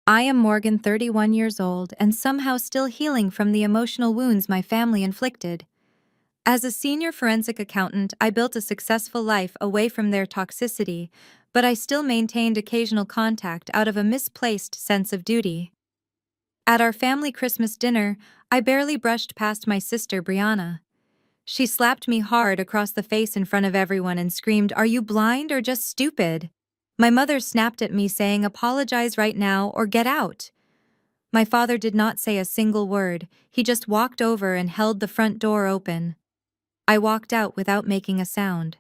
I am Morgan, 31 years old, and somehow still healing from the emotional wounds my family inflicted. As a senior forensic accountant, I built a successful life away from their toxicity, but I still maintained occasional contact out of a misplaced sense of duty. At our family Christmas dinner, I barely brushed past my sister Brianna. She slapped me hard across the face in front of everyone and screamed, "Are you blind or just stupid?" My mother snapped at me saying, "Apologize right now or get out." My father did not say a single word, he just walked over and held the front door open. I walked out without making a sound.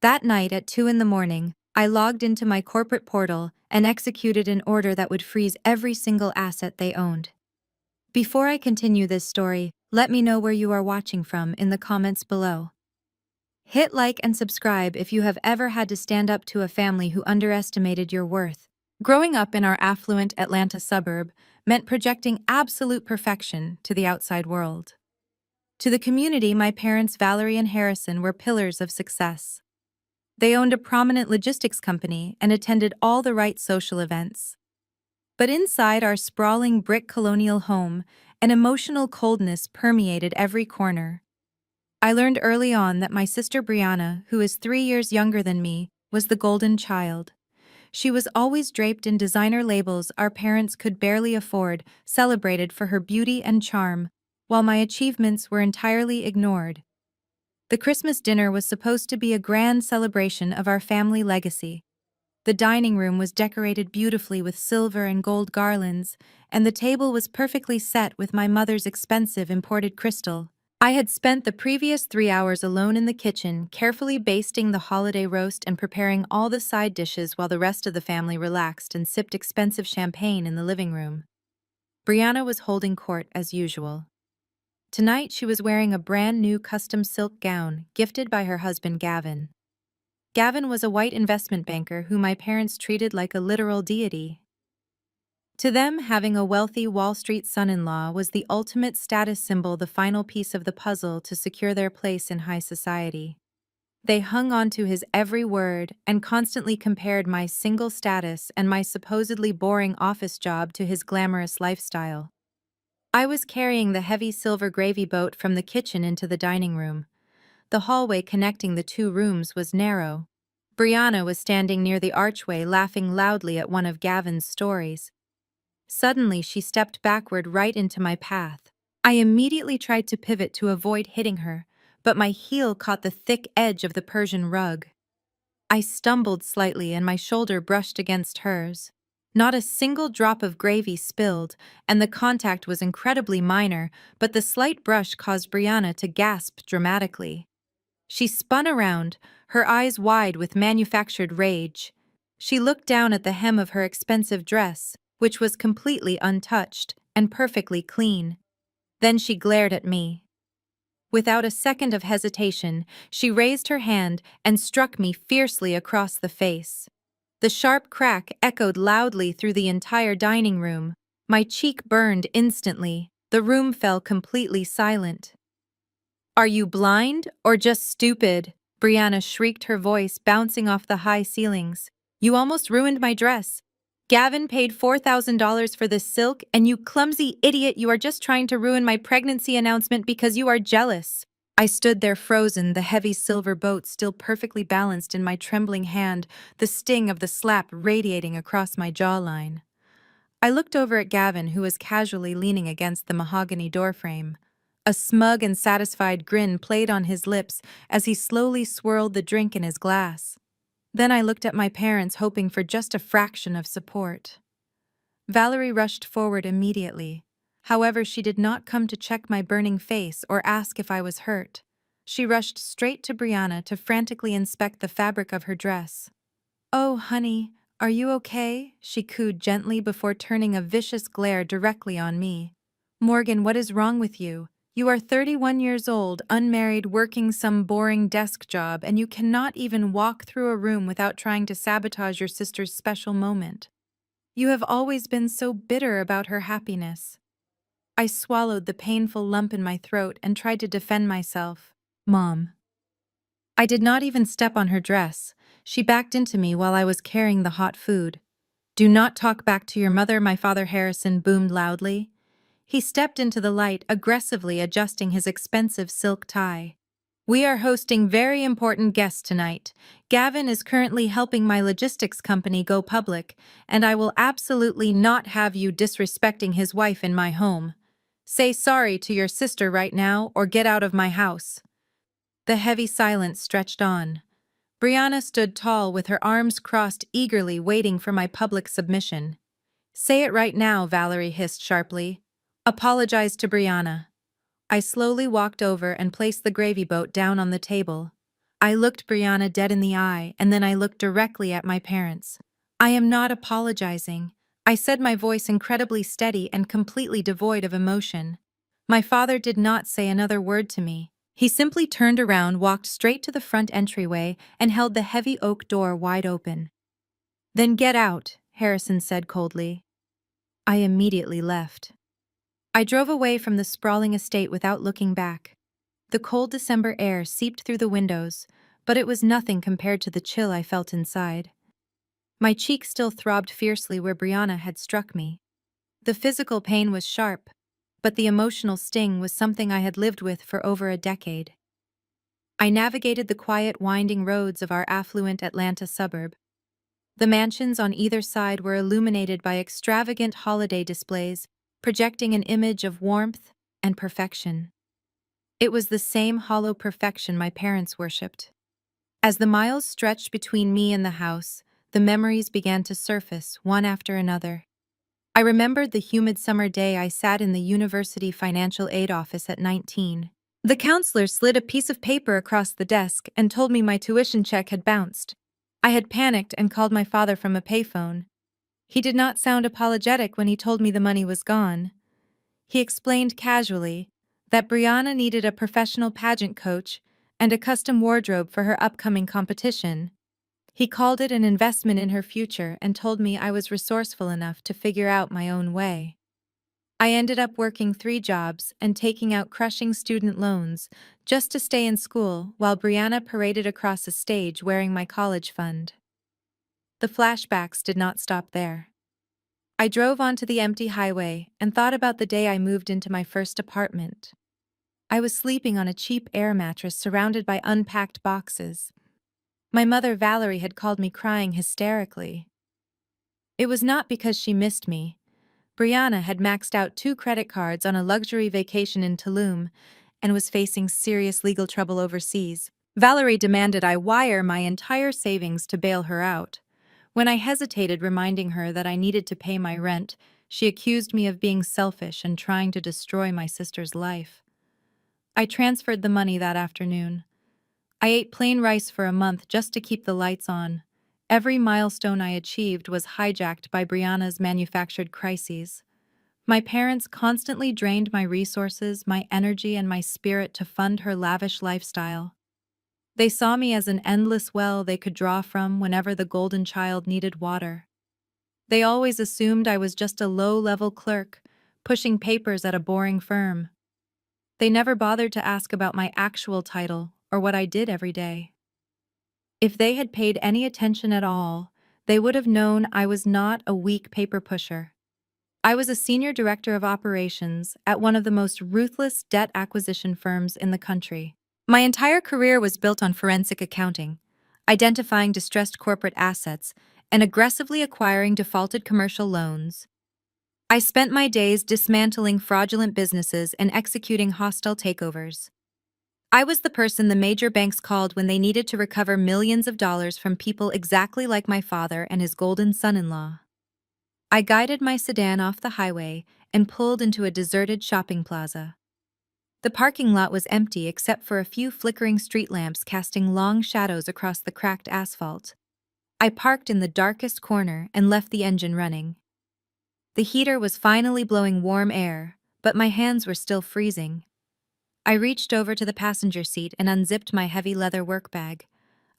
That night at 2 in the morning, I logged into my corporate portal and executed an order that would freeze every single asset they owned. Before I continue this story, let me know where you are watching from in the comments below. Hit like and subscribe if you have ever had to stand up to a family who underestimated your worth. Growing up in our affluent Atlanta suburb meant projecting absolute perfection to the outside world. To the community, my parents, Valerie and Harrison, were pillars of success. They owned a prominent logistics company and attended all the right social events. But inside our sprawling brick colonial home, an emotional coldness permeated every corner. I learned early on that my sister Brianna, who is 3 years younger than me, was the golden child. She was always draped in designer labels our parents could barely afford, celebrated for her beauty and charm, while my achievements were entirely ignored. The Christmas dinner was supposed to be a grand celebration of our family legacy. The dining room was decorated beautifully with silver and gold garlands, and the table was perfectly set with my mother's expensive imported crystal. I had spent the previous 3 hours alone in the kitchen, carefully basting the holiday roast and preparing all the side dishes while the rest of the family relaxed and sipped expensive champagne in the living room. Brianna was holding court as usual. Tonight she was wearing a brand new custom silk gown gifted by her husband Gavin. Gavin was a white investment banker who my parents treated like a literal deity. To them, having a wealthy Wall Street son-in-law was the ultimate status symbol, the final piece of the puzzle to secure their place in high society. They hung on to his every word and constantly compared my single status and my supposedly boring office job to his glamorous lifestyle. I was carrying the heavy silver gravy boat from the kitchen into the dining room. The hallway connecting the two rooms was narrow. Brianna was standing near the archway laughing loudly at one of Gavin's stories. Suddenly, she stepped backward right into my path. I immediately tried to pivot to avoid hitting her, but my heel caught the thick edge of the Persian rug. I stumbled slightly and my shoulder brushed against hers. Not a single drop of gravy spilled, and the contact was incredibly minor, but the slight brush caused Brianna to gasp dramatically. She spun around, her eyes wide with manufactured rage. She looked down at the hem of her expensive dress, which was completely untouched and perfectly clean. Then she glared at me. Without a second of hesitation, she raised her hand and struck me fiercely across the face. The sharp crack echoed loudly through the entire dining room. My cheek burned instantly. The room fell completely silent. "Are you blind or just stupid?" Brianna shrieked, her voice bouncing off the high ceilings. "You almost ruined my dress. Gavin paid $4,000 for this silk, and you clumsy idiot, you are just trying to ruin my pregnancy announcement because you are jealous." I stood there frozen, the heavy silver boat still perfectly balanced in my trembling hand, the sting of the slap radiating across my jawline. I looked over at Gavin, who was casually leaning against the mahogany doorframe. A smug and satisfied grin played on his lips as he slowly swirled the drink in his glass. Then I looked at my parents, hoping for just a fraction of support. Valerie rushed forward immediately. However, she did not come to check my burning face or ask if I was hurt. She rushed straight to Brianna to frantically inspect the fabric of her dress. "Oh, honey, are you okay?" she cooed gently before turning a vicious glare directly on me. "Morgan, what is wrong with you? You are 31 years old, unmarried, working some boring desk job, and you cannot even walk through a room without trying to sabotage your sister's special moment. You have always been so bitter about her happiness." I swallowed the painful lump in my throat and tried to defend myself. "Mom." I did not even step on her dress. She backed into me while I was carrying the hot food. Do not talk back to your mother, my father Harrison boomed loudly. He stepped into the light, aggressively adjusting his expensive silk tie. We are hosting very important guests tonight. Gavin is currently helping my logistics company go public, and I will absolutely not have you disrespecting his wife in my home. Say sorry to your sister right now or get out of my house. The heavy silence stretched on. Brianna stood tall with her arms crossed, eagerly waiting for my public submission. Say it right now, Valerie hissed sharply. Apologize to Brianna. I slowly walked over and placed the gravy boat down on the table. I looked Brianna dead in the eye, and then I looked directly at my parents. I am not apologizing. I said, my voice incredibly steady and completely devoid of emotion. My father did not say another word to me. He simply turned around, walked straight to the front entryway, and held the heavy oak door wide open. Then get out, Harrison said coldly. I immediately left. I drove away from the sprawling estate without looking back. The cold December air seeped through the windows, but it was nothing compared to the chill I felt inside. My cheek still throbbed fiercely where Brianna had struck me. The physical pain was sharp, but the emotional sting was something I had lived with for over a decade. I navigated the quiet, winding roads of our affluent Atlanta suburb. The mansions on either side were illuminated by extravagant holiday displays, projecting an image of warmth and perfection. It was the same hollow perfection my parents worshipped. As the miles stretched between me and the house, the memories began to surface, one after another. I remembered the humid summer day I sat in the university financial aid office at 19. The counselor slid a piece of paper across the desk and told me my tuition check had bounced. I had panicked and called my father from a payphone. He did not sound apologetic when he told me the money was gone. He explained casually that Brianna needed a professional pageant coach and a custom wardrobe for her upcoming competition. He called it an investment in her future and told me I was resourceful enough to figure out my own way. I ended up working 3 jobs and taking out crushing student loans just to stay in school while Brianna paraded across a stage wearing my college fund. The flashbacks did not stop there. I drove onto the empty highway and thought about the day I moved into my first apartment. I was sleeping on a cheap air mattress surrounded by unpacked boxes. My mother Valerie had called me crying hysterically. It was not because she missed me. Brianna had maxed out 2 credit cards on a luxury vacation in Tulum and was facing serious legal trouble overseas. Valerie demanded I wire my entire savings to bail her out. When I hesitated, reminding her that I needed to pay my rent, she accused me of being selfish and trying to destroy my sister's life. I transferred the money that afternoon. I ate plain rice for a month just to keep the lights on. Every milestone I achieved was hijacked by Brianna's manufactured crises. My parents constantly drained my resources, my energy, and my spirit to fund her lavish lifestyle. They saw me as an endless well they could draw from whenever the golden child needed water. They always assumed I was just a low-level clerk, pushing papers at a boring firm. They never bothered to ask about my actual title or what I did every day. If they had paid any attention at all, they would have known I was not a weak paper pusher. I was a senior director of operations at one of the most ruthless debt acquisition firms in the country. My entire career was built on forensic accounting, identifying distressed corporate assets, and aggressively acquiring defaulted commercial loans. I spent my days dismantling fraudulent businesses and executing hostile takeovers. I was the person the major banks called when they needed to recover millions of dollars from people exactly like my father and his golden son-in-law. I guided my sedan off the highway and pulled into a deserted shopping plaza. The parking lot was empty except for a few flickering street lamps casting long shadows across the cracked asphalt. I parked in the darkest corner and left the engine running. The heater was finally blowing warm air, but my hands were still freezing. I reached over to the passenger seat and unzipped my heavy leather work bag.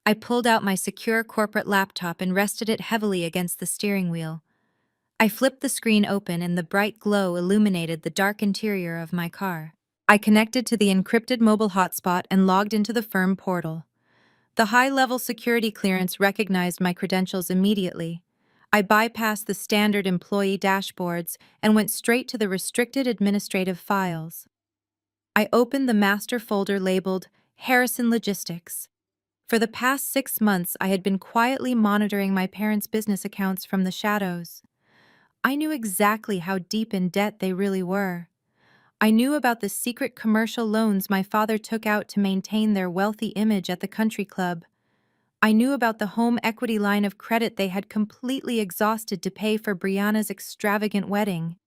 I pulled out my secure corporate laptop and rested it heavily against the steering wheel. I flipped the screen open and the bright glow illuminated the dark interior of my car. I connected to the encrypted mobile hotspot and logged into the firm portal. The high-level security clearance recognized my credentials immediately. I bypassed the standard employee dashboards and went straight to the restricted administrative files. I opened the master folder labeled Harrison Logistics. For the past 6 months, I had been quietly monitoring my parents' business accounts from the shadows. I knew exactly how deep in debt they really were. I knew about the secret commercial loans my father took out to maintain their wealthy image at the country club. I knew about the home equity line of credit they had completely exhausted to pay for Brianna's extravagant wedding.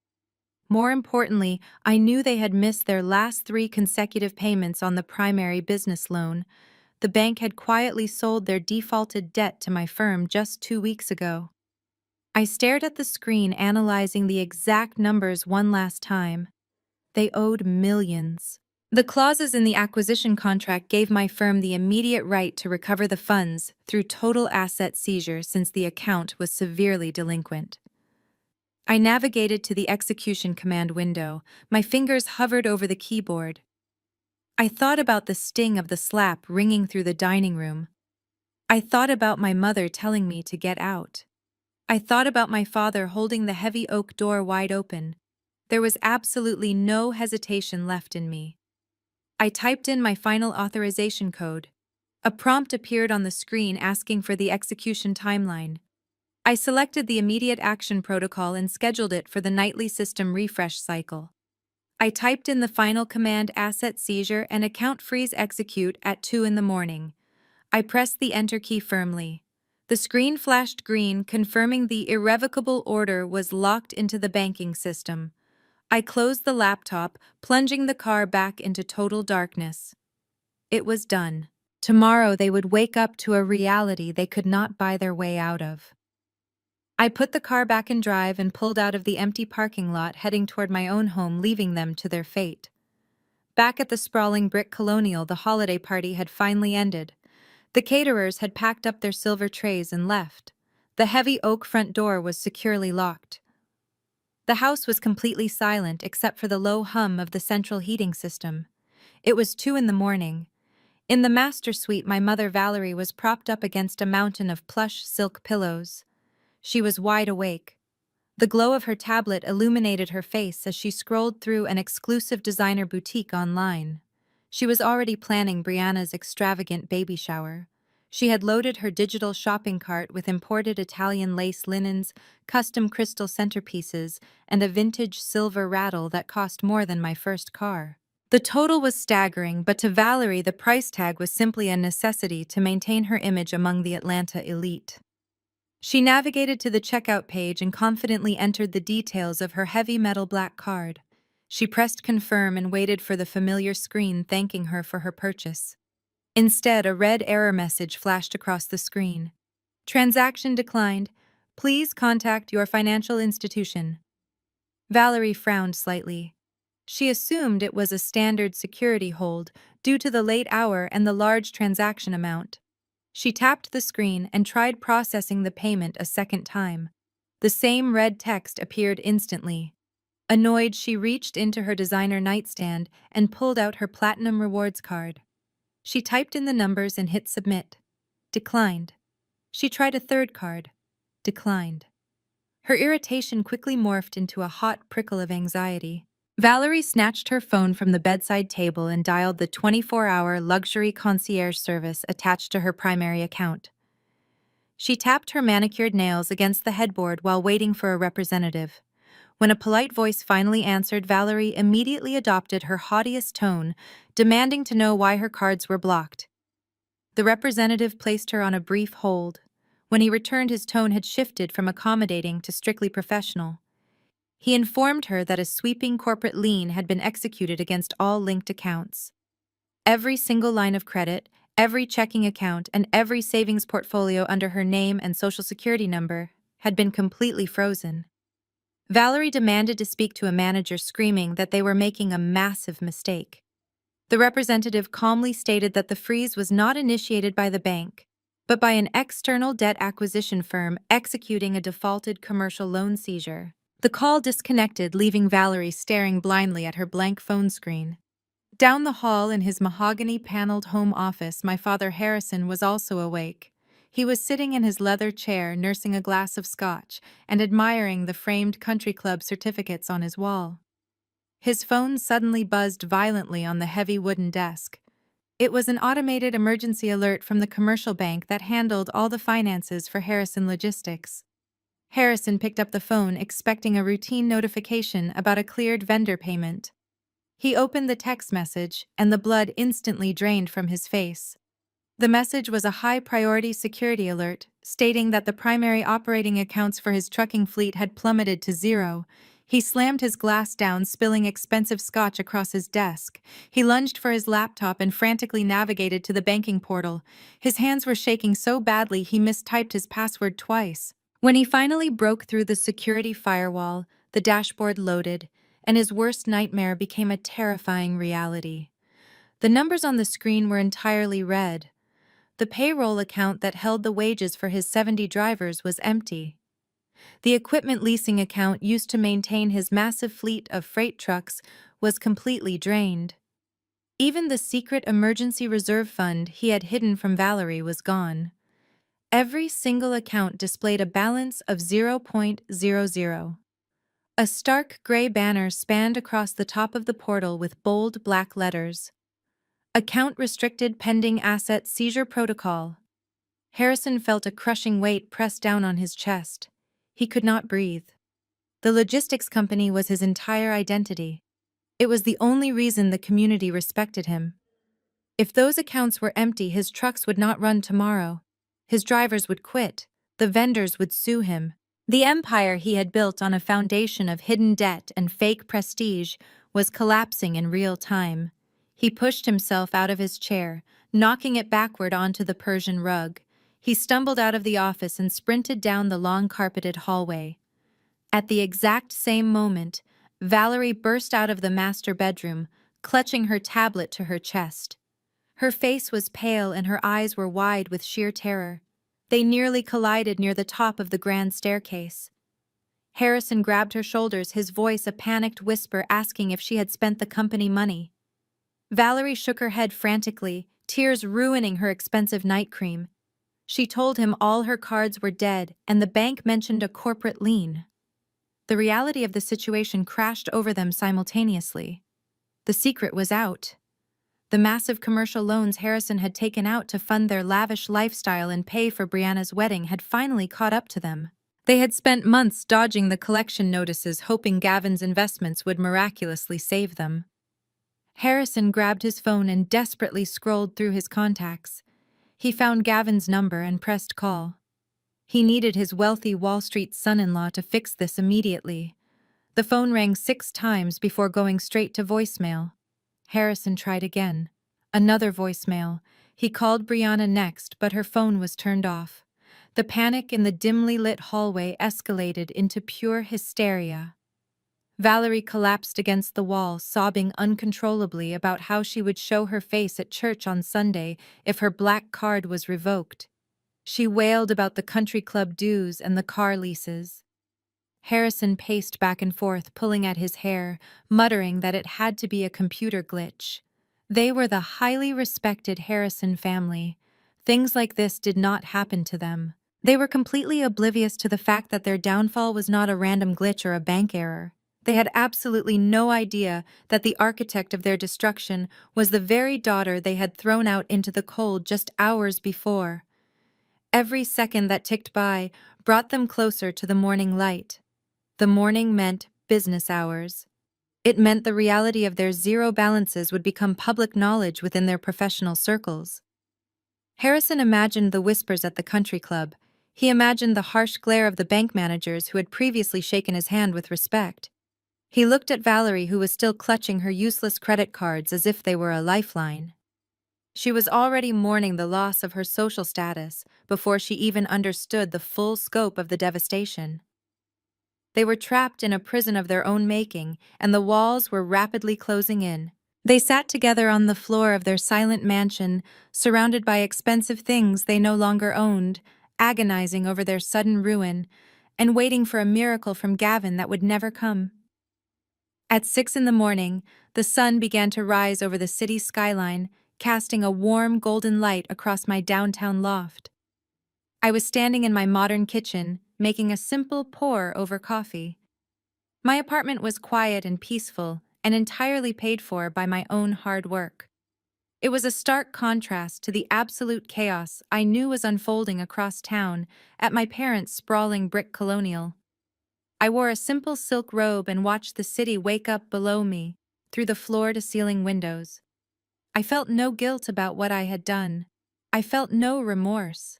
More importantly, I knew they had missed their last 3 consecutive payments on the primary business loan. The bank had quietly sold their defaulted debt to my firm just 2 weeks ago. I stared at the screen, analyzing the exact numbers one last time. They owed millions. The clauses in the acquisition contract gave my firm the immediate right to recover the funds through total asset seizure since the account was severely delinquent. I navigated to the execution command window. My fingers hovered over the keyboard. I thought about the sting of the slap ringing through the dining room. I thought about my mother telling me to get out. I thought about my father holding the heavy oak door wide open. There was absolutely no hesitation left in me. I typed in my final authorization code. A prompt appeared on the screen asking for the execution timeline. I selected the immediate action protocol and scheduled it for the nightly system refresh cycle. I typed in the final command asset seizure and account freeze execute at 2 in the morning. I pressed the enter key firmly. The screen flashed green, confirming the irrevocable order was locked into the banking system. I closed the laptop, plunging the car back into total darkness. It was done. Tomorrow they would wake up to a reality they could not buy their way out of. I put the car back in drive and pulled out of the empty parking lot, heading toward my own home, leaving them to their fate. Back at the sprawling brick colonial, the holiday party had finally ended. The caterers had packed up their silver trays and left. The heavy oak front door was securely locked. The house was completely silent except for the low hum of the central heating system. It was 2 in the morning. In the master suite, my mother Valerie was propped up against a mountain of plush silk pillows. She was wide awake. The glow of her tablet illuminated her face as she scrolled through an exclusive designer boutique online. She was already planning Brianna's extravagant baby shower. She had loaded her digital shopping cart with imported Italian lace linens, custom crystal centerpieces, and a vintage silver rattle that cost more than my first car. The total was staggering, but to Valerie the price tag was simply a necessity to maintain her image among the Atlanta elite. She navigated to the checkout page and confidently entered the details of her heavy metal black card. She pressed confirm and waited for the familiar screen thanking her for her purchase. Instead, a red error message flashed across the screen. Transaction declined. Please contact your financial institution. Valerie frowned slightly. She assumed it was a standard security hold due to the late hour and the large transaction amount. She tapped the screen and tried processing the payment a second time. The same red text appeared instantly. Annoyed, she reached into her designer nightstand and pulled out her Platinum Rewards card. She typed in the numbers and hit submit. Declined. She tried a third card. Declined. Her irritation quickly morphed into a hot prickle of anxiety. Valerie snatched her phone from the bedside table and dialed the 24-hour luxury concierge service attached to her primary account. She tapped her manicured nails against the headboard while waiting for a representative. When a polite voice finally answered, Valerie immediately adopted her haughtiest tone, demanding to know why her cards were blocked. The representative placed her on a brief hold. When he returned, his tone had shifted from accommodating to strictly professional. He informed her that a sweeping corporate lien had been executed against all linked accounts. Every single line of credit, every checking account, and every savings portfolio under her name and social security number had been completely frozen. Valerie demanded to speak to a manager, screaming that they were making a massive mistake. The representative calmly stated that the freeze was not initiated by the bank, but by an external debt acquisition firm executing a defaulted commercial loan seizure. The call disconnected, leaving Valerie staring blindly at her blank phone screen. Down the hall in his mahogany-paneled home office, my father Harrison was also awake. He was sitting in his leather chair nursing a glass of scotch and admiring the framed country club certificates on his wall. His phone suddenly buzzed violently on the heavy wooden desk. It was an automated emergency alert from the commercial bank that handled all the finances for Harrison Logistics. Harrison picked up the phone expecting a routine notification about a cleared vendor payment. He opened the text message, and the blood instantly drained from his face. The message was a high-priority security alert, stating that the primary operating accounts for his trucking fleet had plummeted to zero. He slammed his glass down, spilling expensive scotch across his desk. He lunged for his laptop and frantically navigated to the banking portal. His hands were shaking so badly he mistyped his password twice. When he finally broke through the security firewall, the dashboard loaded, and his worst nightmare became a terrifying reality. The numbers on the screen were entirely red. The payroll account that held the wages for his 70 drivers was empty. The equipment leasing account used to maintain his massive fleet of freight trucks was completely drained. Even the secret emergency reserve fund he had hidden from Valerie was gone. Every single account displayed a balance of 0.00. A stark gray banner spanned across the top of the portal with bold black letters. Account restricted pending asset seizure protocol. Harrison felt a crushing weight press down on his chest. He could not breathe. The logistics company was his entire identity. It was the only reason the community respected him. If those accounts were empty, his trucks would not run tomorrow. His drivers would quit. The vendors would sue him. The empire he had built on a foundation of hidden debt and fake prestige was collapsing in real time. He pushed himself out of his chair, knocking it backward onto the Persian rug. He stumbled out of the office and sprinted down the long carpeted hallway. At the exact same moment, Valerie burst out of the master bedroom, clutching her tablet to her chest. Her face was pale and her eyes were wide with sheer terror. They nearly collided near the top of the grand staircase. Harrison grabbed her shoulders, his voice a panicked whisper asking if she had spent the company money. Valerie shook her head frantically, tears ruining her expensive night cream. She told him all her cards were dead and the bank mentioned a corporate lien. The reality of the situation crashed over them simultaneously. The secret was out. The massive commercial loans Harrison had taken out to fund their lavish lifestyle and pay for Brianna's wedding had finally caught up to them. They had spent months dodging the collection notices, hoping Gavin's investments would miraculously save them. Harrison grabbed his phone and desperately scrolled through his contacts. He found Gavin's number and pressed call. He needed his wealthy Wall Street son-in-law to fix this immediately. The phone rang 6 times before going straight to voicemail. Harrison tried again. Another voicemail. He called Brianna next, but her phone was turned off. The panic in the dimly lit hallway escalated into pure hysteria. Valerie collapsed against the wall, sobbing uncontrollably about how she would show her face at church on Sunday if her black card was revoked. She wailed about the country club dues and the car leases. Harrison paced back and forth, pulling at his hair, muttering that it had to be a computer glitch. They were the highly respected Harrison family. Things like this did not happen to them. They were completely oblivious to the fact that their downfall was not a random glitch or a bank error. They had absolutely no idea that the architect of their destruction was the very daughter they had thrown out into the cold just hours before. Every second that ticked by brought them closer to the morning light. The morning meant business hours. It meant the reality of their zero balances would become public knowledge within their professional circles. Harrison imagined the whispers at the country club. He imagined the harsh glare of the bank managers who had previously shaken his hand with respect. He looked at Valerie, who was still clutching her useless credit cards as if they were a lifeline. She was already mourning the loss of her social status before she even understood the full scope of the devastation. They were trapped in a prison of their own making, and the walls were rapidly closing in. They sat together on the floor of their silent mansion, surrounded by expensive things they no longer owned, agonizing over their sudden ruin, and waiting for a miracle from Gavin that would never come. At 6 in the morning, the sun began to rise over the city skyline, casting a warm golden light across my downtown loft. I was standing in my modern kitchen, making a simple pour over coffee. My apartment was quiet and peaceful, and entirely paid for by my own hard work. It was a stark contrast to the absolute chaos I knew was unfolding across town at my parents' sprawling brick colonial. I wore a simple silk robe and watched the city wake up below me, through the floor-to-ceiling windows. I felt no guilt about what I had done. I felt no remorse.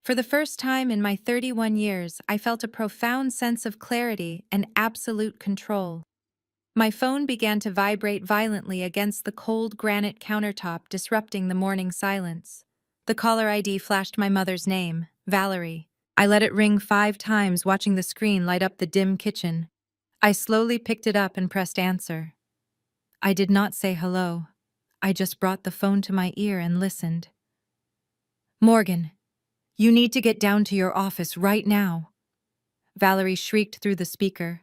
For the first time in my 31 years, I felt a profound sense of clarity and absolute control. My phone began to vibrate violently against the cold granite countertop, disrupting the morning silence. The caller ID flashed my mother's name, Valerie. I let it ring 5 times, watching the screen light up the dim kitchen. I slowly picked it up and pressed answer. I did not say hello. I just brought the phone to my ear and listened. "Morgan, you need to get down to your office right now," Valerie shrieked through the speaker.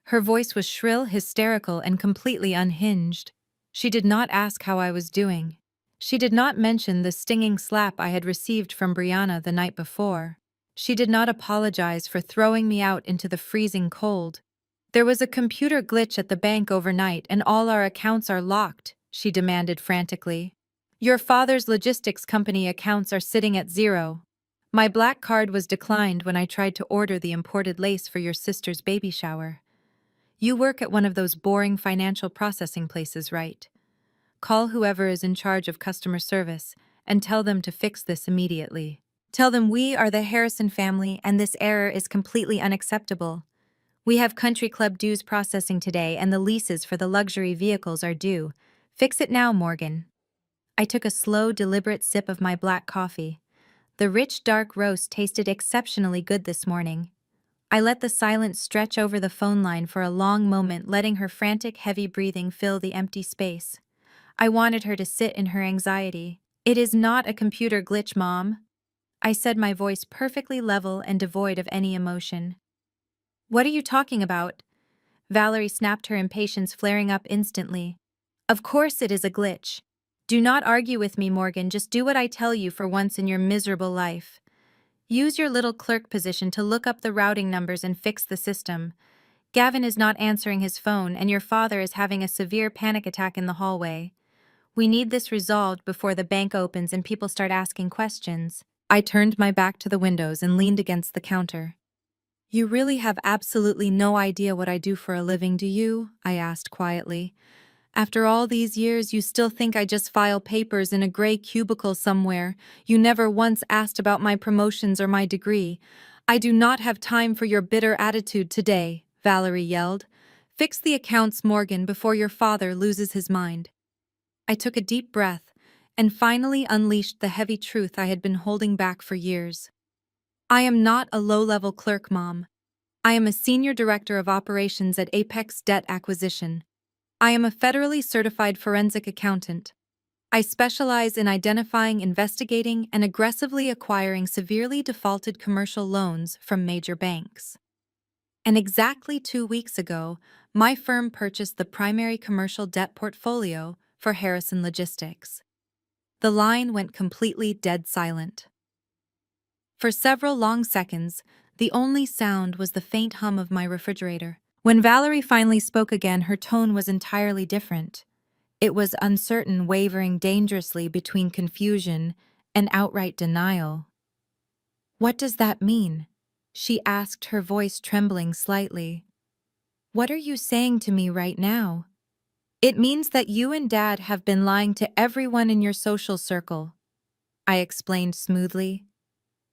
Her voice was shrill, hysterical, and completely unhinged. She did not ask how I was doing. She did not mention the stinging slap I had received from Brianna the night before. She did not apologize for throwing me out into the freezing cold. "There was a computer glitch at the bank overnight and all our accounts are locked," she demanded frantically. "Your father's logistics company accounts are sitting at zero. My black card was declined when I tried to order the imported lace for your sister's baby shower. You work at one of those boring financial processing places, right? Call whoever is in charge of customer service and tell them to fix this immediately. Tell them we are the Harrison family and this error is completely unacceptable. We have country club dues processing today and the leases for the luxury vehicles are due. Fix it now, Morgan." I took a slow, deliberate sip of my black coffee. The rich, dark roast tasted exceptionally good this morning. I let the silence stretch over the phone line for a long moment, letting her frantic, heavy breathing fill the empty space. I wanted her to sit in her anxiety. "It is not a computer glitch, Mom," I said, my voice perfectly level and devoid of any emotion. "What are you talking about?" Valerie snapped, her impatience flaring up instantly. "Of course it is a glitch. Do not argue with me, Morgan, just do what I tell you for once in your miserable life. Use your little clerk position to look up the routing numbers and fix the system. Gavin is not answering his phone and your father is having a severe panic attack in the hallway. We need this resolved before the bank opens and people start asking questions." I turned my back to the windows and leaned against the counter. "You really have absolutely no idea what I do for a living, do you?" I asked quietly. "After all these years, you still think I just file papers in a gray cubicle somewhere. You never once asked about my promotions or my degree. I do not have time for your bitter attitude today," Valerie yelled. "Fix the accounts, Morgan, before your father loses his mind." I took a deep breath and finally unleashed the heavy truth I had been holding back for years. I am not a low-level clerk, Mom. I am a senior director of operations at Apex Debt Acquisition. I am a federally certified forensic accountant. I specialize in identifying, investigating, and aggressively acquiring severely defaulted commercial loans from major banks. And exactly 2 weeks ago, my firm purchased the primary commercial debt portfolio for Harrison Logistics. The line went completely dead silent. For several long seconds, the only sound was the faint hum of my refrigerator. When Valerie finally spoke again, her tone was entirely different. It was uncertain, wavering dangerously between confusion and outright denial. "What does that mean?" she asked, her voice trembling slightly. "What are you saying to me right now?" "It means that you and Dad have been lying to everyone in your social circle," I explained smoothly,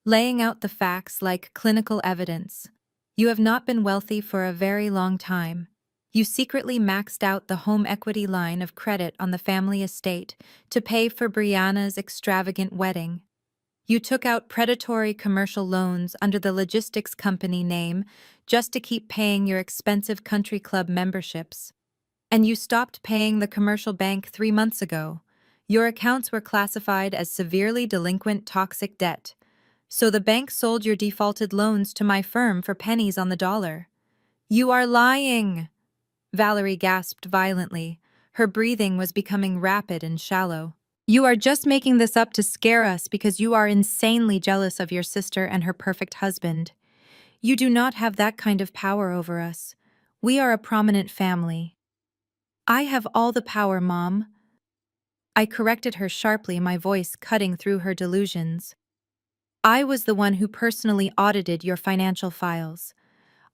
laying out the facts like clinical evidence. "You have not been wealthy for a very long time. You secretly maxed out the home equity line of credit on the family estate to pay for Brianna's extravagant wedding. You took out predatory commercial loans under the logistics company name just to keep paying your expensive country club memberships. And you stopped paying the commercial bank 3 months ago. Your accounts were classified as severely delinquent toxic debt. So the bank sold your defaulted loans to my firm for pennies on the dollar." "You are lying!" Valerie gasped violently. Her breathing was becoming rapid and shallow. You are just making this up to scare us because you are insanely jealous of your sister and her perfect husband. You do not have that kind of power over us. We are a prominent family. I have all the power, Mom. I corrected her sharply, my voice cutting through her delusions. I was the one who personally audited your financial files.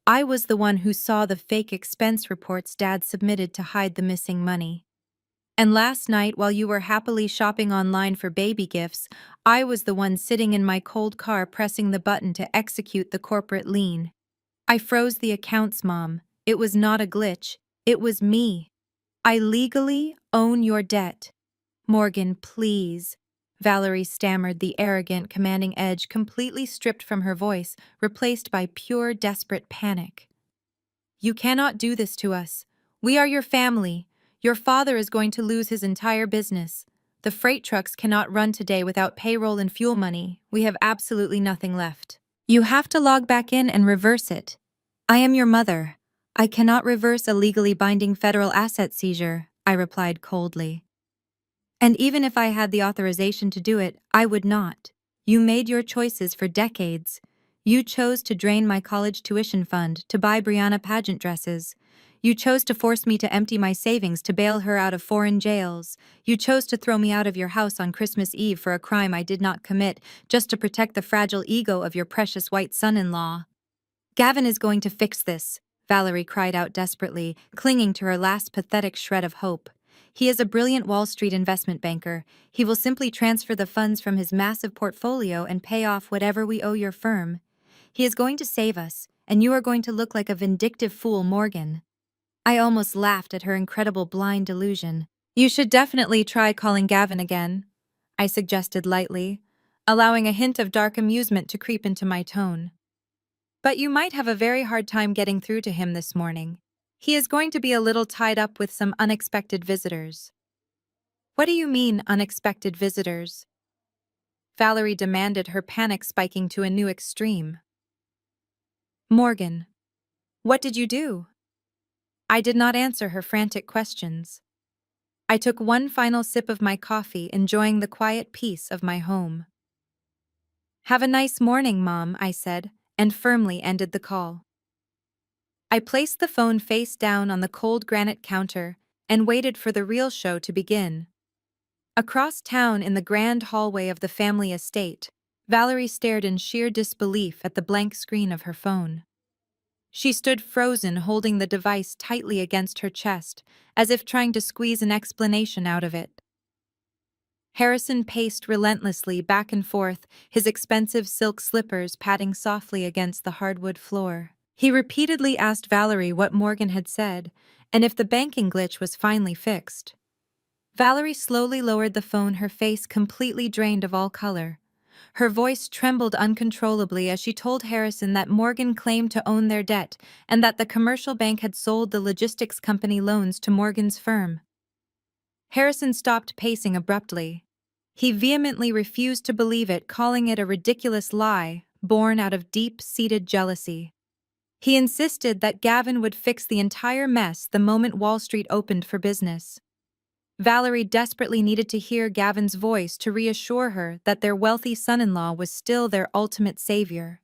I was the one who saw the fake expense reports Dad submitted to hide the missing money. And last night, while you were happily shopping online for baby gifts, I was the one sitting in my cold car pressing the button to execute the corporate lien. I froze the accounts, Mom. It was not a glitch. It was me. I legally own your debt. Morgan, please. Valerie stammered, the arrogant, commanding edge completely stripped from her voice, replaced by pure, desperate panic. You cannot do this to us. We are your family. Your father is going to lose his entire business. The freight trucks cannot run today without payroll and fuel money. We have absolutely nothing left. You have to log back in and reverse it. I am your mother. I cannot reverse a legally binding federal asset seizure, I replied coldly. And even if I had the authorization to do it, I would not. You made your choices for decades. You chose to drain my college tuition fund to buy Brianna pageant dresses. You chose to force me to empty my savings to bail her out of foreign jails. You chose to throw me out of your house on Christmas Eve for a crime I did not commit, just to protect the fragile ego of your precious white son-in-law. Gavin is going to fix this, Valerie cried out desperately, clinging to her last pathetic shred of hope. He is a brilliant Wall Street investment banker. He will simply transfer the funds from his massive portfolio and pay off whatever we owe your firm. He is going to save us, and you are going to look like a vindictive fool, Morgan. I almost laughed at her incredible blind delusion. You should definitely try calling Gavin again, I suggested lightly, allowing a hint of dark amusement to creep into my tone. But you might have a very hard time getting through to him this morning. He is going to be a little tied up with some unexpected visitors. What do you mean, unexpected visitors? Valerie demanded, her panic spiking to a new extreme. Morgan, what did you do? I did not answer her frantic questions. I took one final sip of my coffee, enjoying the quiet peace of my home. Have a nice morning, Mom, I said, and firmly ended the call. I placed the phone face down on the cold granite counter and waited for the real show to begin. Across town in the grand hallway of the family estate, Valerie stared in sheer disbelief at the blank screen of her phone. She stood frozen, holding the device tightly against her chest, as if trying to squeeze an explanation out of it. Harrison paced relentlessly back and forth, his expensive silk slippers patting softly against the hardwood floor. He repeatedly asked Valerie what Morgan had said, and if the banking glitch was finally fixed. Valerie slowly lowered the phone, her face completely drained of all color. Her voice trembled uncontrollably as she told Harrison that Morgan claimed to own their debt and that the commercial bank had sold the logistics company loans to Morgan's firm. Harrison stopped pacing abruptly. He vehemently refused to believe it, calling it a ridiculous lie, born out of deep-seated jealousy. He insisted that Gavin would fix the entire mess the moment Wall Street opened for business. Valerie desperately needed to hear Gavin's voice to reassure her that their wealthy son-in-law was still their ultimate savior.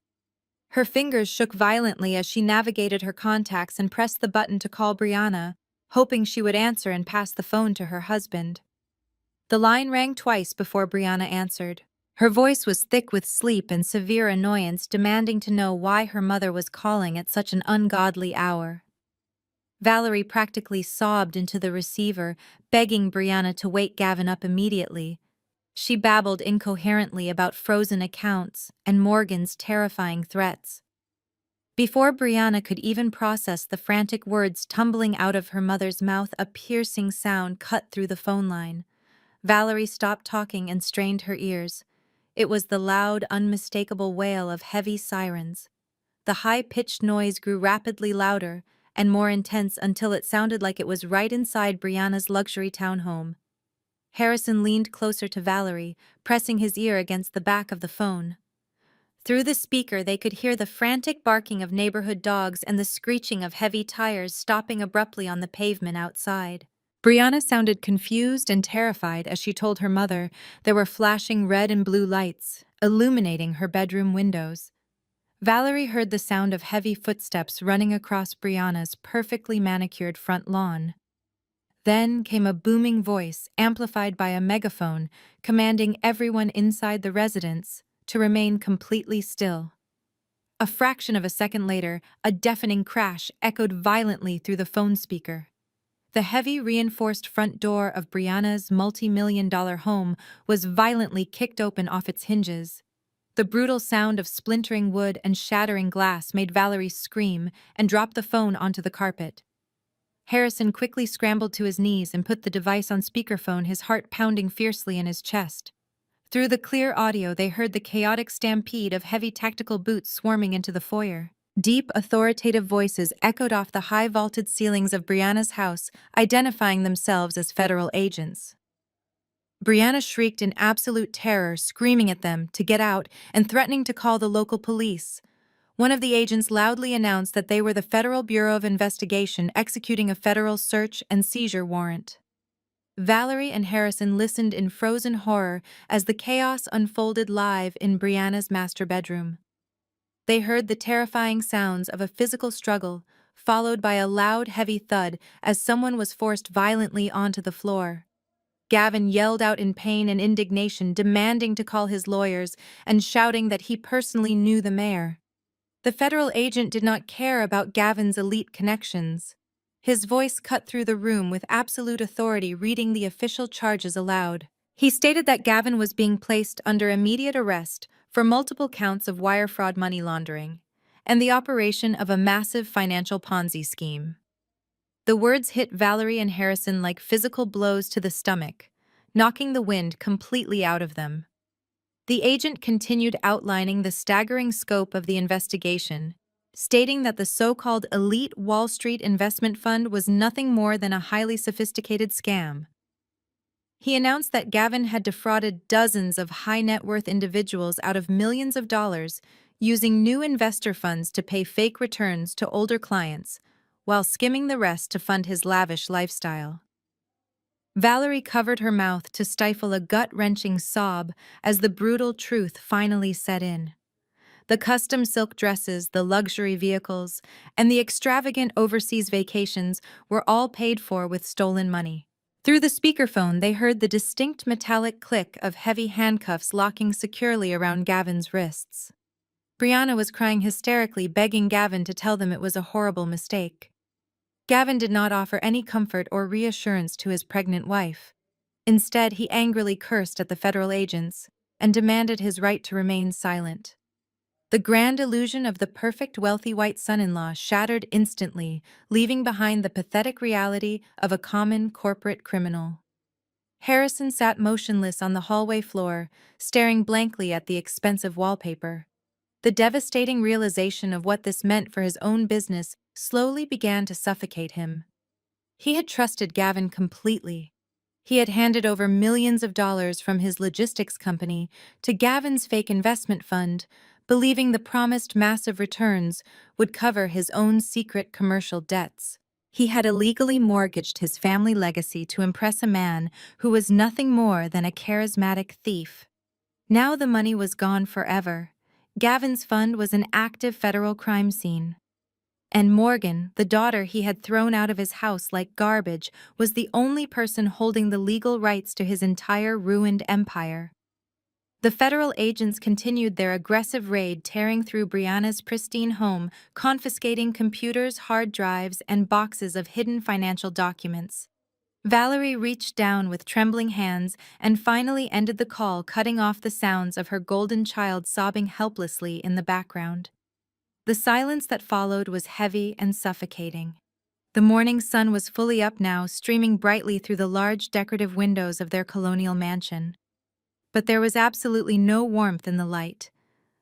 Her fingers shook violently as she navigated her contacts and pressed the button to call Brianna, hoping she would answer and pass the phone to her husband. The line rang twice before Brianna answered. Her voice was thick with sleep and severe annoyance, demanding to know why her mother was calling at such an ungodly hour. Valerie practically sobbed into the receiver, begging Brianna to wake Gavin up immediately. She babbled incoherently about frozen accounts and Morgan's terrifying threats. Before Brianna could even process the frantic words tumbling out of her mother's mouth, a piercing sound cut through the phone line. Valerie stopped talking and strained her ears. It was the loud, unmistakable wail of heavy sirens. The high-pitched noise grew rapidly louder and more intense until it sounded like it was right inside Brianna's luxury townhome. Harrison leaned closer to Valerie, pressing his ear against the back of the phone. Through the speaker, they could hear the frantic barking of neighborhood dogs and the screeching of heavy tires stopping abruptly on the pavement outside. Brianna sounded confused and terrified as she told her mother there were flashing red and blue lights, illuminating her bedroom windows. Valerie heard the sound of heavy footsteps running across Brianna's perfectly manicured front lawn. Then came a booming voice, amplified by a megaphone, commanding everyone inside the residence to remain completely still. A fraction of a second later, a deafening crash echoed violently through the phone speaker. The heavy reinforced front door of Brianna's multi-million-dollar home was violently kicked open off its hinges. The brutal sound of splintering wood and shattering glass made Valerie scream and drop the phone onto the carpet. Harrison quickly scrambled to his knees and put the device on speakerphone, his heart pounding fiercely in his chest. Through the clear audio, they heard the chaotic stampede of heavy tactical boots swarming into the foyer. Deep, authoritative voices echoed off the high vaulted ceilings of Brianna's house, identifying themselves as federal agents. Brianna shrieked in absolute terror, screaming at them to get out and threatening to call the local police. One of the agents loudly announced that they were the Federal Bureau of Investigation executing a federal search and seizure warrant. Valerie and Harrison listened in frozen horror as the chaos unfolded live in Brianna's master bedroom. They heard the terrifying sounds of a physical struggle, followed by a loud, heavy thud as someone was forced violently onto the floor. Gavin yelled out in pain and indignation, demanding to call his lawyers and shouting that he personally knew the mayor. The federal agent did not care about Gavin's elite connections. His voice cut through the room with absolute authority, reading the official charges aloud. He stated that Gavin was being placed under immediate arrest for multiple counts of wire fraud, money laundering, and the operation of a massive financial Ponzi scheme. The words hit Valerie and Harrison like physical blows to the stomach, knocking the wind completely out of them. The agent continued outlining the staggering scope of the investigation, stating that the so-called elite Wall Street investment fund was nothing more than a highly sophisticated scam. He announced that Gavin had defrauded dozens of high-net-worth individuals out of millions of dollars using new investor funds to pay fake returns to older clients, while skimming the rest to fund his lavish lifestyle. Valerie covered her mouth to stifle a gut-wrenching sob as the brutal truth finally set in. The custom silk dresses, the luxury vehicles, and the extravagant overseas vacations were all paid for with stolen money. Through the speakerphone, they heard the distinct metallic click of heavy handcuffs locking securely around Gavin's wrists. Brianna was crying hysterically, begging Gavin to tell them it was a horrible mistake. Gavin did not offer any comfort or reassurance to his pregnant wife. Instead, he angrily cursed at the federal agents and demanded his right to remain silent. The grand illusion of the perfect wealthy white son-in-law shattered instantly, leaving behind the pathetic reality of a common corporate criminal. Harrison sat motionless on the hallway floor, staring blankly at the expensive wallpaper. The devastating realization of what this meant for his own business slowly began to suffocate him. He had trusted Gavin completely. He had handed over millions of dollars from his logistics company to Gavin's fake investment fund, believing the promised massive returns would cover his own secret commercial debts. He had illegally mortgaged his family legacy to impress a man who was nothing more than a charismatic thief. Now the money was gone forever. Gavin's fund was an active federal crime scene. And Morgan, the daughter he had thrown out of his house like garbage, was the only person holding the legal rights to his entire ruined empire. The federal agents continued their aggressive raid, tearing through Brianna's pristine home, confiscating computers, hard drives, and boxes of hidden financial documents. Valerie reached down with trembling hands and finally ended the call, cutting off the sounds of her golden child sobbing helplessly in the background. The silence that followed was heavy and suffocating. The morning sun was fully up now, streaming brightly through the large decorative windows of their colonial mansion. But there was absolutely no warmth in the light.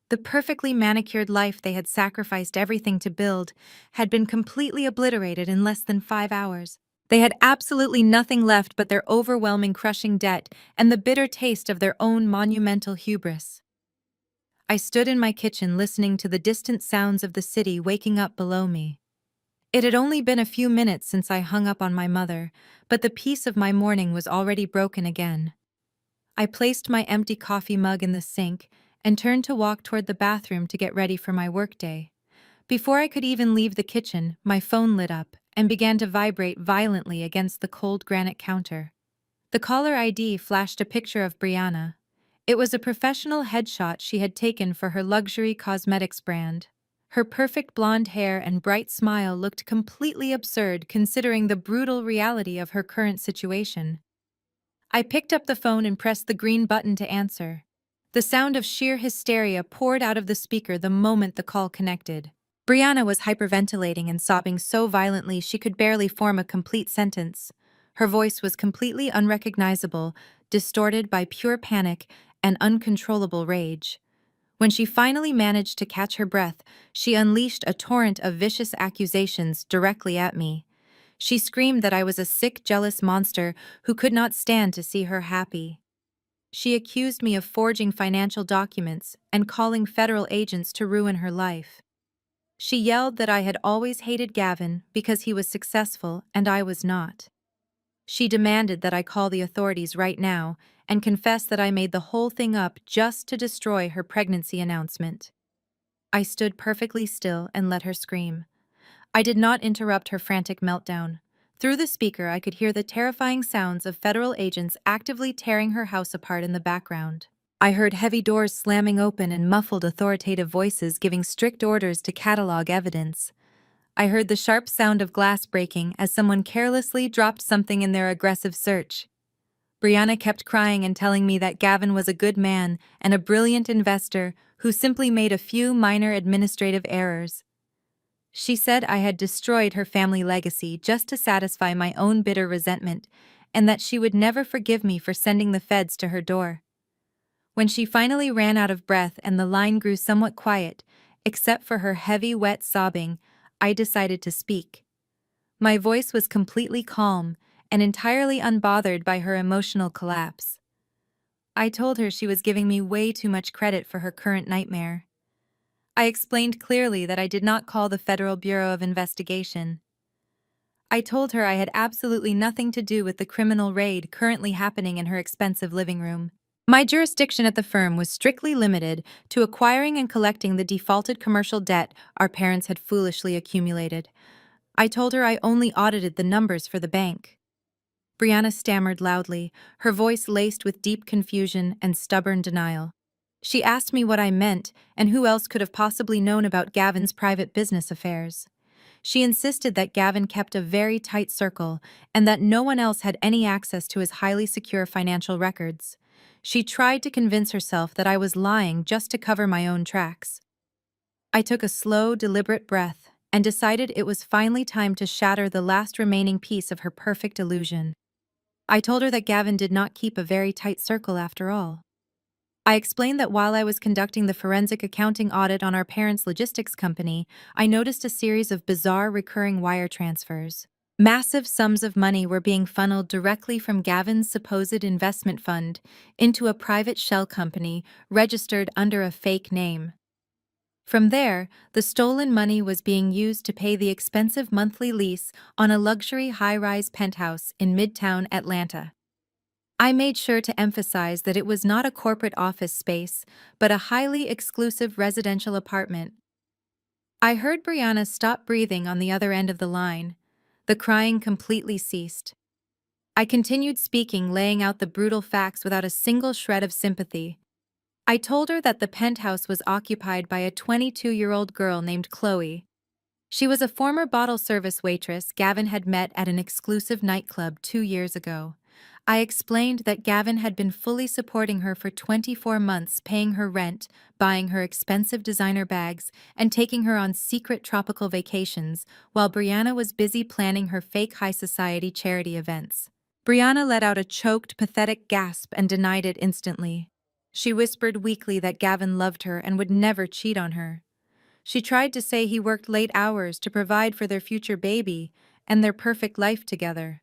The perfectly manicured life they had sacrificed everything to build had been completely obliterated in less than 5 hours. They had absolutely nothing left but their overwhelming, crushing debt and the bitter taste of their own monumental hubris. I stood in my kitchen listening to the distant sounds of the city waking up below me. It had only been a few minutes since I hung up on my mother, but the peace of my morning was already broken again. I placed my empty coffee mug in the sink and turned to walk toward the bathroom to get ready for my workday. Before I could even leave the kitchen, my phone lit up and began to vibrate violently against the cold granite counter. The caller ID flashed a picture of Brianna. It was a professional headshot she had taken for her luxury cosmetics brand. Her perfect blonde hair and bright smile looked completely absurd considering the brutal reality of her current situation. I picked up the phone and pressed the green button to answer. The sound of sheer hysteria poured out of the speaker the moment the call connected. Brianna was hyperventilating and sobbing so violently she could barely form a complete sentence. Her voice was completely unrecognizable, distorted by pure panic and uncontrollable rage. When she finally managed to catch her breath, she unleashed a torrent of vicious accusations directly at me. She screamed that I was a sick, jealous monster who could not stand to see her happy. She accused me of forging financial documents and calling federal agents to ruin her life. She yelled that I had always hated Gavin because he was successful and I was not. She demanded that I call the authorities right now and confess that I made the whole thing up just to destroy her pregnancy announcement. I stood perfectly still and let her scream. I did not interrupt her frantic meltdown. Through the speaker, I could hear the terrifying sounds of federal agents actively tearing her house apart in the background. I heard heavy doors slamming open and muffled authoritative voices giving strict orders to catalog evidence. I heard the sharp sound of glass breaking as someone carelessly dropped something in their aggressive search. Brianna kept crying and telling me that Gavin was a good man and a brilliant investor who simply made a few minor administrative errors. She said I had destroyed her family legacy just to satisfy my own bitter resentment, and that she would never forgive me for sending the feds to her door. When she finally ran out of breath and the line grew somewhat quiet, except for her heavy, wet sobbing, I decided to speak. My voice was completely calm and entirely unbothered by her emotional collapse. I told her she was giving me way too much credit for her current nightmare. I explained clearly that I did not call the Federal Bureau of Investigation. I told her I had absolutely nothing to do with the criminal raid currently happening in her expensive living room. My jurisdiction at the firm was strictly limited to acquiring and collecting the defaulted commercial debt our parents had foolishly accumulated. I told her I only audited the numbers for the bank. Brianna stammered loudly, her voice laced with deep confusion and stubborn denial. She asked me what I meant and who else could have possibly known about Gavin's private business affairs. She insisted that Gavin kept a very tight circle and that no one else had any access to his highly secure financial records. She tried to convince herself that I was lying just to cover my own tracks. I took a slow, deliberate breath and decided it was finally time to shatter the last remaining piece of her perfect illusion. I told her that Gavin did not keep a very tight circle after all. I explained that while I was conducting the forensic accounting audit on our parents' logistics company, I noticed a series of bizarre recurring wire transfers. Massive sums of money were being funneled directly from Gavin's supposed investment fund into a private shell company registered under a fake name. From there, the stolen money was being used to pay the expensive monthly lease on a luxury high-rise penthouse in Midtown Atlanta. I made sure to emphasize that it was not a corporate office space, but a highly exclusive residential apartment. I heard Brianna stop breathing on the other end of the line. The crying completely ceased. I continued speaking, laying out the brutal facts without a single shred of sympathy. I told her that the penthouse was occupied by a 22-year-old girl named Chloe. She was a former bottle service waitress Gavin had met at an exclusive nightclub 2 years ago. I explained that Gavin had been fully supporting her for 24 months, paying her rent, buying her expensive designer bags, and taking her on secret tropical vacations, while Brianna was busy planning her fake high society charity events. Brianna let out a choked, pathetic gasp and denied it instantly. She whispered weakly that Gavin loved her and would never cheat on her. She tried to say he worked late hours to provide for their future baby and their perfect life together.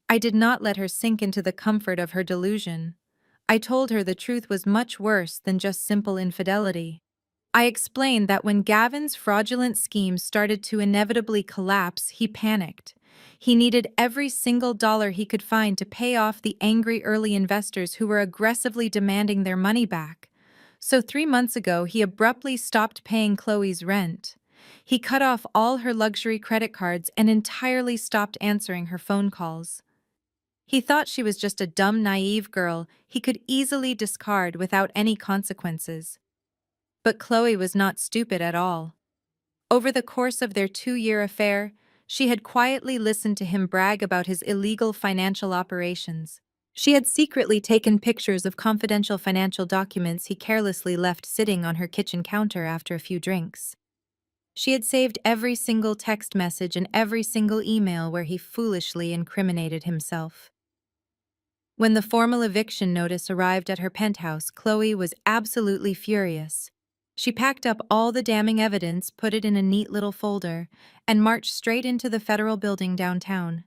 I did not let her sink into the comfort of her delusion. I told her the truth was much worse than just simple infidelity. I explained that when Gavin's fraudulent schemes started to inevitably collapse, he panicked. He needed every single dollar he could find to pay off the angry early investors who were aggressively demanding their money back. So 3 months ago, he abruptly stopped paying Chloe's rent. He cut off all her luxury credit cards and entirely stopped answering her phone calls. He thought she was just a dumb, naive girl he could easily discard without any consequences. But Chloe was not stupid at all. Over the course of their 2-year affair, she had quietly listened to him brag about his illegal financial operations. She had secretly taken pictures of confidential financial documents he carelessly left sitting on her kitchen counter after a few drinks. She had saved every single text message and every single email where he foolishly incriminated himself. When the formal eviction notice arrived at her penthouse, Chloe was absolutely furious. She packed up all the damning evidence, put it in a neat little folder, and marched straight into the federal building downtown.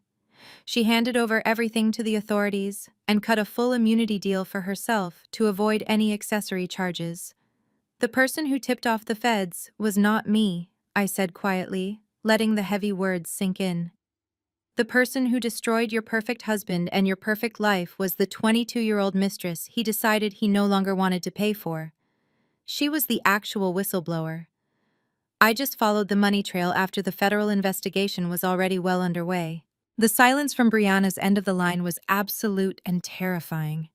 She handed over everything to the authorities and cut a full immunity deal for herself to avoid any accessory charges. "The person who tipped off the feds was not me," I said quietly, letting the heavy words sink in. "The person who destroyed your perfect husband and your perfect life was the 22-year-old mistress he decided he no longer wanted to pay for. She was the actual whistleblower. I just followed the money trail after the federal investigation was already well underway." The silence from Brianna's end of the line was absolute and terrifying.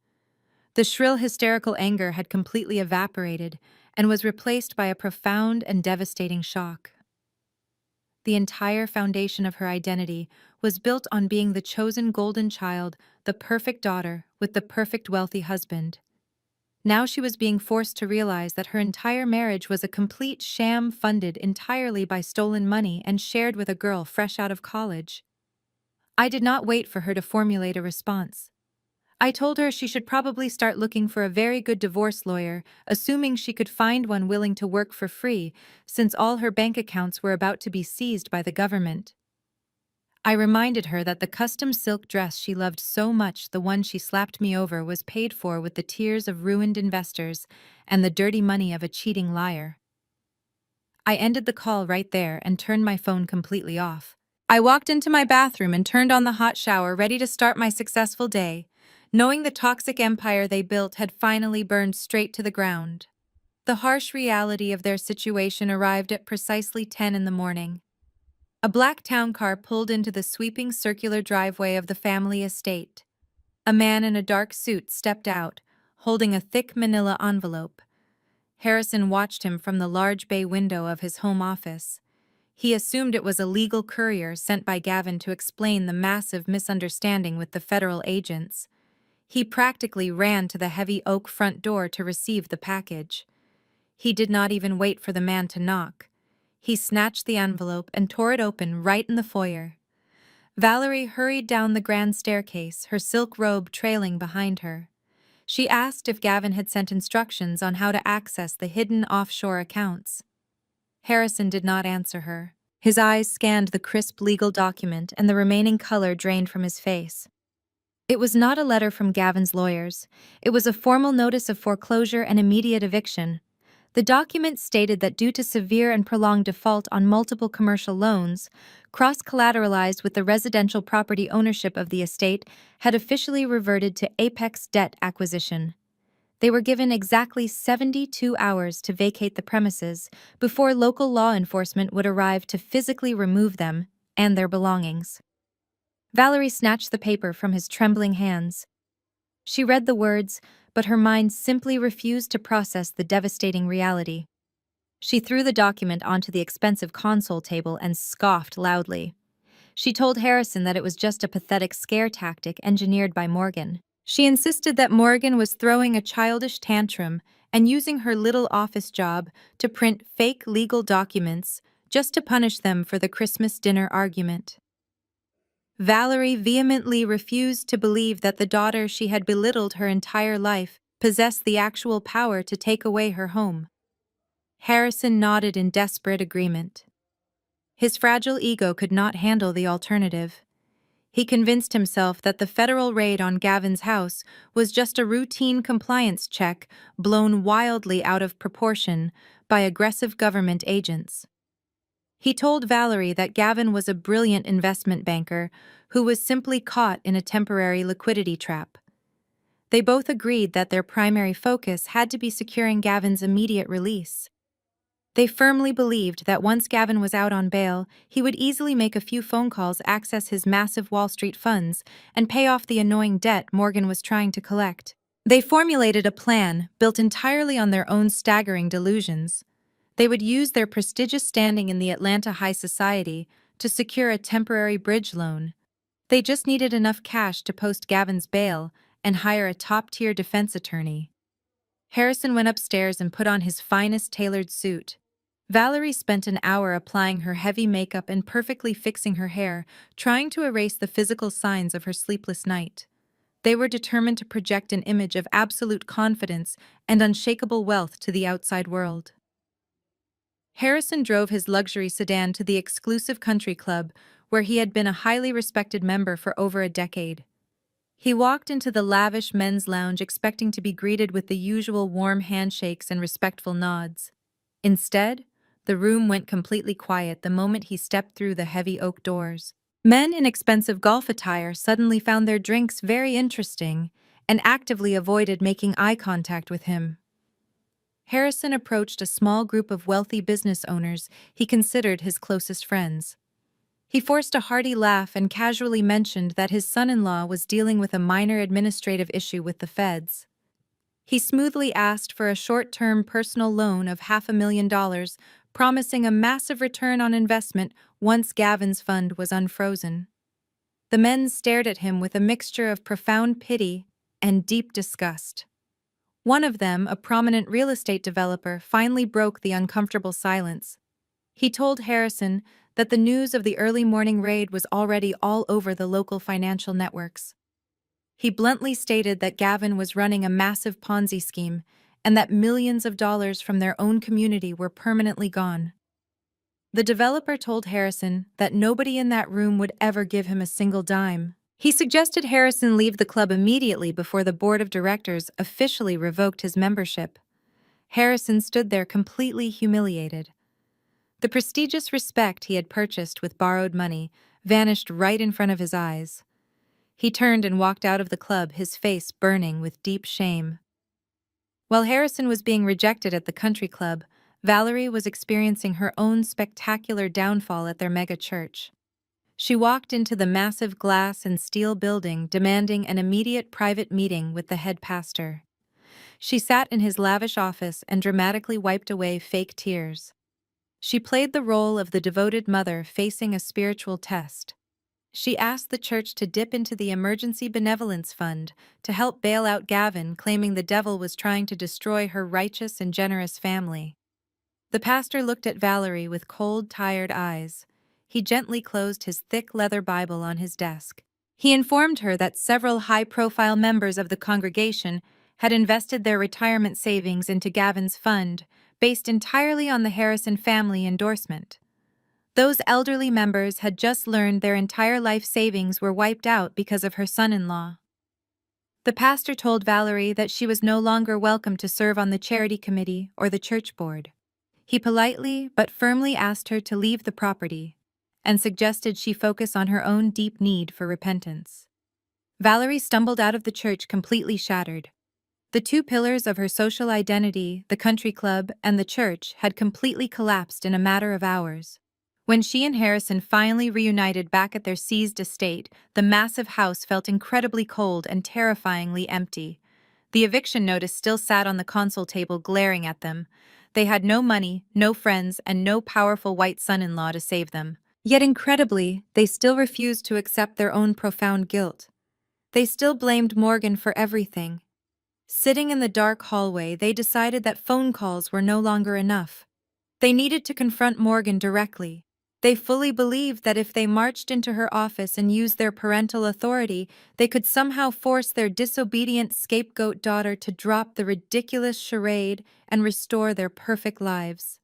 The shrill, hysterical anger had completely evaporated and was replaced by a profound and devastating shock. The entire foundation of her identity was built on being the chosen golden child, the perfect daughter with the perfect wealthy husband. Now she was being forced to realize that her entire marriage was a complete sham funded entirely by stolen money and shared with a girl fresh out of college. I did not wait for her to formulate a response. I told her she should probably start looking for a very good divorce lawyer, assuming she could find one willing to work for free, since all her bank accounts were about to be seized by the government. I reminded her that the custom silk dress she loved so much, the one she slapped me over, was paid for with the tears of ruined investors and the dirty money of a cheating liar. I ended the call right there and turned my phone completely off. I walked into my bathroom and turned on the hot shower, ready to start my successful day, knowing the toxic empire they built had finally burned straight to the ground. The harsh reality of their situation arrived at precisely 10 in the morning. A black town car pulled into the sweeping circular driveway of the family estate. A man in a dark suit stepped out, holding a thick manila envelope. Harrison watched him from the large bay window of his home office. He assumed it was a legal courier sent by Gavin to explain the massive misunderstanding with the federal agents. He practically ran to the heavy oak front door to receive the package. He did not even wait for the man to knock. He snatched the envelope and tore it open right in the foyer. Valerie hurried down the grand staircase, her silk robe trailing behind her. She asked if Gavin had sent instructions on how to access the hidden offshore accounts. Harrison did not answer her. His eyes scanned the crisp legal document, and the remaining color drained from his face. It was not a letter from Gavin's lawyers. It was a formal notice of foreclosure and immediate eviction. The document stated that due to severe and prolonged default on multiple commercial loans, cross-collateralized with the residential property ownership of the estate, had officially reverted to Apex debt acquisition. They were given exactly 72 hours to vacate the premises before local law enforcement would arrive to physically remove them and their belongings. Valerie snatched the paper from his trembling hands. She read the words, but her mind simply refused to process the devastating reality. She threw the document onto the expensive console table and scoffed loudly. She told Harrison that it was just a pathetic scare tactic engineered by Morgan. She insisted that Morgan was throwing a childish tantrum and using her little office job to print fake legal documents just to punish them for the Christmas dinner argument. Valerie vehemently refused to believe that the daughter she had belittled her entire life possessed the actual power to take away her home. Harrison nodded in desperate agreement. His fragile ego could not handle the alternative. He convinced himself that the federal raid on Gavin's house was just a routine compliance check blown wildly out of proportion by aggressive government agents. He told Valerie that Gavin was a brilliant investment banker who was simply caught in a temporary liquidity trap. They both agreed that their primary focus had to be securing Gavin's immediate release. They firmly believed that once Gavin was out on bail, he would easily make a few phone calls, access his massive Wall Street funds, and pay off the annoying debt Morgan was trying to collect. They formulated a plan built entirely on their own staggering delusions. They would use their prestigious standing in the Atlanta high society to secure a temporary bridge loan. They just needed enough cash to post Gavin's bail and hire a top-tier defense attorney. Harrison went upstairs and put on his finest tailored suit. Valerie spent an hour applying her heavy makeup and perfectly fixing her hair, trying to erase the physical signs of her sleepless night. They were determined to project an image of absolute confidence and unshakable wealth to the outside world. Harrison drove his luxury sedan to the exclusive country club, where he had been a highly respected member for over a decade. He walked into the lavish men's lounge expecting to be greeted with the usual warm handshakes and respectful nods. Instead, the room went completely quiet the moment he stepped through the heavy oak doors. Men in expensive golf attire suddenly found their drinks very interesting and actively avoided making eye contact with him. Harrison approached a small group of wealthy business owners he considered his closest friends. He forced a hearty laugh and casually mentioned that his son-in-law was dealing with a minor administrative issue with the feds. He smoothly asked for a short-term personal loan of $500,000, promising a massive return on investment once Gavin's fund was unfrozen. The men stared at him with a mixture of profound pity and deep disgust. One of them, a prominent real estate developer, finally broke the uncomfortable silence. He told Harrison that the news of the early morning raid was already all over the local financial networks. He bluntly stated that Gavin was running a massive Ponzi scheme and that millions of dollars from their own community were permanently gone. The developer told Harrison that nobody in that room would ever give him a single dime. He suggested Harrison leave the club immediately before the board of directors officially revoked his membership. Harrison stood there completely humiliated. The prestigious respect he had purchased with borrowed money vanished right in front of his eyes. He turned and walked out of the club, his face burning with deep shame. While Harrison was being rejected at the country club, Valerie was experiencing her own spectacular downfall at their mega church. She walked into the massive glass and steel building, demanding an immediate private meeting with the head pastor. She sat in his lavish office and dramatically wiped away fake tears. She played the role of the devoted mother facing a spiritual test. She asked the church to dip into the emergency benevolence fund to help bail out Gavin, claiming the devil was trying to destroy her righteous and generous family. The pastor looked at Valerie with cold, tired eyes. He gently closed his thick leather Bible on his desk. He informed her that several high-profile members of the congregation had invested their retirement savings into Gavin's fund, based entirely on the Harrison family endorsement. Those elderly members had just learned their entire life savings were wiped out because of her son-in-law. The pastor told Valerie that she was no longer welcome to serve on the charity committee or the church board. He politely but firmly asked her to leave the property and suggested she focus on her own deep need for repentance. Valerie stumbled out of the church completely shattered. The two pillars of her social identity, the country club and the church, had completely collapsed in a matter of hours. When she and Harrison finally reunited back at their seized estate, the massive house felt incredibly cold and terrifyingly empty. The eviction notice still sat on the console table glaring at them. They had no money, no friends, and no powerful white son-in-law to save them. Yet incredibly, they still refused to accept their own profound guilt. They still blamed Morgan for everything. Sitting in the dark hallway, they decided that phone calls were no longer enough. They needed to confront Morgan directly. They fully believed that if they marched into her office and used their parental authority, they could somehow force their disobedient scapegoat daughter to drop the ridiculous charade and restore their perfect lives.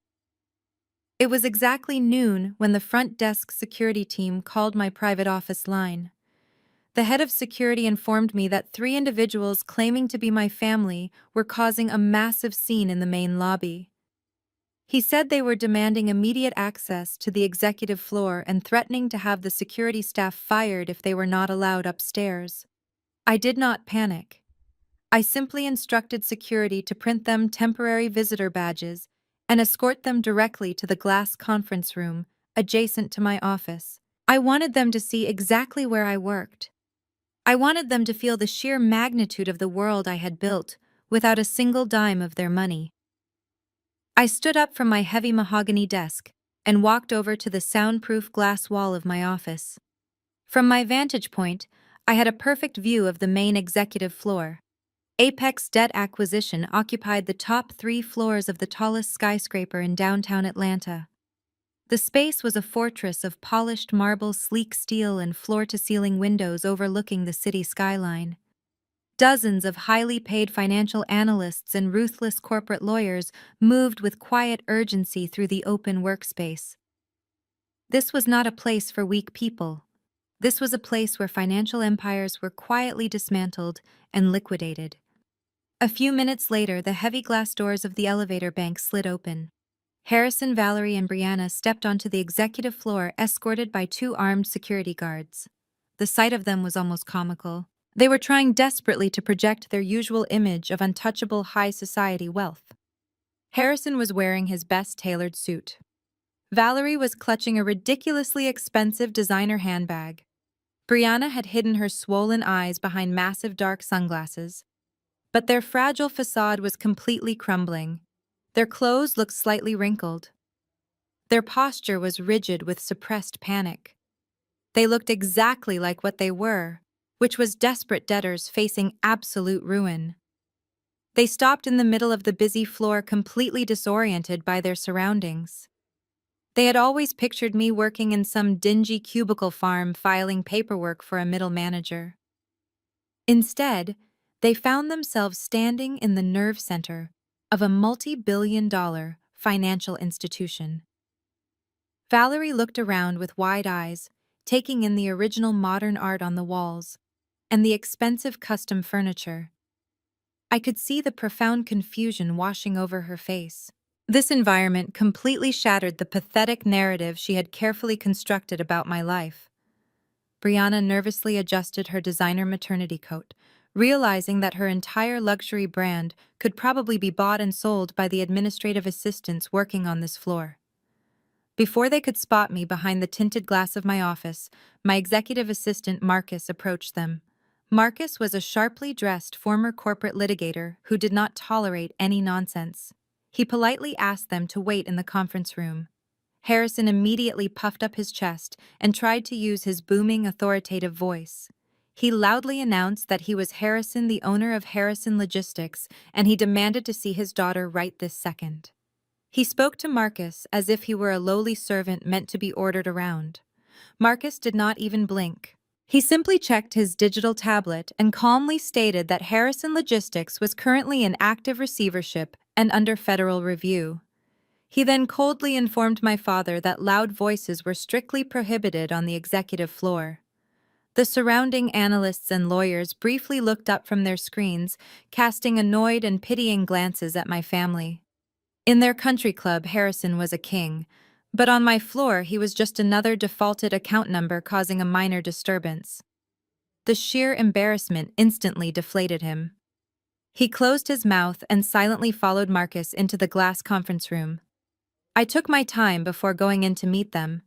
It was exactly noon when the front desk security team called my private office line. The head of security informed me that 3 individuals claiming to be my family were causing a massive scene in the main lobby. He said they were demanding immediate access to the executive floor and threatening to have the security staff fired if they were not allowed upstairs. I did not panic. I simply instructed security to print them temporary visitor badges and escort them directly to the glass conference room adjacent to my office. I wanted them to see exactly where I worked. I wanted them to feel the sheer magnitude of the world I had built without a single dime of their money. I stood up from my heavy mahogany desk and walked over to the soundproof glass wall of my office. From my vantage point, I had a perfect view of the main executive floor. Apex Debt Acquisition occupied the top 3 floors of the tallest skyscraper in downtown Atlanta. The space was a fortress of polished marble, sleek steel, and floor-to-ceiling windows overlooking the city skyline. Dozens of highly paid financial analysts and ruthless corporate lawyers moved with quiet urgency through the open workspace. This was not a place for weak people. This was a place where financial empires were quietly dismantled and liquidated. A few minutes later, the heavy glass doors of the elevator bank slid open. Harrison, Valerie, and Brianna stepped onto the executive floor, escorted by 2 armed security guards. The sight of them was almost comical. They were trying desperately to project their usual image of untouchable high society wealth. Harrison was wearing his best tailored suit. Valerie was clutching a ridiculously expensive designer handbag. Brianna had hidden her swollen eyes behind massive dark sunglasses. But their fragile facade was completely crumbling. Their clothes looked slightly wrinkled. Their posture was rigid with suppressed panic. They looked exactly like what they were, which was desperate debtors facing absolute ruin. They stopped in the middle of the busy floor, completely disoriented by their surroundings. They had always pictured me working in some dingy cubicle farm filing paperwork for a middle manager. Instead, they found themselves standing in the nerve center of a multi-billion-dollar financial institution. Valerie looked around with wide eyes, taking in the original modern art on the walls and the expensive custom furniture. I could see the profound confusion washing over her face. This environment completely shattered the pathetic narrative she had carefully constructed about my life. Brianna nervously adjusted her designer maternity coat, realizing that her entire luxury brand could probably be bought and sold by the administrative assistants working on this floor. Before they could spot me behind the tinted glass of my office, my executive assistant Marcus approached them. Marcus was a sharply dressed former corporate litigator who did not tolerate any nonsense. He politely asked them to wait in the conference room. Harrison immediately puffed up his chest and tried to use his booming, authoritative voice. He loudly announced that he was Harrison, the owner of Harrison Logistics, and he demanded to see his daughter right this second. He spoke to Marcus as if he were a lowly servant meant to be ordered around. Marcus did not even blink. He simply checked his digital tablet and calmly stated that Harrison Logistics was currently in active receivership and under federal review. He then coldly informed my father that loud voices were strictly prohibited on the executive floor. The surrounding analysts and lawyers briefly looked up from their screens, casting annoyed and pitying glances at my family. In their country club, Harrison was a king, but on my floor he was just another defaulted account number causing a minor disturbance. The sheer embarrassment instantly deflated him. He closed his mouth and silently followed Marcus into the glass conference room. I took my time before going in to meet them.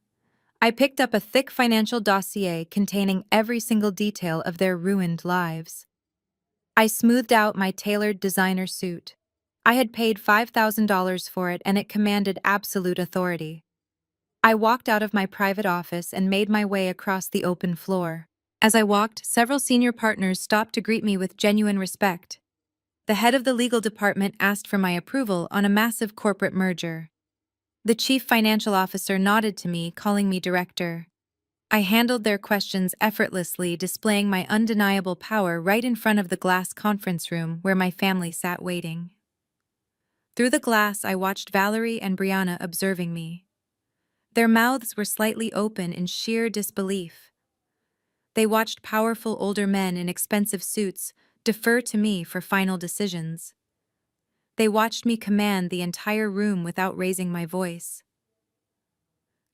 I picked up a thick financial dossier containing every single detail of their ruined lives. I smoothed out my tailored designer suit. I had paid $5,000 for it and it commanded absolute authority. I walked out of my private office and made my way across the open floor. As I walked, several senior partners stopped to greet me with genuine respect. The head of the legal department asked for my approval on a massive corporate merger. The chief financial officer nodded to me, calling me director. I handled their questions effortlessly, displaying my undeniable power right in front of the glass conference room where my family sat waiting. Through the glass, I watched Valerie and Brianna observing me. Their mouths were slightly open in sheer disbelief. They watched powerful older men in expensive suits defer to me for final decisions. They watched me command the entire room without raising my voice.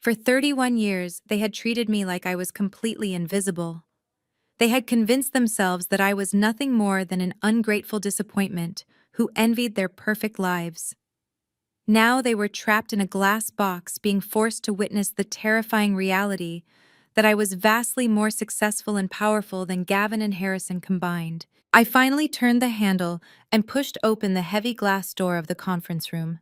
For 31 years, they had treated me like I was completely invisible. They had convinced themselves that I was nothing more than an ungrateful disappointment who envied their perfect lives. Now they were trapped in a glass box, being forced to witness the terrifying reality that I was vastly more successful and powerful than Gavin and Harrison combined. I finally turned the handle and pushed open the heavy glass door of the conference room.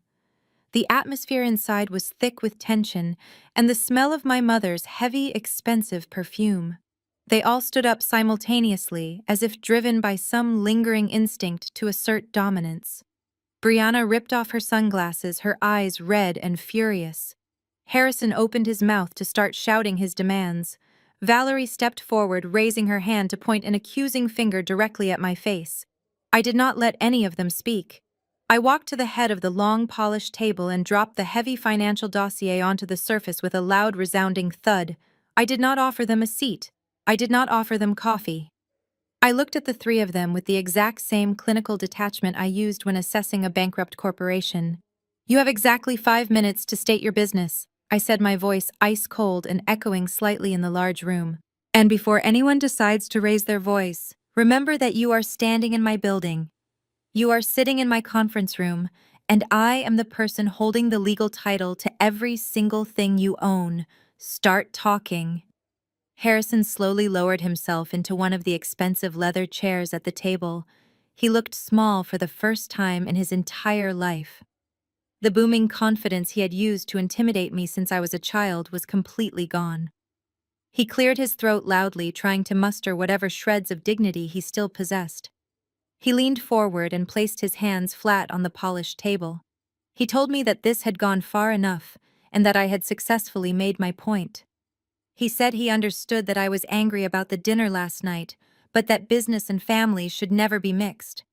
The atmosphere inside was thick with tension and the smell of my mother's heavy, expensive perfume. They all stood up simultaneously, as if driven by some lingering instinct to assert dominance. Brianna ripped off her sunglasses, her eyes red and furious. Harrison opened his mouth to start shouting his demands. Valerie stepped forward, raising her hand to point an accusing finger directly at my face. I did not let any of them speak. I walked to the head of the long, polished table and dropped the heavy financial dossier onto the surface with a loud, resounding thud. I did not offer them a seat. I did not offer them coffee. I looked at the three of them with the exact same clinical detachment I used when assessing a bankrupt corporation. "You have exactly 5 minutes to state your business," I said, my voice ice cold and echoing slightly in the large room. "And before anyone decides to raise their voice, remember that you are standing in my building. You are sitting in my conference room, and I am the person holding the legal title to every single thing you own. Start talking." Harrison slowly lowered himself into one of the expensive leather chairs at the table. He looked small for the first time in his entire life. The booming confidence he had used to intimidate me since I was a child was completely gone. He cleared his throat loudly, trying to muster whatever shreds of dignity he still possessed. He leaned forward and placed his hands flat on the polished table. He told me that this had gone far enough, and that I had successfully made my point. He said he understood that I was angry about the dinner last night, but that business and family should never be mixed.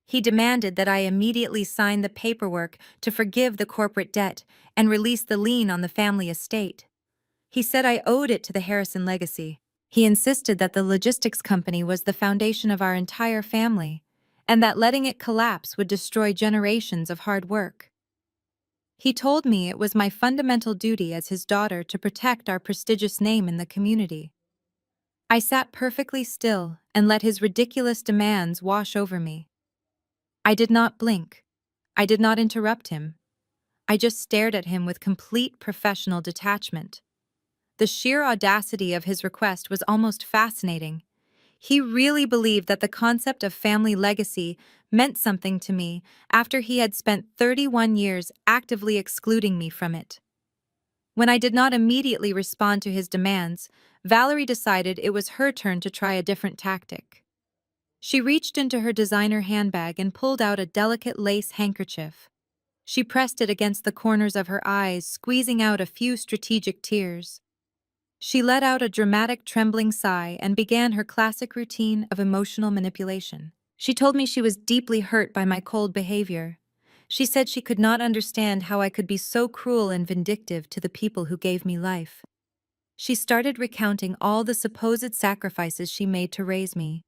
He demanded that I immediately sign the paperwork to forgive the corporate debt and release the lien on the family estate. He said I owed it to the Harrison legacy. He insisted that the logistics company was the foundation of our entire family, and that letting it collapse would destroy generations of hard work. He told me it was my fundamental duty as his daughter to protect our prestigious name in the community. I sat perfectly still and let his ridiculous demands wash over me. I did not blink. I did not interrupt him. I just stared at him with complete professional detachment. The sheer audacity of his request was almost fascinating. He really believed that the concept of family legacy meant something to me after he had spent 31 years actively excluding me from it. When I did not immediately respond to his demands, Valerie decided it was her turn to try a different tactic. She reached into her designer handbag and pulled out a delicate lace handkerchief. She pressed it against the corners of her eyes, squeezing out a few strategic tears. She let out a dramatic, trembling sigh and began her classic routine of emotional manipulation. She told me she was deeply hurt by my cold behavior. She said she could not understand how I could be so cruel and vindictive to the people who gave me life. She started recounting all the supposed sacrifices she made to raise me.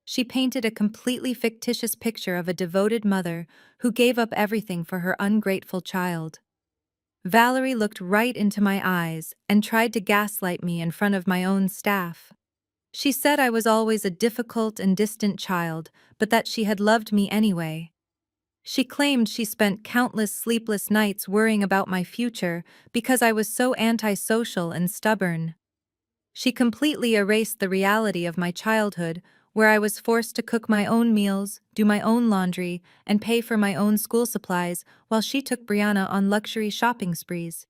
She painted a completely fictitious picture of a devoted mother who gave up everything for her ungrateful child. Valerie looked right into my eyes and tried to gaslight me in front of my own staff. She said I was always a difficult and distant child, but that she had loved me anyway. She claimed she spent countless sleepless nights worrying about my future because I was so antisocial and stubborn. She completely erased the reality of my childhood, where I was forced to cook my own meals, do my own laundry, and pay for my own school supplies, while she took Brianna on luxury shopping sprees.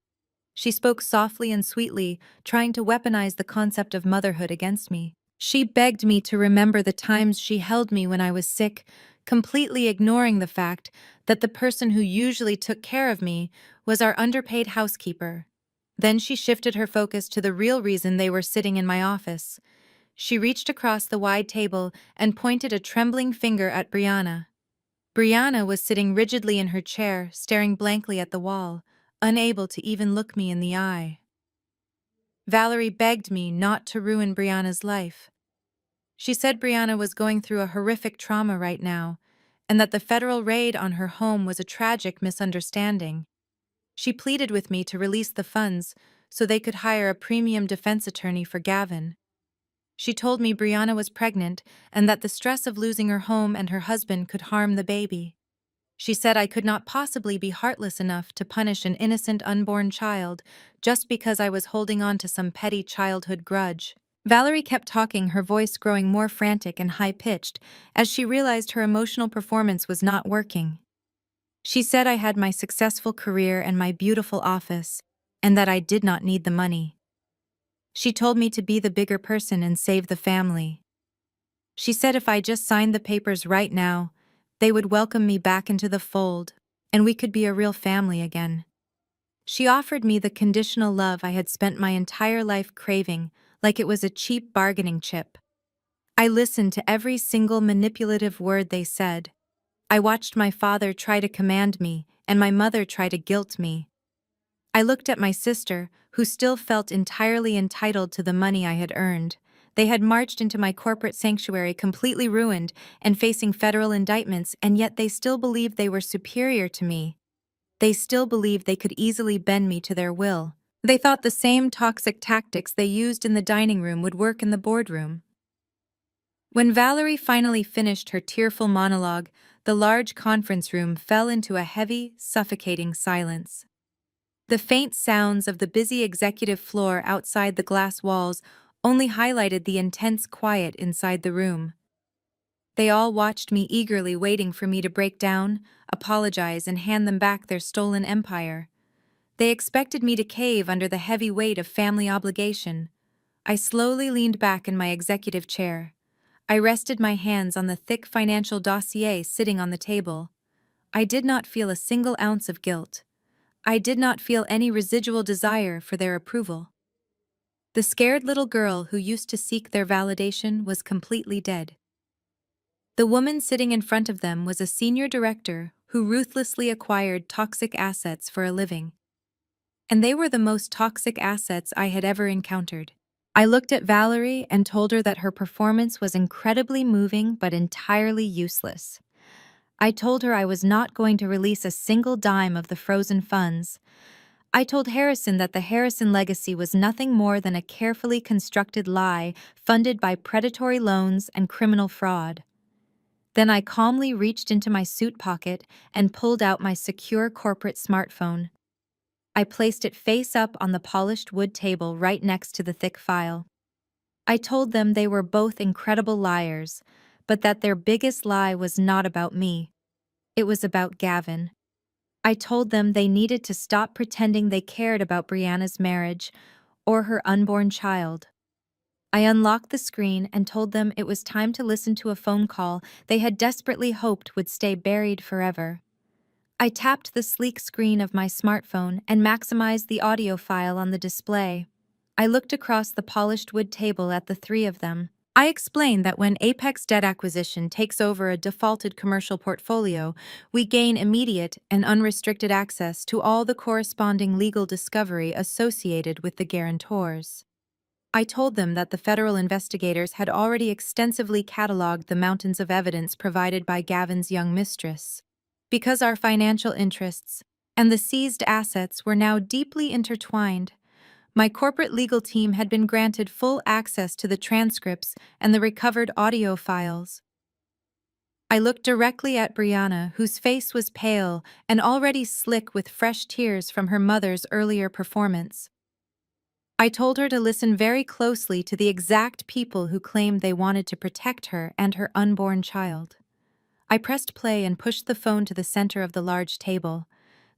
She spoke softly and sweetly, trying to weaponize the concept of motherhood against me. She begged me to remember the times she held me when I was sick, completely ignoring the fact that the person who usually took care of me was our underpaid housekeeper. Then she shifted her focus to the real reason they were sitting in my office. She reached across the wide table and pointed a trembling finger at Brianna. Brianna was sitting rigidly in her chair, staring blankly at the wall, unable to even look me in the eye. Valerie begged me not to ruin Brianna's life. She said Brianna was going through a horrific trauma right now, and that the federal raid on her home was a tragic misunderstanding. She pleaded with me to release the funds so they could hire a premium defense attorney for Gavin. She told me Brianna was pregnant and that the stress of losing her home and her husband could harm the baby. She said I could not possibly be heartless enough to punish an innocent unborn child just because I was holding on to some petty childhood grudge. Valerie kept talking, her voice growing more frantic and high-pitched as she realized her emotional performance was not working. She said I had my successful career and my beautiful office, and that I did not need the money. She told me to be the bigger person and save the family. She said if I just signed the papers right now, they would welcome me back into the fold, and we could be a real family again. She offered me the conditional love I had spent my entire life craving, like it was a cheap bargaining chip. I listened to every single manipulative word they said. I watched my father try to command me, and my mother try to guilt me. I looked at my sister, who still felt entirely entitled to the money I had earned. They had marched into my corporate sanctuary completely ruined and facing federal indictments, and yet they still believed they were superior to me. They still believed they could easily bend me to their will. They thought the same toxic tactics they used in the dining room would work in the boardroom. When Valerie finally finished her tearful monologue, the large conference room fell into a heavy, suffocating silence. The faint sounds of the busy executive floor outside the glass walls only highlighted the intense quiet inside the room. They all watched me eagerly, waiting for me to break down, apologize, and hand them back their stolen empire. They expected me to cave under the heavy weight of family obligation. I slowly leaned back in my executive chair. I rested my hands on the thick financial dossier sitting on the table. I did not feel a single ounce of guilt. I did not feel any residual desire for their approval. The scared little girl who used to seek their validation was completely dead. The woman sitting in front of them was a senior director who ruthlessly acquired toxic assets for a living. And they were the most toxic assets I had ever encountered. I looked at Valerie and told her that her performance was incredibly moving but entirely useless. I told her I was not going to release a single dime of the frozen funds. I told Harrison that the Harrison legacy was nothing more than a carefully constructed lie funded by predatory loans and criminal fraud. Then I calmly reached into my suit pocket and pulled out my secure corporate smartphone. I placed it face up on the polished wood table right next to the thick file. I told them they were both incredible liars, but that their biggest lie was not about me. It was about Gavin. I told them they needed to stop pretending they cared about Brianna's marriage or her unborn child. I unlocked the screen and told them it was time to listen to a phone call they had desperately hoped would stay buried forever. I tapped the sleek screen of my smartphone and maximized the audio file on the display. I looked across the polished wood table at the three of them. I explained that when Apex Debt Acquisition takes over a defaulted commercial portfolio, we gain immediate and unrestricted access to all the corresponding legal discovery associated with the guarantors. I told them that the federal investigators had already extensively cataloged the mountains of evidence provided by Gavin's young mistress. Because our financial interests and the seized assets were now deeply intertwined, my corporate legal team had been granted full access to the transcripts and the recovered audio files. I looked directly at Brianna, whose face was pale and already slick with fresh tears from her mother's earlier performance. I told her to listen very closely to the exact people who claimed they wanted to protect her and her unborn child. I pressed play and pushed the phone to the center of the large table.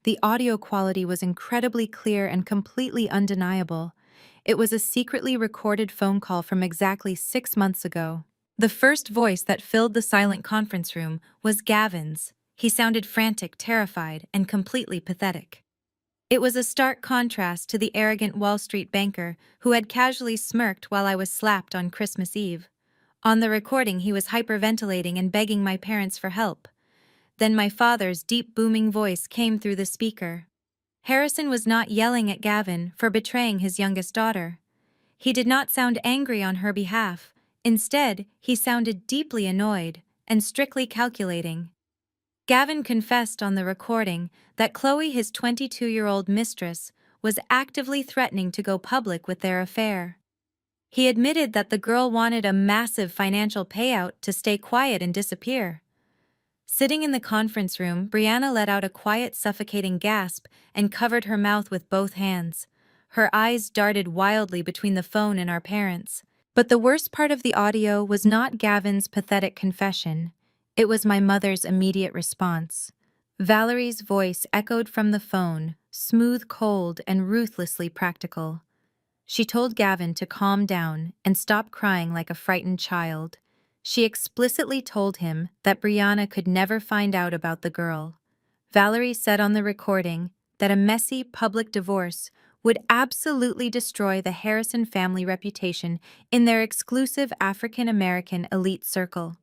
The audio quality was incredibly clear and completely undeniable. It was a secretly recorded phone call from exactly 6 months ago. The first voice that filled the silent conference room was Gavin's. He sounded frantic, terrified, and completely pathetic. It was a stark contrast to the arrogant Wall Street banker who had casually smirked while I was slapped on Christmas Eve. On the recording, he was hyperventilating and begging my parents for help. Then my father's deep booming voice came through the speaker. Harrison was not yelling at Gavin for betraying his youngest daughter. He did not sound angry on her behalf. Instead, he sounded deeply annoyed and strictly calculating. Gavin confessed on the recording that Chloe, his 22-year-old mistress, was actively threatening to go public with their affair. He admitted that the girl wanted a massive financial payout to stay quiet and disappear. Sitting in the conference room, Brianna let out a quiet, suffocating gasp and covered her mouth with both hands. Her eyes darted wildly between the phone and our parents. But the worst part of the audio was not Gavin's pathetic confession. It was my mother's immediate response. Valerie's voice echoed from the phone, smooth, cold, and ruthlessly practical. She told Gavin to calm down and stop crying like a frightened child. She explicitly told him that Brianna could never find out about the girl. Valerie said on the recording that a messy public divorce would absolutely destroy the Harrison family reputation in their exclusive African-American elite circle.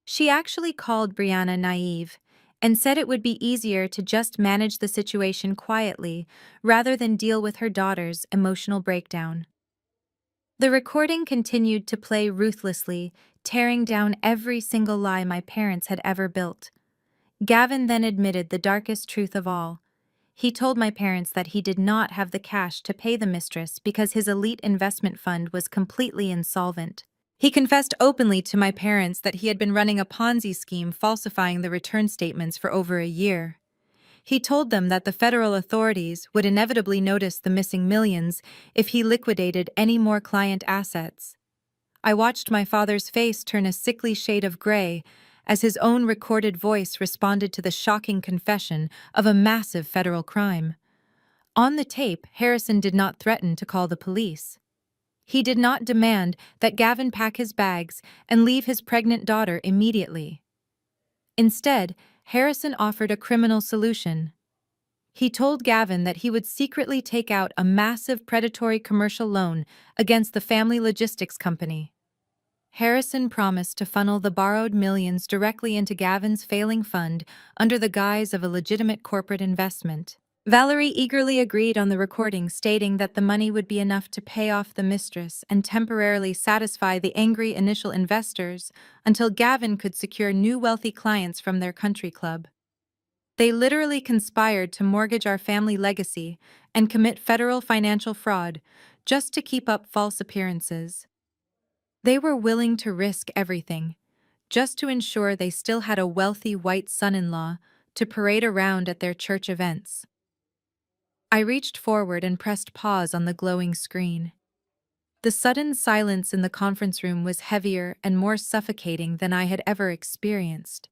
She actually called Brianna naive and said it would be easier to just manage the situation quietly rather than deal with her daughter's emotional breakdown. The recording continued to play ruthlessly, tearing down every single lie my parents had ever built. Gavin then admitted the darkest truth of all. He told my parents that he did not have the cash to pay the mistress because his elite investment fund was completely insolvent. He confessed openly to my parents that he had been running a Ponzi scheme falsifying the return statements for over a year. He told them that the federal authorities would inevitably notice the missing millions if he liquidated any more client assets. I watched my father's face turn a sickly shade of gray as his own recorded voice responded to the shocking confession of a massive federal crime. On the tape, Harrison did not threaten to call the police. He did not demand that Gavin pack his bags and leave his pregnant daughter immediately. Instead, Harrison offered a criminal solution. He told Gavin that he would secretly take out a massive predatory commercial loan against the family logistics company. Harrison promised to funnel the borrowed millions directly into Gavin's failing fund under the guise of a legitimate corporate investment. Valerie eagerly agreed on the recording, stating that the money would be enough to pay off the mistress and temporarily satisfy the angry initial investors until Gavin could secure new wealthy clients from their country club. They literally conspired to mortgage our family legacy and commit federal financial fraud just to keep up false appearances. They were willing to risk everything, just to ensure they still had a wealthy white son-in-law to parade around at their church events. I reached forward and pressed pause on the glowing screen. The sudden silence in the conference room was heavier and more suffocating than I had ever experienced.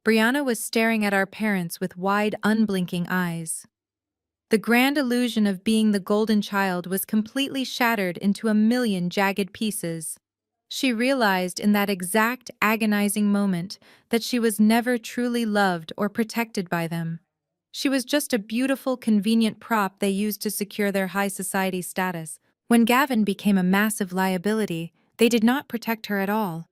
Brianna was staring at our parents with wide, unblinking eyes. The grand illusion of being the golden child was completely shattered into a million jagged pieces. She realized in that exact agonizing moment that she was never truly loved or protected by them. She was just a beautiful, convenient prop they used to secure their high society status. When Gavin became a massive liability, they did not protect her at all.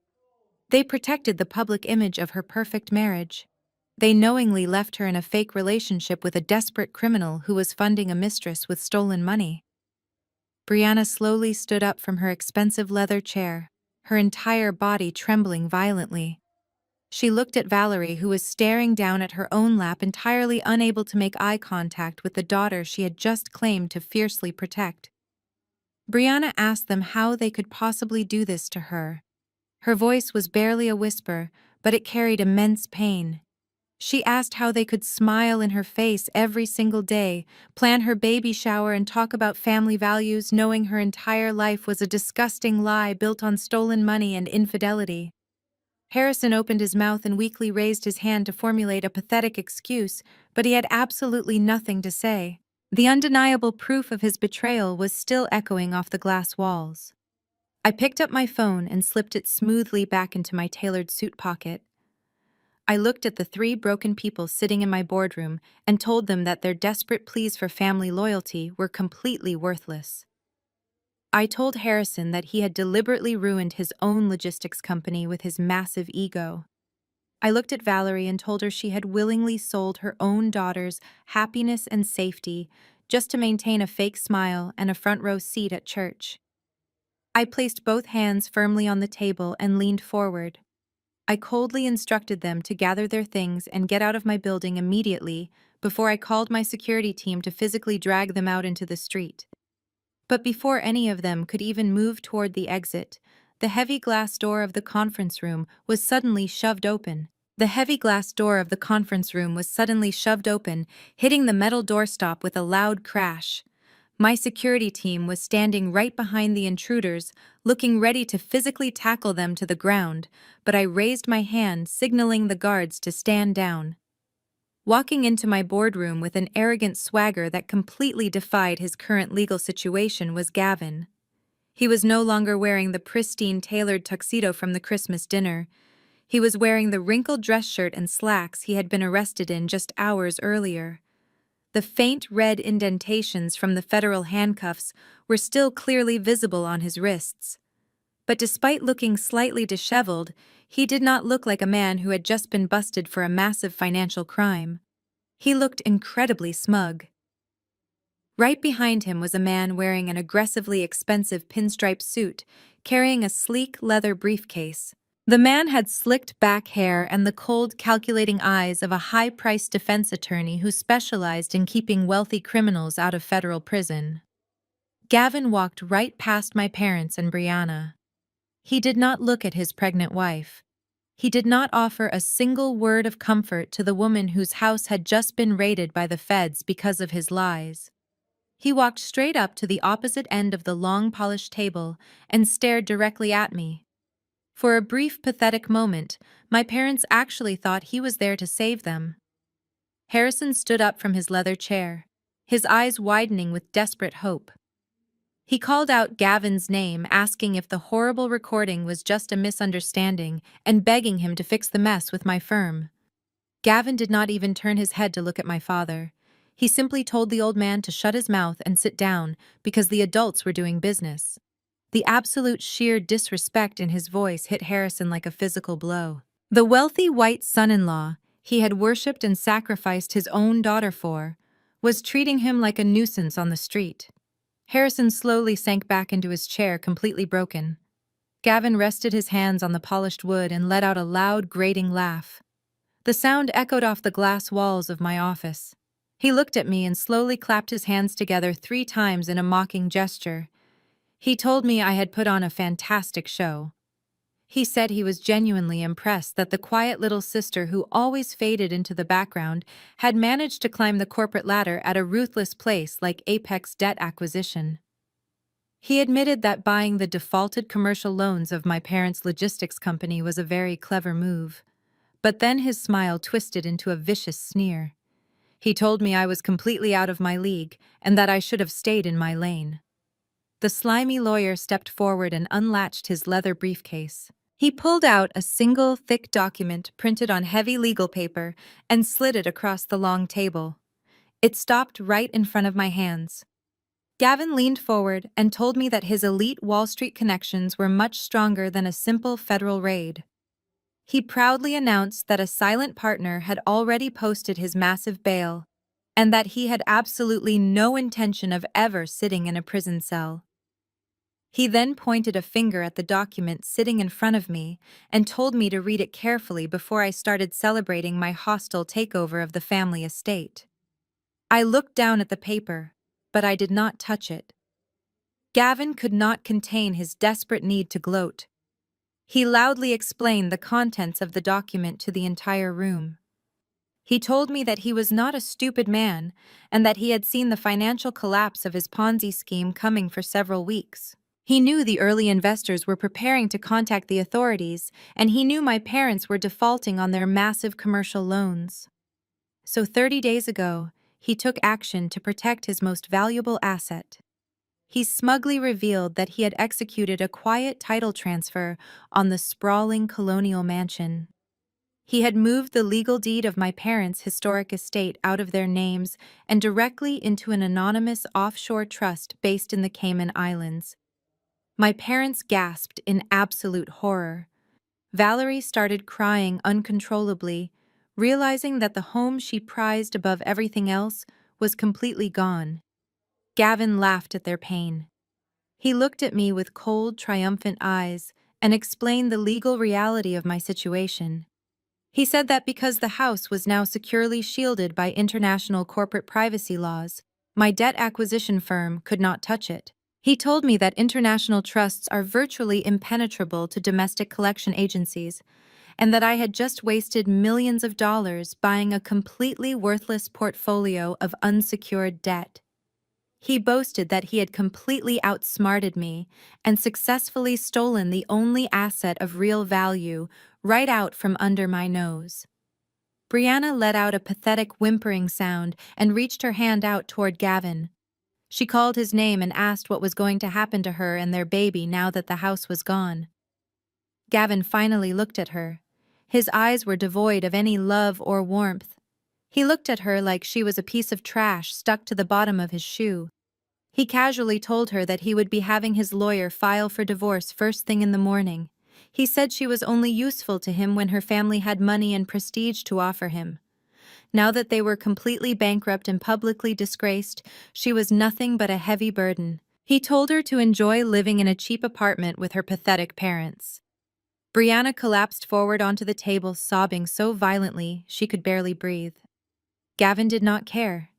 They protected the public image of her perfect marriage. They knowingly left her in a fake relationship with a desperate criminal who was funding a mistress with stolen money. Brianna slowly stood up from her expensive leather chair, her entire body trembling violently. She looked at Valerie, who was staring down at her own lap, entirely unable to make eye contact with the daughter she had just claimed to fiercely protect. Brianna asked them how they could possibly do this to her. Her voice was barely a whisper, but it carried immense pain. She asked how they could smile in her face every single day, plan her baby shower, and talk about family values, knowing her entire life was a disgusting lie built on stolen money and infidelity. Harrison opened his mouth and weakly raised his hand to formulate a pathetic excuse, but he had absolutely nothing to say. The undeniable proof of his betrayal was still echoing off the glass walls. I picked up my phone and slipped it smoothly back into my tailored suit pocket. I looked at the three broken people sitting in my boardroom and told them that their desperate pleas for family loyalty were completely worthless. I told Harrison that he had deliberately ruined his own logistics company with his massive ego. I looked at Valerie and told her she had willingly sold her own daughter's happiness and safety just to maintain a fake smile and a front row seat at church. I placed both hands firmly on the table and leaned forward. I coldly instructed them to gather their things and get out of my building immediately before I called my security team to physically drag them out into the street. But before any of them could even move toward the exit, the heavy glass door of the conference room was suddenly shoved open. The heavy glass door of the conference room was suddenly shoved open, hitting the metal doorstop with a loud crash. My security team was standing right behind the intruders, looking ready to physically tackle them to the ground, but I raised my hand, signaling the guards to stand down. Walking into my boardroom with an arrogant swagger that completely defied his current legal situation was Gavin. He was no longer wearing the pristine tailored tuxedo from the Christmas dinner. He was wearing the wrinkled dress shirt and slacks he had been arrested in just hours earlier. The faint red indentations from the federal handcuffs were still clearly visible on his wrists. But despite looking slightly disheveled, he did not look like a man who had just been busted for a massive financial crime. He looked incredibly smug. Right behind him was a man wearing an aggressively expensive pinstripe suit, carrying a sleek leather briefcase. The man had slicked back hair and the cold, calculating eyes of a high-priced defense attorney who specialized in keeping wealthy criminals out of federal prison. Gavin walked right past my parents and Brianna. He did not look at his pregnant wife. He did not offer a single word of comfort to the woman whose house had just been raided by the feds because of his lies. He walked straight up to the opposite end of the long polished table and stared directly at me. For a brief, pathetic moment, my parents actually thought he was there to save them. Harrison stood up from his leather chair, his eyes widening with desperate hope. He called out Gavin's name, asking if the horrible recording was just a misunderstanding and begging him to fix the mess with my firm. Gavin did not even turn his head to look at my father. He simply told the old man to shut his mouth and sit down because the adults were doing business. The absolute sheer disrespect in his voice hit Harrison like a physical blow. The wealthy white son-in-law he had worshipped and sacrificed his own daughter for was treating him like a nuisance on the street. Harrison slowly sank back into his chair, completely broken. Gavin rested his hands on the polished wood and let out a loud, grating laugh. The sound echoed off the glass walls of my office. He looked at me and slowly clapped his hands together 3 times in a mocking gesture. He told me I had put on a fantastic show. He said he was genuinely impressed that the quiet little sister who always faded into the background had managed to climb the corporate ladder at a ruthless place like Apex Debt Acquisition. He admitted that buying the defaulted commercial loans of my parents' logistics company was a very clever move. But then his smile twisted into a vicious sneer. He told me I was completely out of my league and that I should have stayed in my lane. The slimy lawyer stepped forward and unlatched his leather briefcase. He pulled out a single thick document printed on heavy legal paper and slid it across the long table. It stopped right in front of my hands. Gavin leaned forward and told me that his elite Wall Street connections were much stronger than a simple federal raid. He proudly announced that a silent partner had already posted his massive bail, and that he had absolutely no intention of ever sitting in a prison cell. He then pointed a finger at the document sitting in front of me and told me to read it carefully before I started celebrating my hostile takeover of the family estate. I looked down at the paper, but I did not touch it. Gavin could not contain his desperate need to gloat. He loudly explained the contents of the document to the entire room. He told me that he was not a stupid man and that he had seen the financial collapse of his Ponzi scheme coming for several weeks. He knew the early investors were preparing to contact the authorities, and he knew my parents were defaulting on their massive commercial loans. So 30 days ago, he took action to protect his most valuable asset. He smugly revealed that he had executed a quiet title transfer on the sprawling colonial mansion. He had moved the legal deed of my parents' historic estate out of their names and directly into an anonymous offshore trust based in the Cayman Islands. My parents gasped in absolute horror. Valerie started crying uncontrollably, realizing that the home she prized above everything else was completely gone. Gavin laughed at their pain. He looked at me with cold, triumphant eyes and explained the legal reality of my situation. He said that because the house was now securely shielded by international corporate privacy laws, my debt acquisition firm could not touch it. He told me that international trusts are virtually impenetrable to domestic collection agencies, and that I had just wasted millions of dollars buying a completely worthless portfolio of unsecured debt. He boasted that he had completely outsmarted me and successfully stolen the only asset of real value right out from under my nose. Brianna let out a pathetic whimpering sound and reached her hand out toward Gavin. She called his name and asked what was going to happen to her and their baby now that the house was gone. Gavin finally looked at her. His eyes were devoid of any love or warmth. He looked at her like she was a piece of trash stuck to the bottom of his shoe. He casually told her that he would be having his lawyer file for divorce first thing in the morning. He said she was only useful to him when her family had money and prestige to offer him. Now that they were completely bankrupt and publicly disgraced, she was nothing but a heavy burden. He told her to enjoy living in a cheap apartment with her pathetic parents. Brianna collapsed forward onto the table, sobbing so violently she could barely breathe. Gavin did not care.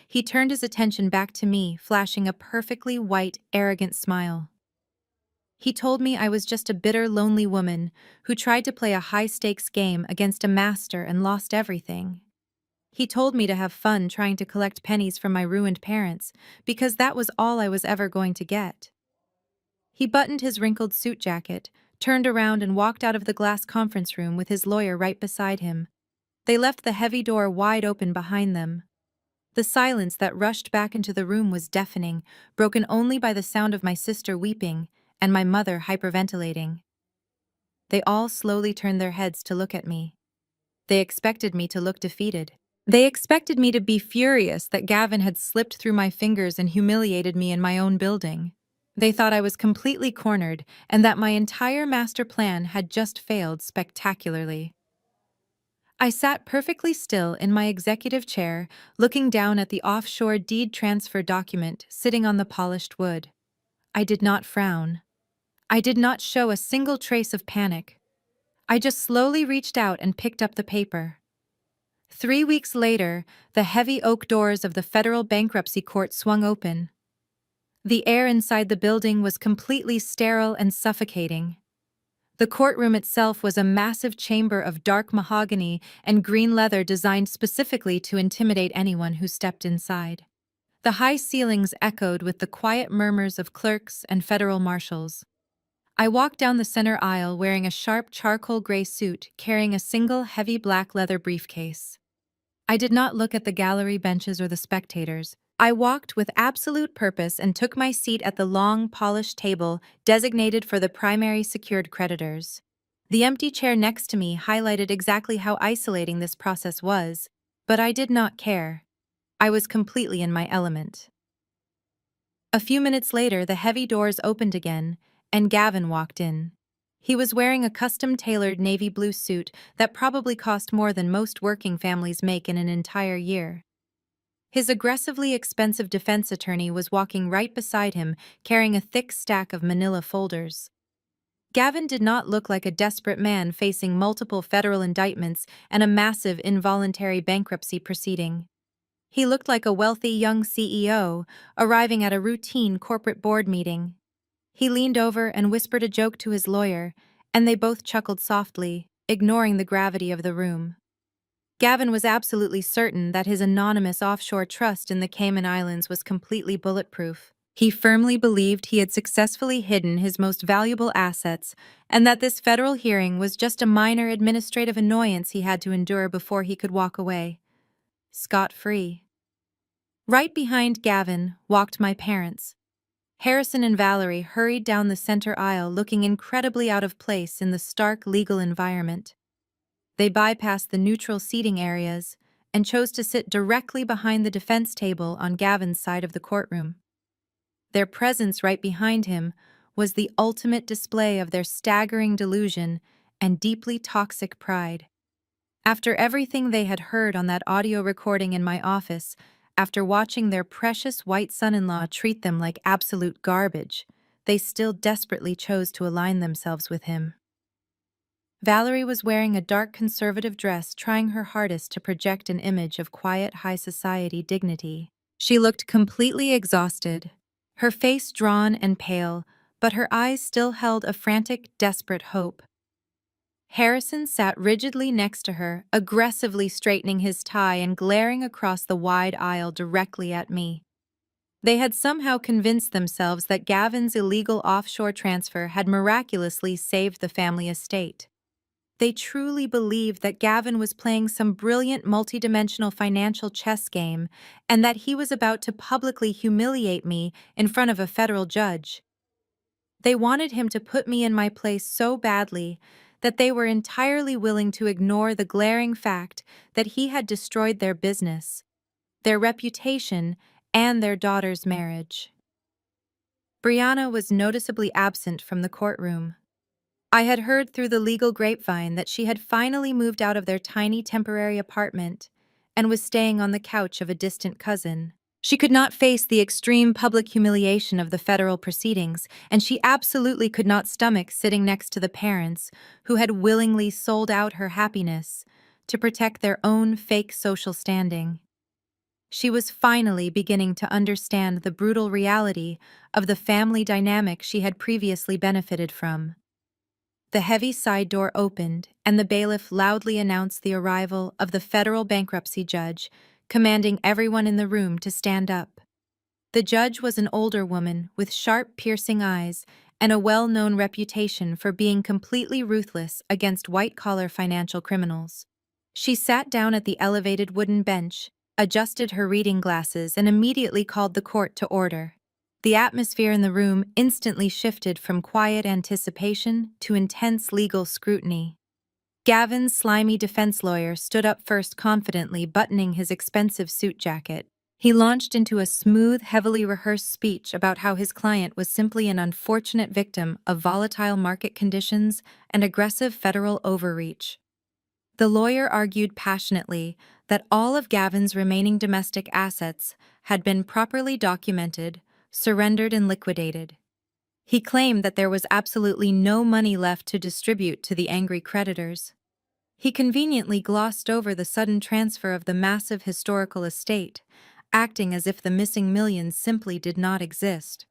He turned his attention back to me, flashing a perfectly white, arrogant smile. He told me I was just a bitter, lonely woman who tried to play a high-stakes game against a master and lost everything. He told me to have fun trying to collect pennies from my ruined parents, because that was all I was ever going to get. He buttoned his wrinkled suit jacket, turned around and walked out of the glass conference room with his lawyer right beside him. They left the heavy door wide open behind them. The silence that rushed back into the room was deafening, broken only by the sound of my sister weeping and my mother hyperventilating. They all slowly turned their heads to look at me. They expected me to look defeated. They expected me to be furious that Gavin had slipped through my fingers and humiliated me in my own building. They thought I was completely cornered and that my entire master plan had just failed spectacularly. I sat perfectly still in my executive chair, looking down at the offshore deed transfer document sitting on the polished wood. I did not frown. I did not show a single trace of panic. I just slowly reached out and picked up the paper. 3 weeks later, the heavy oak doors of the federal bankruptcy court swung open. The air inside the building was completely sterile and suffocating. The courtroom itself was a massive chamber of dark mahogany and green leather designed specifically to intimidate anyone who stepped inside. The high ceilings echoed with the quiet murmurs of clerks and federal marshals. I walked down the center aisle wearing a sharp charcoal gray suit, carrying a single heavy black leather briefcase. I did not look at the gallery benches or the spectators. I walked with absolute purpose and took my seat at the long, polished table designated for the primary secured creditors. The empty chair next to me highlighted exactly how isolating this process was, but I did not care. I was completely in my element. A few minutes later, the heavy doors opened again, and Gavin walked in. He was wearing a custom-tailored navy blue suit that probably cost more than most working families make in an entire year. His aggressively expensive defense attorney was walking right beside him, carrying a thick stack of manila folders. Gavin did not look like a desperate man facing multiple federal indictments and a massive involuntary bankruptcy proceeding. He looked like a wealthy young CEO arriving at a routine corporate board meeting. He leaned over and whispered a joke to his lawyer, and they both chuckled softly, ignoring the gravity of the room. Gavin was absolutely certain that his anonymous offshore trust in the Cayman Islands was completely bulletproof. He firmly believed he had successfully hidden his most valuable assets and that this federal hearing was just a minor administrative annoyance he had to endure before he could walk away, scot-free. Right behind Gavin walked my parents. Harrison and Valerie hurried down the center aisle looking incredibly out of place in the stark legal environment. They bypassed the neutral seating areas and chose to sit directly behind the defense table on Gavin's side of the courtroom. Their presence right behind him was the ultimate display of their staggering delusion and deeply toxic pride. After everything they had heard on that audio recording in my office, after watching their precious white son-in-law treat them like absolute garbage, they still desperately chose to align themselves with him. Valerie was wearing a dark conservative dress, trying her hardest to project an image of quiet high society dignity. She looked completely exhausted, her face drawn and pale, but her eyes still held a frantic, desperate hope. Harrison sat rigidly next to her, aggressively straightening his tie and glaring across the wide aisle directly at me. They had somehow convinced themselves that Gavin's illegal offshore transfer had miraculously saved the family estate. They truly believed that Gavin was playing some brilliant multidimensional financial chess game and that he was about to publicly humiliate me in front of a federal judge. They wanted him to put me in my place so badly that they were entirely willing to ignore the glaring fact that he had destroyed their business, their reputation, and their daughter's marriage. Brianna was noticeably absent from the courtroom. I had heard through the legal grapevine that she had finally moved out of their tiny temporary apartment and was staying on the couch of a distant cousin. She could not face the extreme public humiliation of the federal proceedings, and she absolutely could not stomach sitting next to the parents who had willingly sold out her happiness to protect their own fake social standing. She was finally beginning to understand the brutal reality of the family dynamic she had previously benefited from. The heavy side door opened, and the bailiff loudly announced the arrival of the federal bankruptcy judge, commanding everyone in the room to stand up. The judge was an older woman with sharp, piercing eyes and a well-known reputation for being completely ruthless against white-collar financial criminals. She sat down at the elevated wooden bench, adjusted her reading glasses, and immediately called the court to order. The atmosphere in the room instantly shifted from quiet anticipation to intense legal scrutiny. Gavin's slimy defense lawyer stood up first, confidently buttoning his expensive suit jacket. He launched into a smooth, heavily rehearsed speech about how his client was simply an unfortunate victim of volatile market conditions and aggressive federal overreach. The lawyer argued passionately that all of Gavin's remaining domestic assets had been properly documented, surrendered, and liquidated. He claimed that there was absolutely no money left to distribute to the angry creditors. He conveniently glossed over the sudden transfer of the massive historical estate, acting as if the missing millions simply did not exist.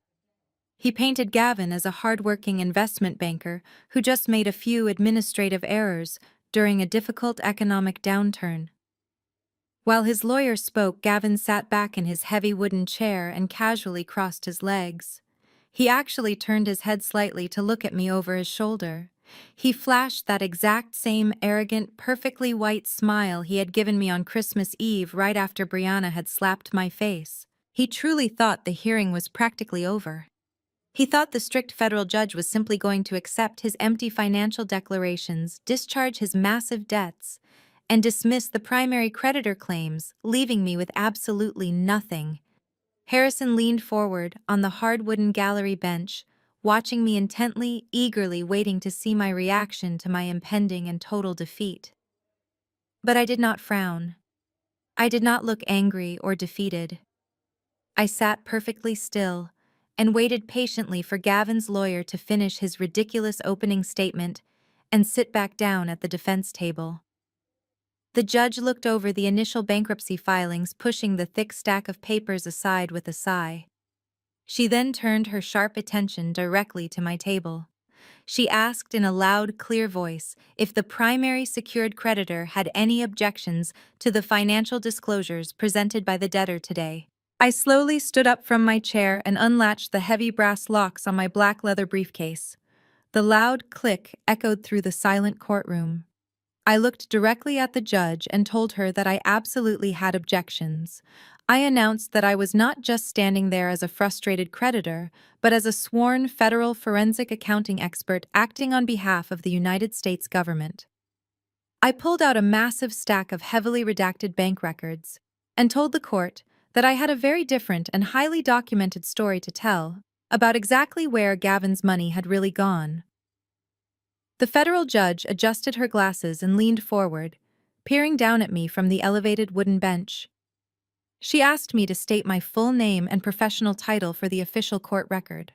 He painted Gavin as a hard-working investment banker who just made a few administrative errors during a difficult economic downturn. While his lawyer spoke, Gavin sat back in his heavy wooden chair and casually crossed his legs. He actually turned his head slightly to look at me over his shoulder. He flashed that exact same arrogant, perfectly white smile he had given me on Christmas Eve right after Brianna had slapped my face. He truly thought the hearing was practically over. He thought the strict federal judge was simply going to accept his empty financial declarations, discharge his massive debts, and dismiss the primary creditor claims, leaving me with absolutely nothing. Harrison leaned forward on the hard wooden gallery bench, watching me intently, eagerly waiting to see my reaction to my impending and total defeat. But I did not frown. I did not look angry or defeated. I sat perfectly still and waited patiently for Gavin's lawyer to finish his ridiculous opening statement and sit back down at the defense table. The judge looked over the initial bankruptcy filings, pushing the thick stack of papers aside with a sigh. She then turned her sharp attention directly to my table. She asked in a loud, clear voice if the primary secured creditor had any objections to the financial disclosures presented by the debtor today. I slowly stood up from my chair and unlatched the heavy brass locks on my black leather briefcase. The loud click echoed through the silent courtroom. I looked directly at the judge and told her that I absolutely had objections. I announced that I was not just standing there as a frustrated creditor, but as a sworn federal forensic accounting expert acting on behalf of the United States government. I pulled out a massive stack of heavily redacted bank records and told the court that I had a very different and highly documented story to tell about exactly where Gavin's money had really gone. The federal judge adjusted her glasses and leaned forward, peering down at me from the elevated wooden bench. She asked me to state my full name and professional title for the official court record.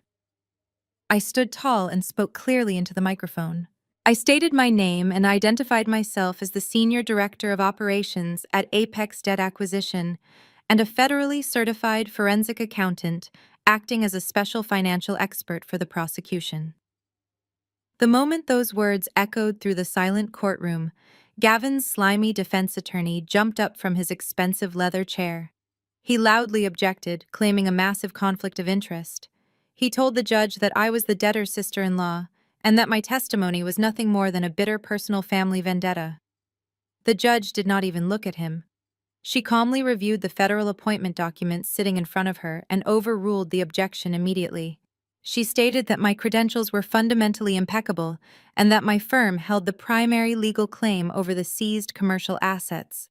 I stood tall and spoke clearly into the microphone. I stated my name and identified myself as the Senior Director of Operations at Apex Debt Acquisition and a federally certified forensic accountant acting as a special financial expert for the prosecution. The moment those words echoed through the silent courtroom, Gavin's slimy defense attorney jumped up from his expensive leather chair. He loudly objected, claiming a massive conflict of interest. He told the judge that I was the debtor's sister-in-law and that my testimony was nothing more than a bitter personal family vendetta. The judge did not even look at him. She calmly reviewed the federal appointment documents sitting in front of her and overruled the objection immediately. She stated that my credentials were fundamentally impeccable and that my firm held the primary legal claim over the seized commercial assets.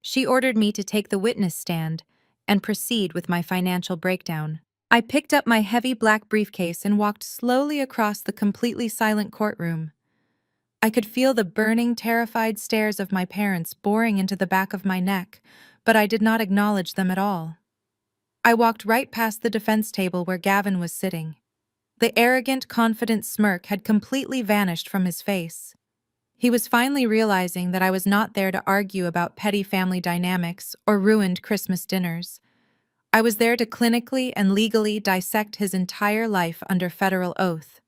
She ordered me to take the witness stand and proceed with my financial breakdown. I picked up my heavy black briefcase and walked slowly across the completely silent courtroom. I could feel the burning, terrified stares of my parents boring into the back of my neck, but I did not acknowledge them at all. I walked right past the defense table where Gavin was sitting. The arrogant, confident smirk had completely vanished from his face. He was finally realizing that I was not there to argue about petty family dynamics or ruined Christmas dinners. I was there to clinically and legally dissect his entire life under federal oath.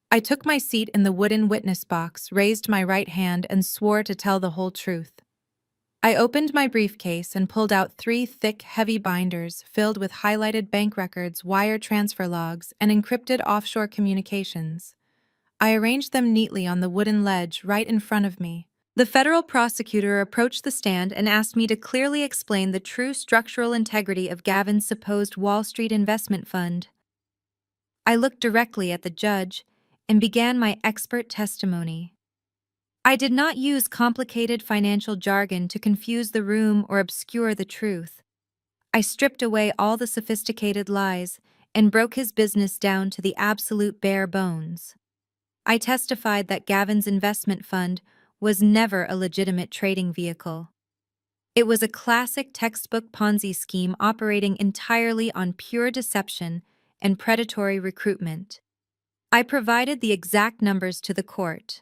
I took my seat in the wooden witness box, raised my right hand, and swore to tell the whole truth. I opened my briefcase and pulled out 3 thick, heavy binders filled with highlighted bank records, wire transfer logs, and encrypted offshore communications. I arranged them neatly on the wooden ledge right in front of me. The federal prosecutor approached the stand and asked me to clearly explain the true structural integrity of Gavin's supposed Wall Street investment fund. I looked directly at the judge and began my expert testimony. I did not use complicated financial jargon to confuse the room or obscure the truth. I stripped away all the sophisticated lies and broke his business down to the absolute bare bones. I testified that Gavin's investment fund was never a legitimate trading vehicle. It was a classic textbook Ponzi scheme operating entirely on pure deception and predatory recruitment. I provided the exact numbers to the court.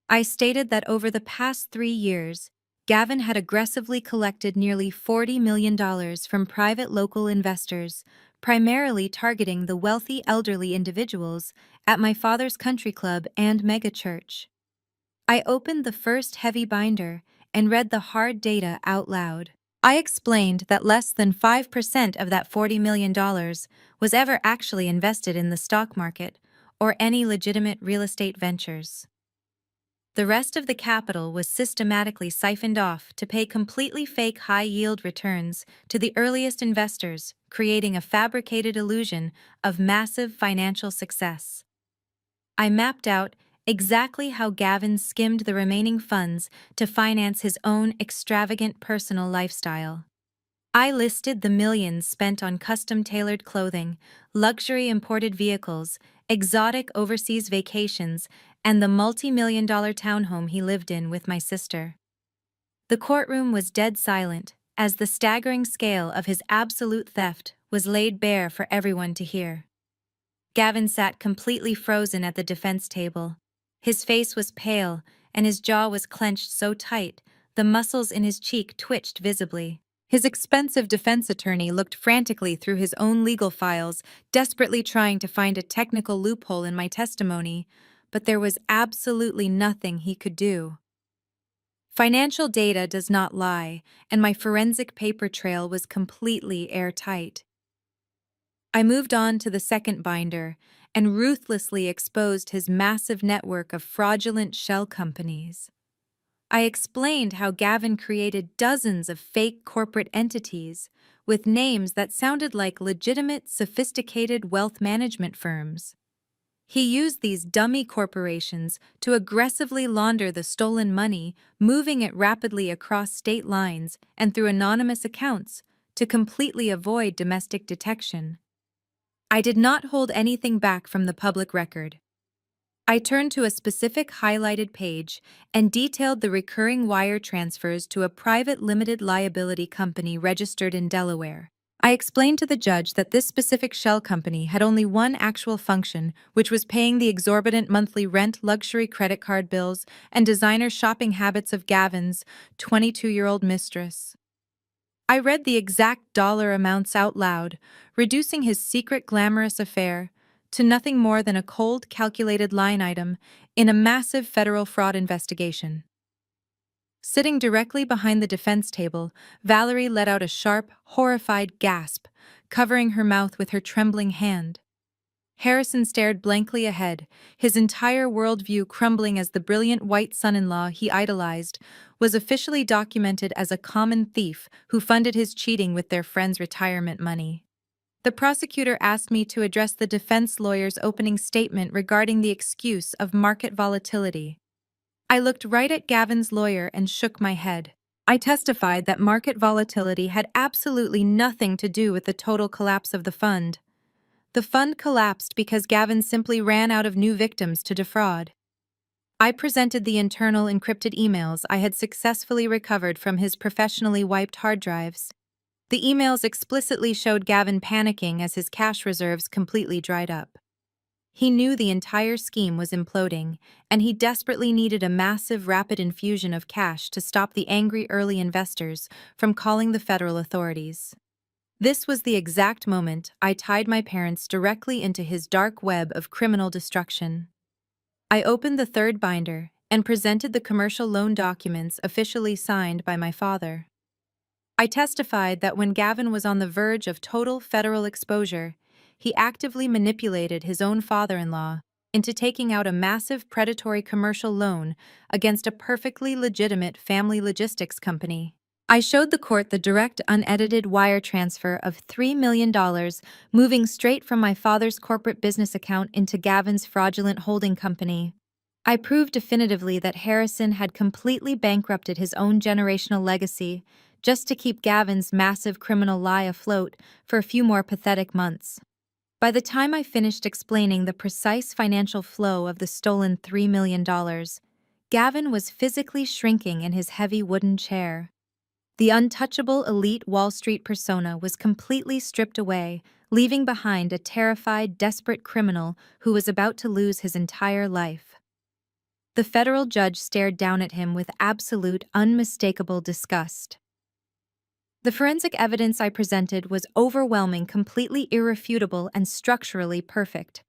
I stated that over the past 3 years, Gavin had aggressively collected nearly $40 million from private local investors, primarily targeting the wealthy elderly individuals at my father's country club and megachurch. I opened the first heavy binder and read the hard data out loud. I explained that less than 5% of that $40 million was ever actually invested in the stock market or any legitimate real estate ventures. The rest of the capital was systematically siphoned off to pay completely fake high-yield returns to the earliest investors, creating a fabricated illusion of massive financial success. I mapped out exactly how Gavin skimmed the remaining funds to finance his own extravagant personal lifestyle. I listed the millions spent on custom-tailored clothing, luxury imported vehicles, exotic overseas vacations, and the multi-million-dollar townhome he lived in with my sister. The courtroom was dead silent as the staggering scale of his absolute theft was laid bare for everyone to hear. Gavin sat completely frozen at the defense table. His face was pale, and his jaw was clenched so tight, the muscles in his cheek twitched visibly. His expensive defense attorney looked frantically through his own legal files, desperately trying to find a technical loophole in my testimony, but there was absolutely nothing he could do. Financial data does not lie, and my forensic paper trail was completely airtight. I moved on to the second binder and ruthlessly exposed his massive network of fraudulent shell companies. I explained how Gavin created dozens of fake corporate entities with names that sounded like legitimate, sophisticated wealth management firms. He used these dummy corporations to aggressively launder the stolen money, moving it rapidly across state lines and through anonymous accounts to completely avoid domestic detection. I did not hold anything back from the public record. I turned to a specific highlighted page and detailed the recurring wire transfers to a private limited liability company registered in Delaware. I explained to the judge that this specific shell company had only one actual function, which was paying the exorbitant monthly rent, luxury credit card bills, and designer shopping habits of Gavin's 22-year-old mistress. I read the exact dollar amounts out loud, reducing his secret glamorous affair to nothing more than a cold, calculated line item in a massive federal fraud investigation. Sitting directly behind the defense table, Valerie let out a sharp, horrified gasp, covering her mouth with her trembling hand. Harrison stared blankly ahead, his entire worldview crumbling as the brilliant white son-in-law he idolized was officially documented as a common thief who funded his cheating with their friend's retirement money. The prosecutor asked me to address the defense lawyer's opening statement regarding the excuse of market volatility. I looked right at Gavin's lawyer and shook my head. I testified that market volatility had absolutely nothing to do with the total collapse of the fund. The fund collapsed because Gavin simply ran out of new victims to defraud. I presented the internal encrypted emails I had successfully recovered from his professionally wiped hard drives. The emails explicitly showed Gavin panicking as his cash reserves completely dried up. He knew the entire scheme was imploding, and he desperately needed a massive, rapid infusion of cash to stop the angry early investors from calling the federal authorities. This was the exact moment I tied my parents directly into his dark web of criminal destruction. I opened the third binder and presented the commercial loan documents officially signed by my father. I testified that when Gavin was on the verge of total federal exposure, he actively manipulated his own father-in-law into taking out a massive predatory commercial loan against a perfectly legitimate family logistics company. I showed the court the direct, unedited wire transfer of $3 million moving straight from my father's corporate business account into Gavin's fraudulent holding company. I proved definitively that Harrison had completely bankrupted his own generational legacy just to keep Gavin's massive criminal lie afloat for a few more pathetic months. By the time I finished explaining the precise financial flow of the stolen $3 million, Gavin was physically shrinking in his heavy wooden chair. The untouchable elite Wall Street persona was completely stripped away, leaving behind a terrified, desperate criminal who was about to lose his entire life. The federal judge stared down at him with absolute, unmistakable disgust. The forensic evidence I presented was overwhelming, completely irrefutable, and structurally perfect.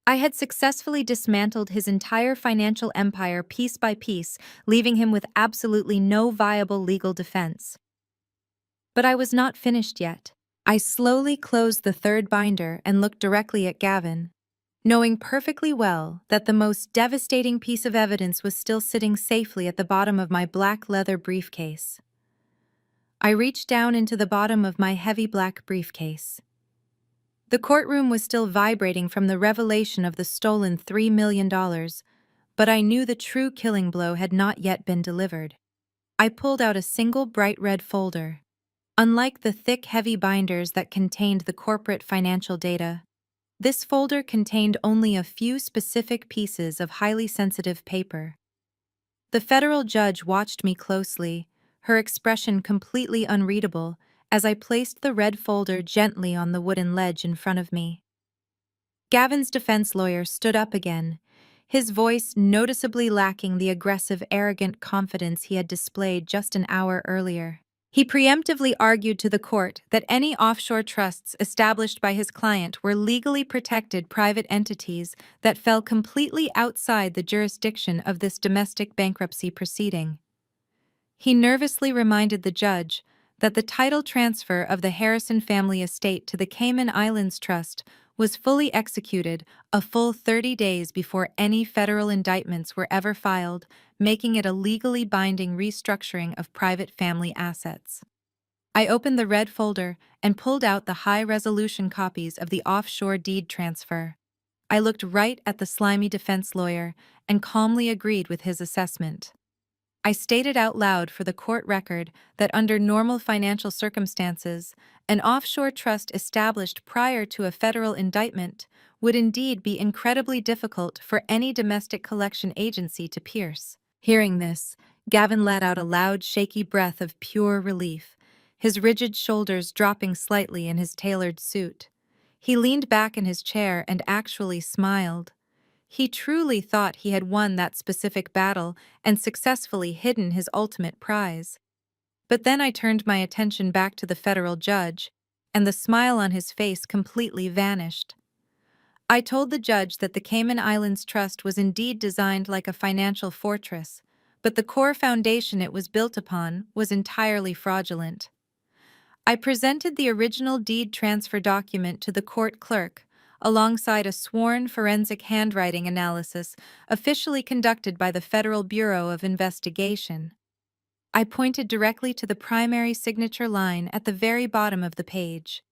I had successfully dismantled his entire financial empire piece by piece, leaving him with absolutely no viable legal defense. But I was not finished yet. I slowly closed the third binder and looked directly at Gavin, knowing perfectly well that the most devastating piece of evidence was still sitting safely at the bottom of my black leather briefcase. I reached down into the bottom of my heavy black briefcase. The courtroom was still vibrating from the revelation of the stolen $3 million, but I knew the true killing blow had not yet been delivered. I pulled out a single bright red folder. Unlike the thick, heavy binders that contained the corporate financial data, this folder contained only a few specific pieces of highly sensitive paper. The federal judge watched me closely, her expression completely unreadable, as I placed the red folder gently on the wooden ledge in front of me. Gavin's defense lawyer stood up again, his voice noticeably lacking the aggressive, arrogant confidence he had displayed just an hour earlier. He preemptively argued to the court that any offshore trusts established by his client were legally protected private entities that fell completely outside the jurisdiction of this domestic bankruptcy proceeding. He nervously reminded the judge that the title transfer of the Harrison family estate to the Cayman Islands Trust was fully executed a full 30 days before any federal indictments were ever filed, making it a legally binding restructuring of private family assets. I opened the red folder and pulled out the high-resolution copies of the offshore deed transfer. I looked right at the slimy defense lawyer and calmly agreed with his assessment. I stated out loud for the court record that under normal financial circumstances, an offshore trust established prior to a federal indictment would indeed be incredibly difficult for any domestic collection agency to pierce. Hearing this, Gavin let out a loud, shaky breath of pure relief, his rigid shoulders dropping slightly in his tailored suit. He leaned back in his chair and actually smiled. He truly thought he had won that specific battle and successfully hidden his ultimate prize. But then I turned my attention back to the federal judge, and the smile on his face completely vanished. I told the judge that the Cayman Islands Trust was indeed designed like a financial fortress, but the core foundation it was built upon was entirely fraudulent. I presented the original deed transfer document to the court clerk, alongside a sworn forensic handwriting analysis officially conducted by the Federal Bureau of Investigation. I pointed directly to the primary signature line at the very bottom of the page.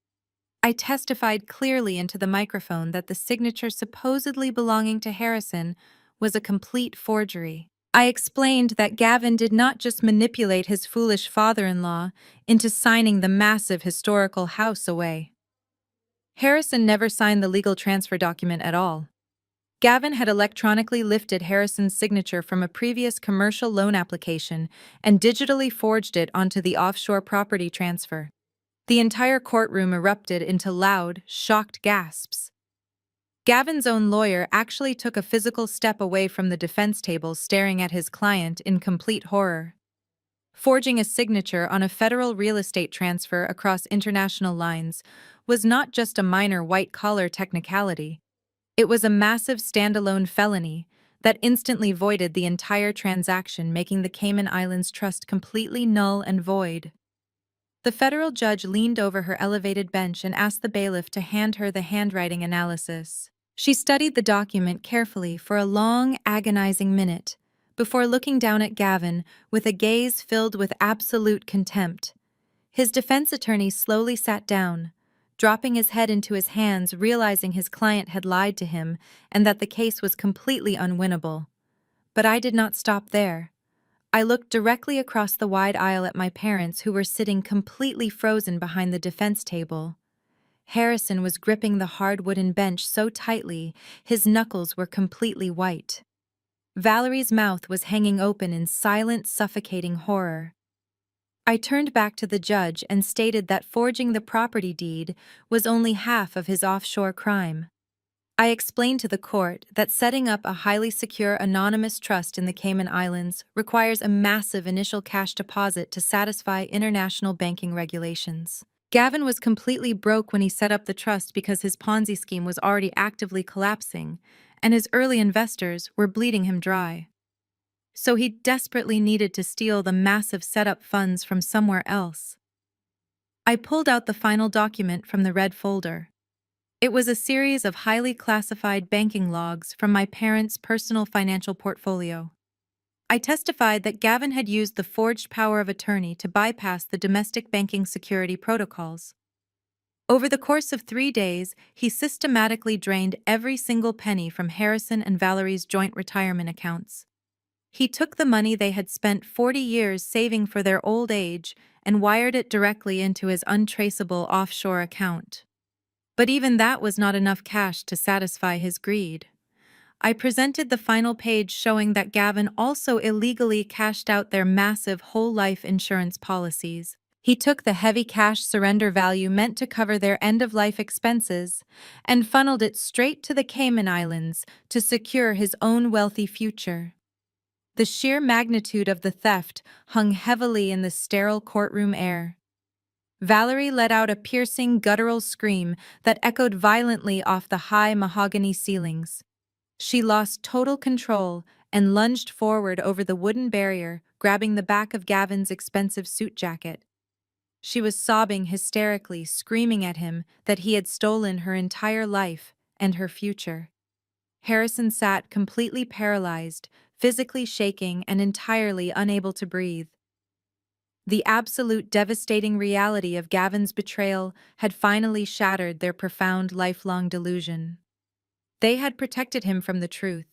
I testified clearly into the microphone that the signature supposedly belonging to Harrison was a complete forgery. I explained that Gavin did not just manipulate his foolish father-in-law into signing the massive historical house away. Harrison never signed the legal transfer document at all. Gavin had electronically lifted Harrison's signature from a previous commercial loan application and digitally forged it onto the offshore property transfer. The entire courtroom erupted into loud, shocked gasps. Gavin's own lawyer actually took a physical step away from the defense table, staring at his client in complete horror. Forging a signature on a federal real estate transfer across international lines was not just a minor white-collar technicality. It was a massive standalone felony that instantly voided the entire transaction, making the Cayman Islands Trust completely null and void. The federal judge leaned over her elevated bench and asked the bailiff to hand her the handwriting analysis. She studied the document carefully for a long, agonizing minute, before looking down at Gavin with a gaze filled with absolute contempt. His defense attorney slowly sat down, dropping his head into his hands, realizing his client had lied to him and that the case was completely unwinnable. But I did not stop there. I looked directly across the wide aisle at my parents, who were sitting completely frozen behind the defense table. Harrison was gripping the hard wooden bench so tightly his knuckles were completely white. Valerie's mouth was hanging open in silent, suffocating horror. I turned back to the judge and stated that forging the property deed was only half of his offshore crime. I explained to the court that setting up a highly secure anonymous trust in the Cayman Islands requires a massive initial cash deposit to satisfy international banking regulations. Gavin was completely broke when he set up the trust because his Ponzi scheme was already actively collapsing, and his early investors were bleeding him dry. So he desperately needed to steal the massive setup funds from somewhere else. I pulled out the final document from the red folder. It was a series of highly classified banking logs from my parents' personal financial portfolio. I testified that Gavin had used the forged power of attorney to bypass the domestic banking security protocols. Over the course of 3 days, he systematically drained every single penny from Harrison and Valerie's joint retirement accounts. He took the money they had spent 40 years saving for their old age and wired it directly into his untraceable offshore account. But even that was not enough cash to satisfy his greed. I presented the final page showing that Gavin also illegally cashed out their massive whole life insurance policies. He took the heavy cash surrender value meant to cover their end-of-life expenses and funneled it straight to the Cayman Islands to secure his own wealthy future. The sheer magnitude of the theft hung heavily in the sterile courtroom air. Valerie let out a piercing, guttural scream that echoed violently off the high mahogany ceilings. She lost total control and lunged forward over the wooden barrier, grabbing the back of Gavin's expensive suit jacket. She was sobbing hysterically, screaming at him that he had stolen her entire life and her future. Harrison sat completely paralyzed, physically shaking and entirely unable to breathe. The absolute devastating reality of Gavin's betrayal had finally shattered their profound lifelong delusion. They had protected him from the truth.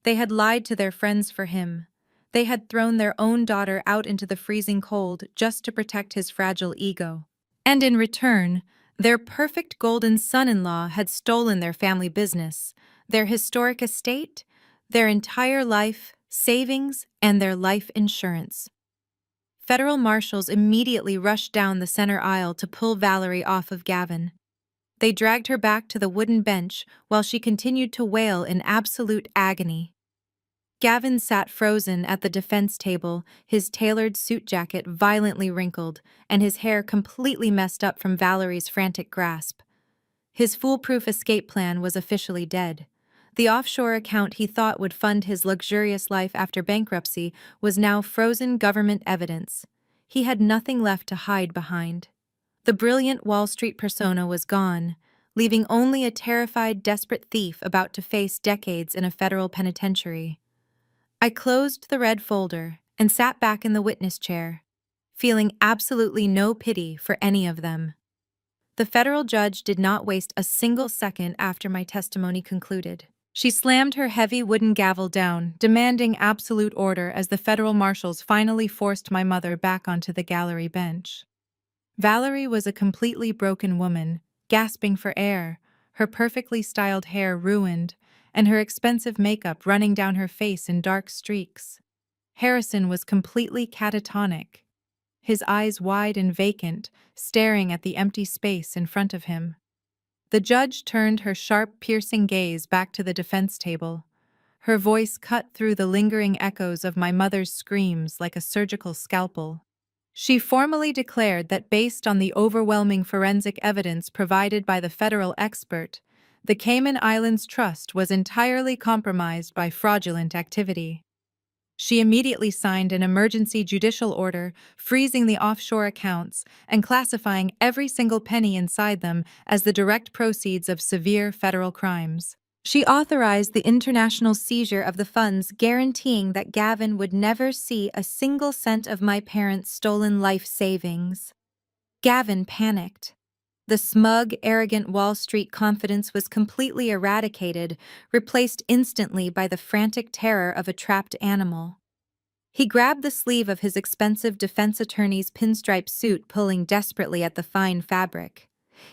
They had lied to their friends for him. They had thrown their own daughter out into the freezing cold just to protect his fragile ego. And in return, their perfect golden son-in-law had stolen their family business, their historic estate, their entire life, savings, and their life insurance. Federal marshals immediately rushed down the center aisle to pull Valerie off of Gavin. They dragged her back to the wooden bench while she continued to wail in absolute agony. Gavin sat frozen at the defense table, his tailored suit jacket violently wrinkled, and his hair completely messed up from Valerie's frantic grasp. His foolproof escape plan was officially dead. The offshore account he thought would fund his luxurious life after bankruptcy was now frozen government evidence. He had nothing left to hide behind. The brilliant Wall Street persona was gone, leaving only a terrified, desperate thief about to face decades in a federal penitentiary. I closed the red folder and sat back in the witness chair, feeling absolutely no pity for any of them. The federal judge did not waste a single second after my testimony concluded. She slammed her heavy wooden gavel down, demanding absolute order as the federal marshals finally forced my mother back onto the gallery bench. Valerie was a completely broken woman, gasping for air, her perfectly styled hair ruined, and her expensive makeup running down her face in dark streaks. Harrison was completely catatonic, his eyes wide and vacant, staring at the empty space in front of him. The judge turned her sharp, piercing gaze back to the defense table. Her voice cut through the lingering echoes of my mother's screams like a surgical scalpel. She formally declared that based on the overwhelming forensic evidence provided by the federal expert, the Cayman Islands Trust was entirely compromised by fraudulent activity. She immediately signed an emergency judicial order, freezing the offshore accounts and classifying every single penny inside them as the direct proceeds of severe federal crimes. She authorized the international seizure of the funds, guaranteeing that Gavin would never see a single cent of my parents' stolen life savings. Gavin panicked. The smug, arrogant Wall Street confidence was completely eradicated, replaced instantly by the frantic terror of a trapped animal. He grabbed the sleeve of his expensive defense attorney's pinstripe suit, pulling desperately at the fine fabric.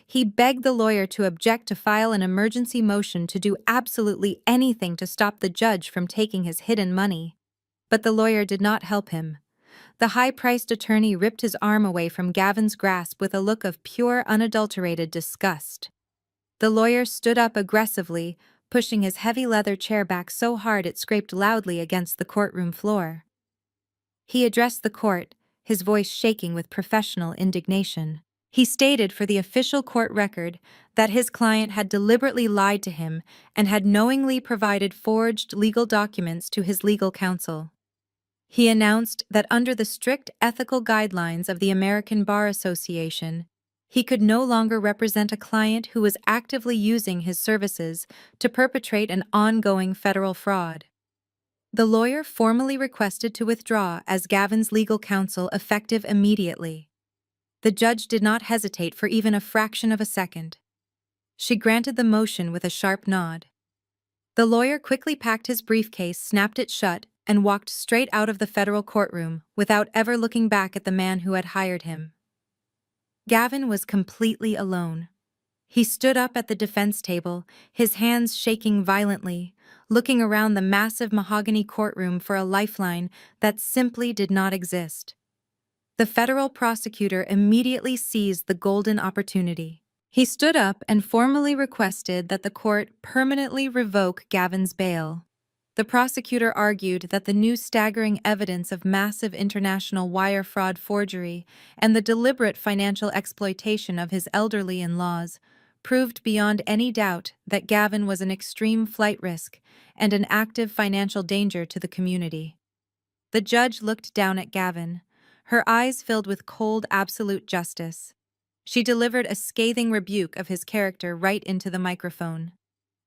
He begged the lawyer to object to file an emergency motion to do absolutely anything to stop the judge from taking his hidden money. But the lawyer did not help him. The high-priced attorney ripped his arm away from Gavin's grasp with a look of pure, unadulterated disgust. The lawyer stood up aggressively, pushing his heavy leather chair back so hard it scraped loudly against the courtroom floor. He addressed the court, his voice shaking with professional indignation. He stated for the official court record that his client had deliberately lied to him and had knowingly provided forged legal documents to his legal counsel. He announced that under the strict ethical guidelines of the American Bar Association, he could no longer represent a client who was actively using his services to perpetrate an ongoing federal fraud. The lawyer formally requested to withdraw as Gavin's legal counsel effective immediately. The judge did not hesitate for even a fraction of a second. She granted the motion with a sharp nod. The lawyer quickly packed his briefcase, snapped it shut, and walked straight out of the federal courtroom without ever looking back at the man who had hired him. Gavin was completely alone. He stood up at the defense table, his hands shaking violently, looking around the massive mahogany courtroom for a lifeline that simply did not exist. The federal prosecutor immediately seized the golden opportunity. He stood up and formally requested that the court permanently revoke Gavin's bail. The prosecutor argued that the new staggering evidence of massive international wire fraud, forgery, and the deliberate financial exploitation of his elderly in-laws proved beyond any doubt that Gavin was an extreme flight risk and an active financial danger to the community. The judge looked down at Gavin, her eyes filled with cold, absolute justice. She delivered a scathing rebuke of his character right into the microphone.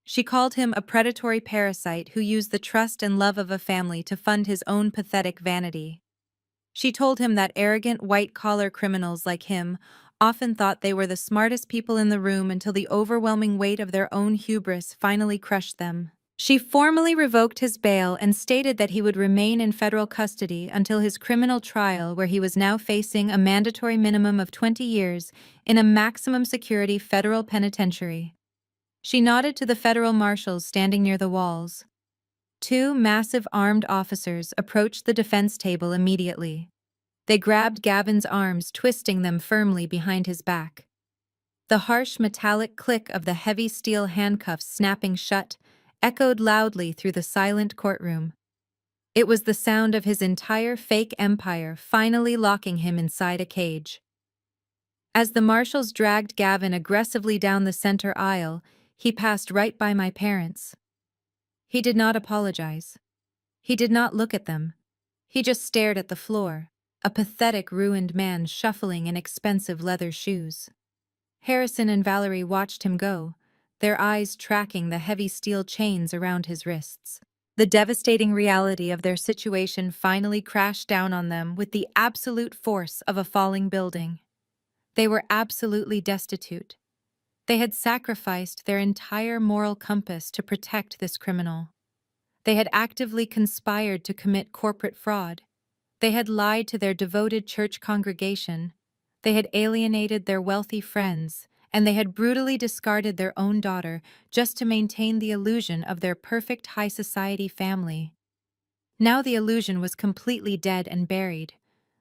She called him a predatory parasite who used the trust and love of a family to fund his own pathetic vanity. She told him that arrogant white-collar criminals like him often thought they were the smartest people in the room until the overwhelming weight of their own hubris finally crushed them. She formally revoked his bail and stated that he would remain in federal custody until his criminal trial, where he was now facing a mandatory minimum of 20 years in a maximum security federal penitentiary. She nodded to the federal marshals standing near the walls. Two massive armed officers approached the defense table immediately. They grabbed Gavin's arms, twisting them firmly behind his back. The harsh metallic click of the heavy steel handcuffs snapping shut echoed loudly through the silent courtroom. It was the sound of his entire fake empire finally locking him inside a cage. As the marshals dragged Gavin aggressively down the center aisle, he passed right by my parents. He did not apologize. He did not look at them. He just stared at the floor, a pathetic, ruined man shuffling in expensive leather shoes. Harrison and Valerie watched him go, their eyes tracking the heavy steel chains around his wrists. The devastating reality of their situation finally crashed down on them with the absolute force of a falling building. They were absolutely destitute. They had sacrificed their entire moral compass to protect this criminal. They had actively conspired to commit corporate fraud. They had lied to their devoted church congregation. They had alienated their wealthy friends, and they had brutally discarded their own daughter just to maintain the illusion of their perfect high society family. Now the illusion was completely dead and buried.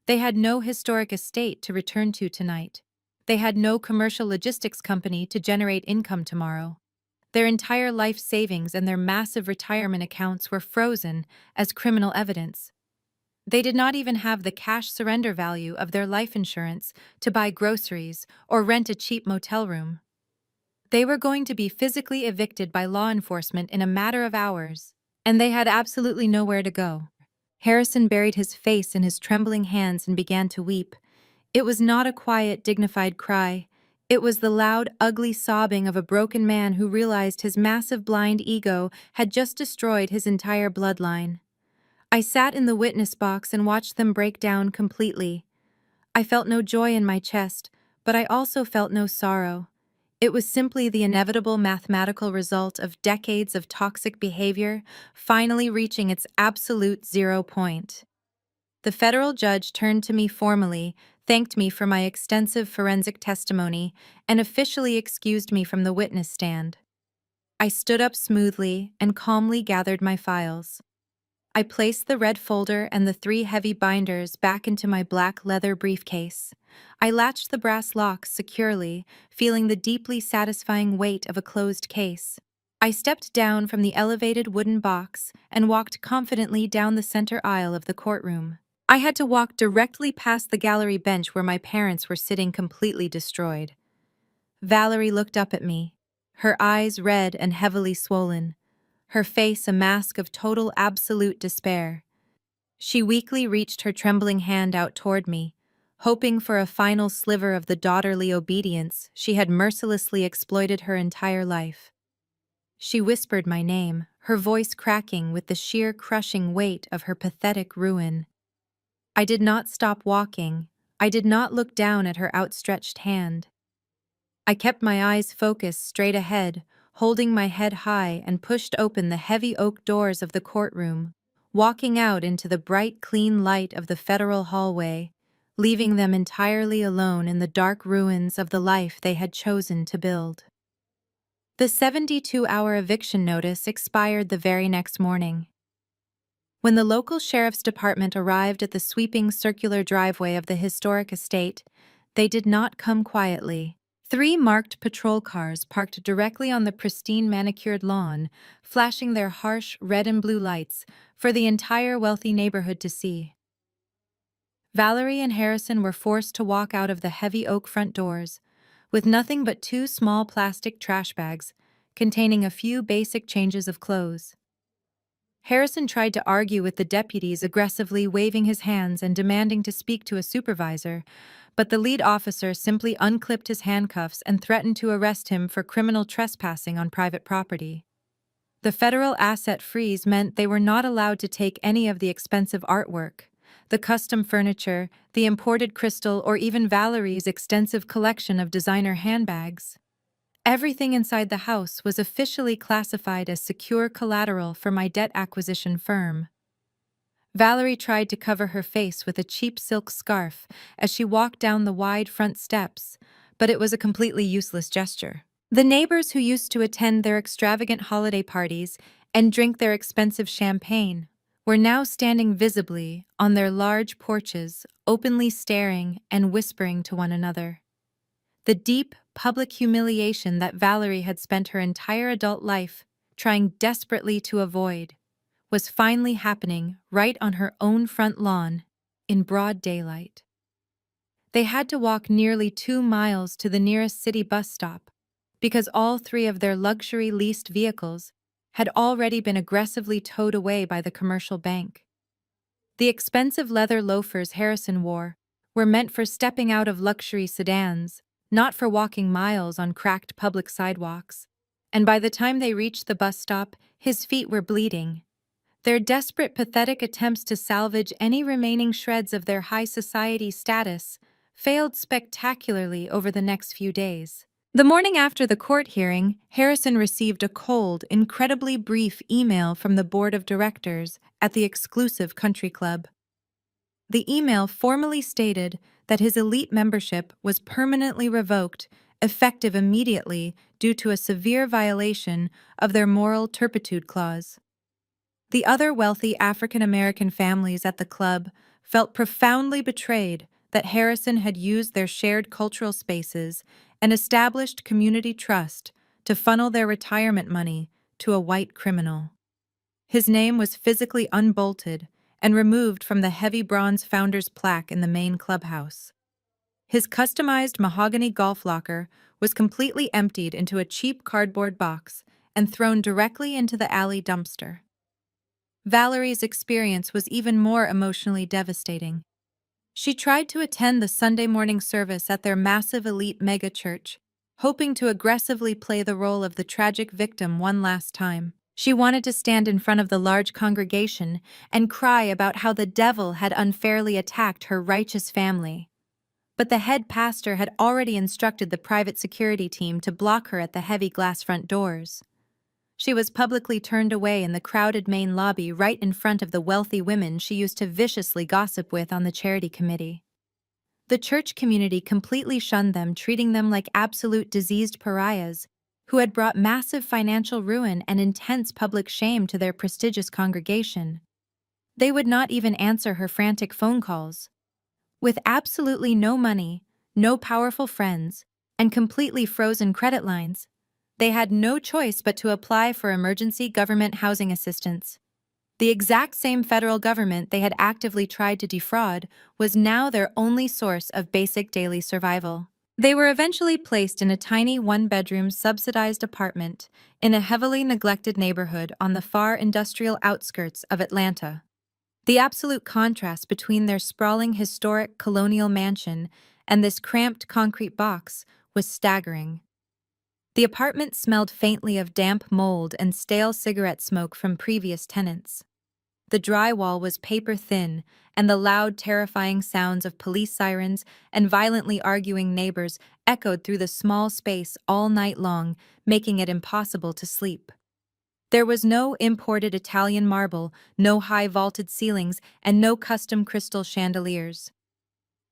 They had no historic estate to return to tonight. They had no commercial logistics company to generate income tomorrow. Their entire life savings and their massive retirement accounts were frozen as criminal evidence. They did not even have the cash surrender value of their life insurance to buy groceries or rent a cheap motel room. They were going to be physically evicted by law enforcement in a matter of hours, and they had absolutely nowhere to go. Harrison buried his face in his trembling hands and began to weep. It was not a quiet, dignified cry. It was the loud, ugly sobbing of a broken man who realized his massive blind ego had just destroyed his entire bloodline. I sat in the witness box and watched them break down completely. I felt no joy in my chest, but I also felt no sorrow. It was simply the inevitable mathematical result of decades of toxic behavior finally reaching its absolute 0 point. The federal judge turned to me formally, thanked me for my extensive forensic testimony, and officially excused me from the witness stand. I stood up smoothly and calmly gathered my files. I placed the red folder and the 3 heavy binders back into my black leather briefcase. I latched the brass locks securely, feeling the deeply satisfying weight of a closed case. I stepped down from the elevated wooden box and walked confidently down the center aisle of the courtroom. I had to walk directly past the gallery bench where my parents were sitting completely destroyed. Valerie looked up at me, her eyes red and heavily swollen, her face a mask of total absolute despair. She weakly reached her trembling hand out toward me, hoping for a final sliver of the daughterly obedience she had mercilessly exploited her entire life. She whispered my name, her voice cracking with the sheer crushing weight of her pathetic ruin. I did not stop walking. I did not look down at her outstretched hand. I kept my eyes focused straight ahead, holding my head high and pushed open the heavy oak doors of the courtroom, walking out into the bright, clean light of the federal hallway, leaving them entirely alone in the dark ruins of the life they had chosen to build. The 72-hour eviction notice expired the very next morning. When the local sheriff's department arrived at the sweeping circular driveway of the historic estate, they did not come quietly. 3 marked patrol cars parked directly on the pristine manicured lawn, flashing their harsh red and blue lights for the entire wealthy neighborhood to see. Valerie and Harrison were forced to walk out of the heavy oak front doors, with nothing but 2 small plastic trash bags containing a few basic changes of clothes. Harrison tried to argue with the deputies, aggressively waving his hands and demanding to speak to a supervisor, but the lead officer simply unclipped his handcuffs and threatened to arrest him for criminal trespassing on private property. The federal asset freeze meant they were not allowed to take any of the expensive artwork, the custom furniture, the imported crystal, or even Valerie's extensive collection of designer handbags. Everything inside the house was officially classified as secure collateral for my debt acquisition firm. Valerie tried to cover her face with a cheap silk scarf as she walked down the wide front steps, but it was a completely useless gesture. The neighbors who used to attend their extravagant holiday parties and drink their expensive champagne were now standing visibly on their large porches, openly staring and whispering to one another. The deep, public humiliation that Valerie had spent her entire adult life trying desperately to avoid was finally happening right on her own front lawn, in broad daylight. They had to walk nearly 2 miles to the nearest city bus stop, because all three of their luxury leased vehicles had already been aggressively towed away by the commercial bank. The expensive leather loafers Harrison wore were meant for stepping out of luxury sedans, not for walking miles on cracked public sidewalks, and by the time they reached the bus stop, his feet were bleeding. Their desperate, pathetic attempts to salvage any remaining shreds of their high society status failed spectacularly over the next few days. The morning after the court hearing, Harrison received a cold, incredibly brief email from the board of directors at the exclusive country club. The email formally stated that his elite membership was permanently revoked, effective immediately due to a severe violation of their moral turpitude clause. The other wealthy African American families at the club felt profoundly betrayed that Harrison had used their shared cultural spaces and established community trust to funnel their retirement money to a white criminal. His name was physically unbolted and removed from the heavy bronze founder's plaque in the main clubhouse. His customized mahogany golf locker was completely emptied into a cheap cardboard box and thrown directly into the alley dumpster. Valerie's experience was even more emotionally devastating. She tried to attend the Sunday morning service at their massive elite megachurch, hoping to aggressively play the role of the tragic victim one last time. She wanted to stand in front of the large congregation and cry about how the devil had unfairly attacked her righteous family. But the head pastor had already instructed the private security team to block her at the heavy glass front doors. She was publicly turned away in the crowded main lobby right in front of the wealthy women she used to viciously gossip with on the charity committee. The church community completely shunned them, treating them like absolute diseased pariahs who had brought massive financial ruin and intense public shame to their prestigious congregation. They would not even answer her frantic phone calls. With absolutely no money, no powerful friends, and completely frozen credit lines, they had no choice but to apply for emergency government housing assistance. The exact same federal government they had actively tried to defraud was now their only source of basic daily survival. They were eventually placed in a tiny one-bedroom subsidized apartment in a heavily neglected neighborhood on the far industrial outskirts of Atlanta. The absolute contrast between their sprawling historic colonial mansion and this cramped concrete box was staggering. The apartment smelled faintly of damp mold and stale cigarette smoke from previous tenants. The drywall was paper-thin, and the loud, terrifying sounds of police sirens and violently arguing neighbors echoed through the small space all night long, making it impossible to sleep. There was no imported Italian marble, no high vaulted ceilings, and no custom crystal chandeliers.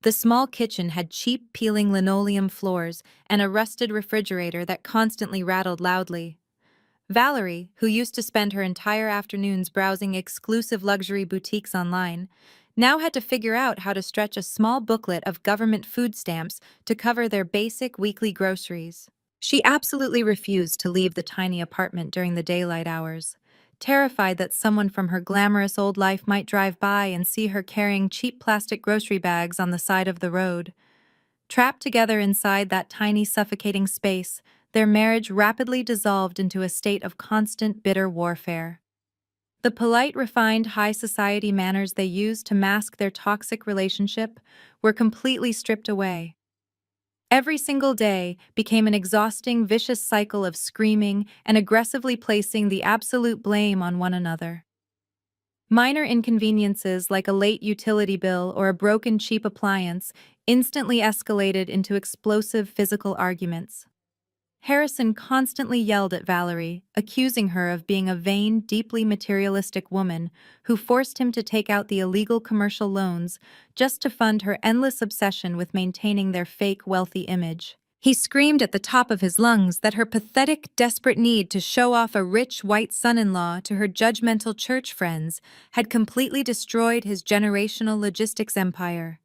The small kitchen had cheap peeling linoleum floors and a rusted refrigerator that constantly rattled loudly. Valerie, who used to spend her entire afternoons browsing exclusive luxury boutiques online, now had to figure out how to stretch a small booklet of government food stamps to cover their basic weekly groceries. She absolutely refused to leave the tiny apartment during the daylight hours, terrified that someone from her glamorous old life might drive by and see her carrying cheap plastic grocery bags on the side of the road. Trapped together inside that tiny, suffocating space, their marriage rapidly dissolved into a state of constant, bitter warfare. The polite, refined, high society manners they used to mask their toxic relationship were completely stripped away. Every single day became an exhausting, vicious cycle of screaming and aggressively placing the absolute blame on one another. Minor inconveniences like a late utility bill or a broken cheap appliance instantly escalated into explosive physical arguments. Harrison constantly yelled at Valerie, accusing her of being a vain, deeply materialistic woman who forced him to take out the illegal commercial loans just to fund her endless obsession with maintaining their fake wealthy image. He screamed at the top of his lungs that her pathetic, desperate need to show off a rich white son-in-law to her judgmental church friends had completely destroyed his generational logistics empire.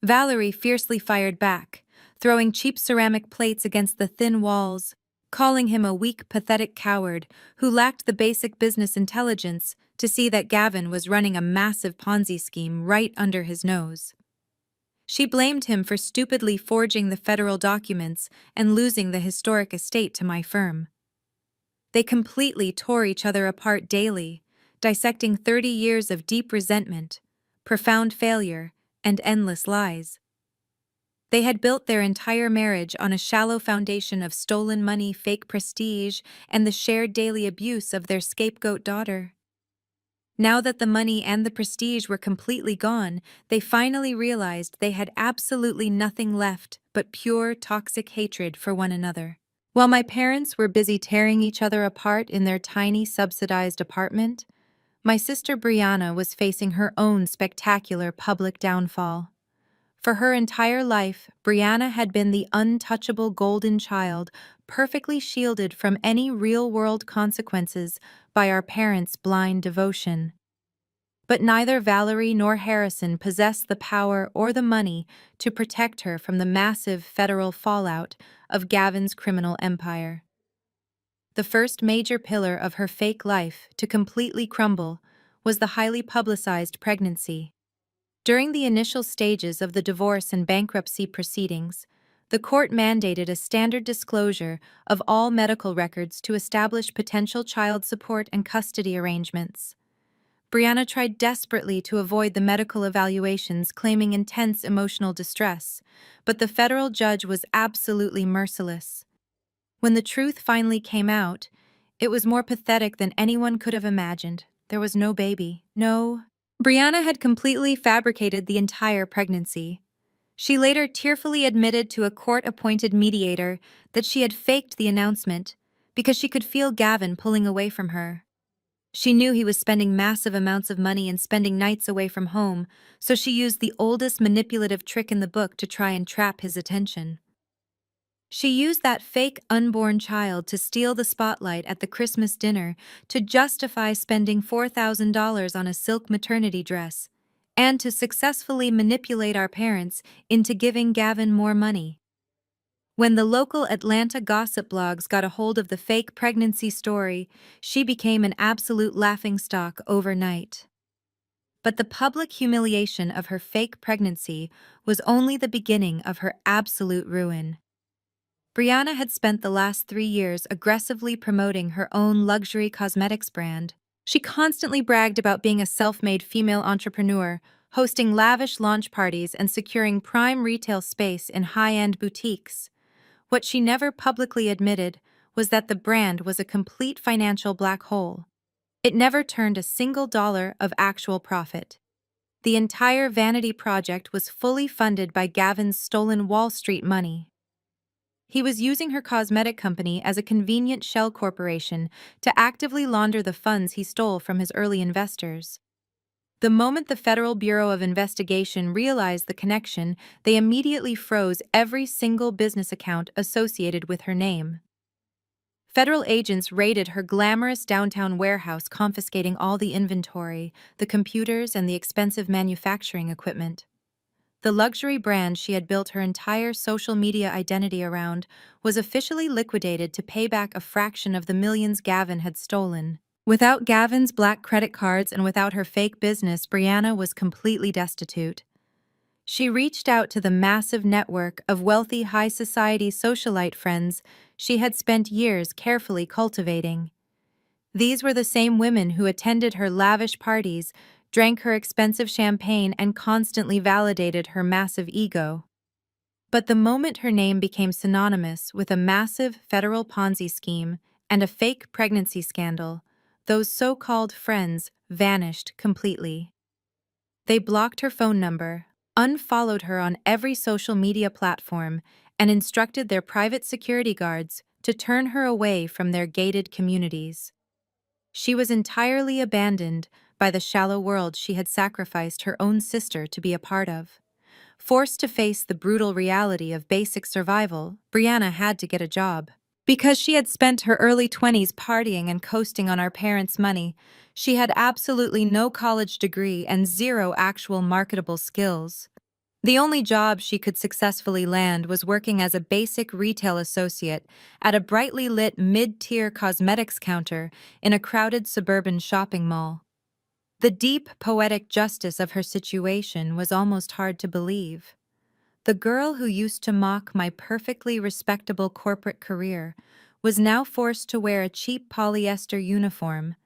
Valerie fiercely fired back, throwing cheap ceramic plates against the thin walls, calling him a weak, pathetic coward who lacked the basic business intelligence to see that Gavin was running a massive Ponzi scheme right under his nose. She blamed him for stupidly forging the federal documents and losing the historic estate to my firm. They completely tore each other apart daily, dissecting 30 years of deep resentment, profound failure, and endless lies. They had built their entire marriage on a shallow foundation of stolen money, fake prestige, and the shared daily abuse of their scapegoat daughter. Now that the money and the prestige were completely gone, they finally realized they had absolutely nothing left but pure, toxic hatred for one another. While my parents were busy tearing each other apart in their tiny, subsidized apartment, my sister Brianna was facing her own spectacular public downfall. For her entire life, Brianna had been the untouchable golden child, perfectly shielded from any real-world consequences by our parents' blind devotion. But neither Valerie nor Harrison possessed the power or the money to protect her from the massive federal fallout of Gavin's criminal empire. The first major pillar of her fake life to completely crumble was the highly publicized pregnancy. During the initial stages of the divorce and bankruptcy proceedings, the court mandated a standard disclosure of all medical records to establish potential child support and custody arrangements. Brianna tried desperately to avoid the medical evaluations, claiming intense emotional distress, but the federal judge was absolutely merciless. When the truth finally came out, it was more pathetic than anyone could have imagined. There was no baby. No. Brianna had completely fabricated the entire pregnancy. She later tearfully admitted to a court-appointed mediator that she had faked the announcement because she could feel Gavin pulling away from her. She knew he was spending massive amounts of money and spending nights away from home, so she used the oldest manipulative trick in the book to try and trap his attention. She used that fake unborn child to steal the spotlight at the Christmas dinner to justify spending $4,000 on a silk maternity dress, and to successfully manipulate our parents into giving Gavin more money. When the local Atlanta gossip blogs got a hold of the fake pregnancy story, she became an absolute laughingstock overnight. But the public humiliation of her fake pregnancy was only the beginning of her absolute ruin. Brianna had spent the last 3 years aggressively promoting her own luxury cosmetics brand. She constantly bragged about being a self-made female entrepreneur, hosting lavish launch parties and securing prime retail space in high-end boutiques. What she never publicly admitted was that the brand was a complete financial black hole. It never turned a single dollar of actual profit. The entire vanity project was fully funded by Gavin's stolen Wall Street money. He was using her cosmetic company as a convenient shell corporation to actively launder the funds he stole from his early investors. The moment the Federal Bureau of Investigation realized the connection, they immediately froze every single business account associated with her name. Federal agents raided her glamorous downtown warehouse, confiscating all the inventory, the computers, and the expensive manufacturing equipment. The luxury brand she had built her entire social media identity around was officially liquidated to pay back a fraction of the millions Gavin had stolen. Without Gavin's black credit cards and without her fake business, Brianna was completely destitute. She reached out to the massive network of wealthy high society socialite friends she had spent years carefully cultivating. These were the same women who attended her lavish parties, drank her expensive champagne, and constantly validated her massive ego. But the moment her name became synonymous with a massive federal Ponzi scheme and a fake pregnancy scandal, those so-called friends vanished completely. They blocked her phone number, unfollowed her on every social media platform, and instructed their private security guards to turn her away from their gated communities. She was entirely abandoned by the shallow world she had sacrificed her own sister to be a part of. Forced to face the brutal reality of basic survival, Brianna had to get a job. Because she had spent her early 20s partying and coasting on our parents' money, she had absolutely no college degree and zero actual marketable skills. The only job she could successfully land was working as a basic retail associate at a brightly lit mid-tier cosmetics counter in a crowded suburban shopping mall. The deep, poetic justice of her situation was almost hard to believe. The girl who used to mock my perfectly respectable corporate career was now forced to wear a cheap polyester uniform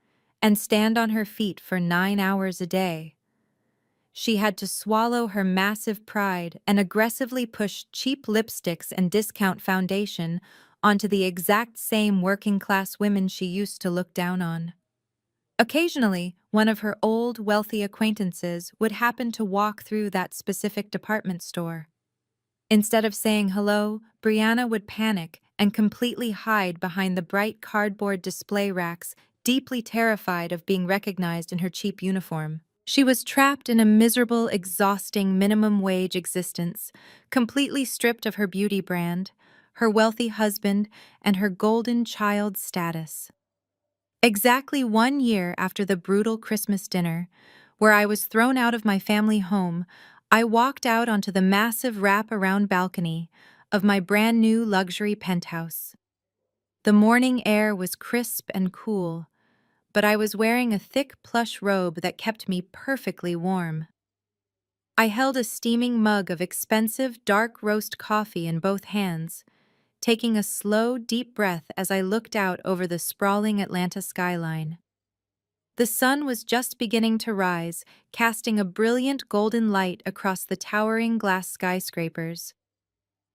and stand on her feet for 9 hours a day. She had to swallow her massive pride and aggressively push cheap lipsticks and discount foundation onto the exact same working-class women she used to look down on. Occasionally, one of her old, wealthy acquaintances would happen to walk through that specific department store. Instead of saying hello, Brianna would panic and completely hide behind the bright cardboard display racks, deeply terrified of being recognized in her cheap uniform. She was trapped in a miserable, exhausting minimum wage existence, completely stripped of her beauty brand, her wealthy husband, and her golden child status. Exactly 1 year after the brutal Christmas dinner, where I was thrown out of my family home, I walked out onto the massive wrap-around balcony of my brand-new luxury penthouse. The morning air was crisp and cool, but I was wearing a thick plush robe that kept me perfectly warm. I held a steaming mug of expensive dark roast coffee in both hands, taking a slow, deep breath as I looked out over the sprawling Atlanta skyline. The sun was just beginning to rise, casting a brilliant golden light across the towering glass skyscrapers.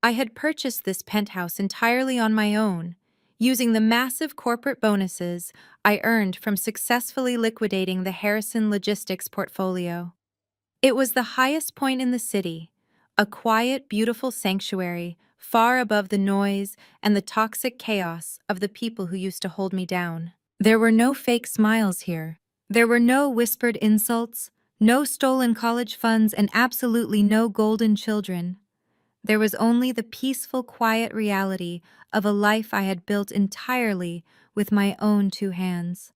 I had purchased this penthouse entirely on my own, using the massive corporate bonuses I earned from successfully liquidating the Harrison Logistics portfolio. It was the highest point in the city, a quiet, beautiful sanctuary, far above the noise and the toxic chaos of the people who used to hold me down. There were no fake smiles here. There were no whispered insults, no stolen college funds, and absolutely no golden children. There was only the peaceful, quiet reality of a life I had built entirely with my own two hands.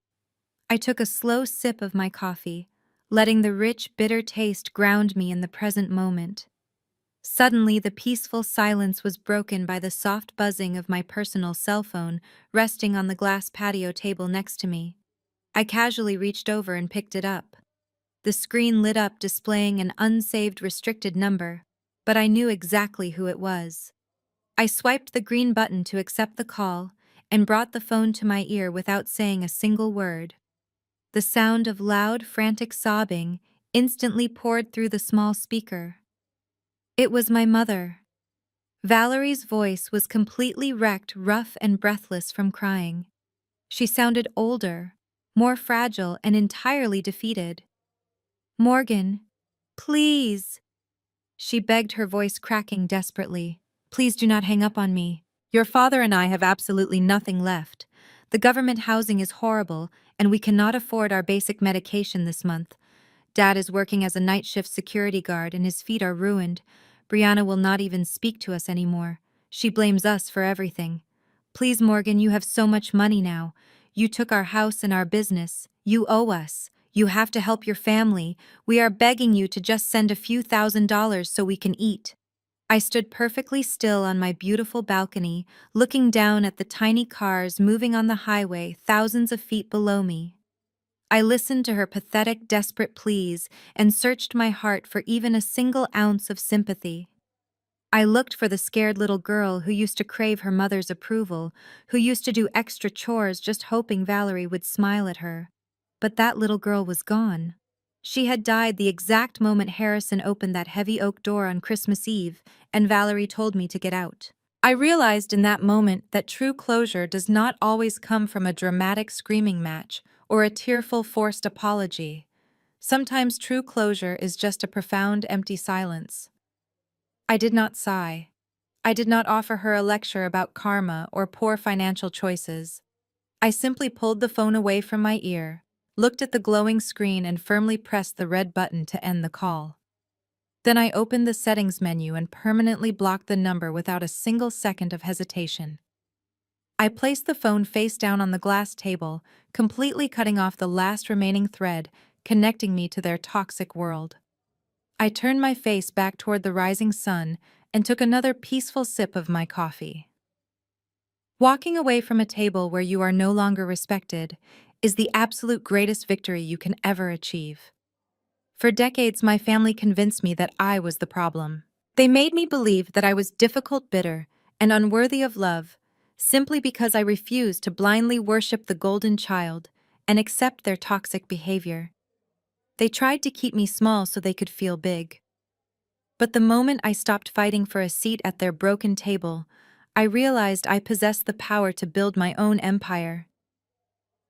I took a slow sip of my coffee, letting the rich, bitter taste ground me in the present moment. Suddenly, the peaceful silence was broken by the soft buzzing of my personal cell phone resting on the glass patio table next to me. I casually reached over and picked it up. The screen lit up displaying an unsaved restricted number, but I knew exactly who it was. I swiped the green button to accept the call and brought the phone to my ear without saying a single word. The sound of loud, frantic sobbing instantly poured through the small speaker. It was my mother. Valerie's voice was completely wrecked, rough and breathless from crying. She sounded older, more fragile, and entirely defeated. "Morgan, please," she begged, her voice cracking desperately. "Please do not hang up on me. Your father and I have absolutely nothing left. The government housing is horrible, and we cannot afford our basic medication this month. Dad is working as a night shift security guard and his feet are ruined. Brianna will not even speak to us anymore. She blames us for everything. Please, Morgan, you have so much money now. You took our house and our business. You owe us. You have to help your family. We are begging you to just send a few $1,000s so we can eat." I stood perfectly still on my beautiful balcony, looking down at the tiny cars moving on the highway thousands of feet below me. I listened to her pathetic, desperate pleas and searched my heart for even a single ounce of sympathy. I looked for the scared little girl who used to crave her mother's approval, who used to do extra chores just hoping Valerie would smile at her. But that little girl was gone. She had died the exact moment Harrison opened that heavy oak door on Christmas Eve, and Valerie told me to get out. I realized in that moment that true closure does not always come from a dramatic screaming match or a tearful forced apology. Sometimes true closure is just a profound empty silence. I did not sigh. I did not offer her a lecture about karma or poor financial choices. I simply pulled the phone away from my ear, looked at the glowing screen and firmly pressed the red button to end the call. Then I opened the settings menu and permanently blocked the number without a single second of hesitation. I placed the phone face down on the glass table, completely cutting off the last remaining thread connecting me to their toxic world. I turned my face back toward the rising sun and took another peaceful sip of my coffee. Walking away from a table where you are no longer respected is the absolute greatest victory you can ever achieve. For decades, my family convinced me that I was the problem. They made me believe that I was difficult, bitter, and unworthy of love, simply because I refused to blindly worship the golden child and accept their toxic behavior. They tried to keep me small so they could feel big. But the moment I stopped fighting for a seat at their broken table, I realized I possessed the power to build my own empire.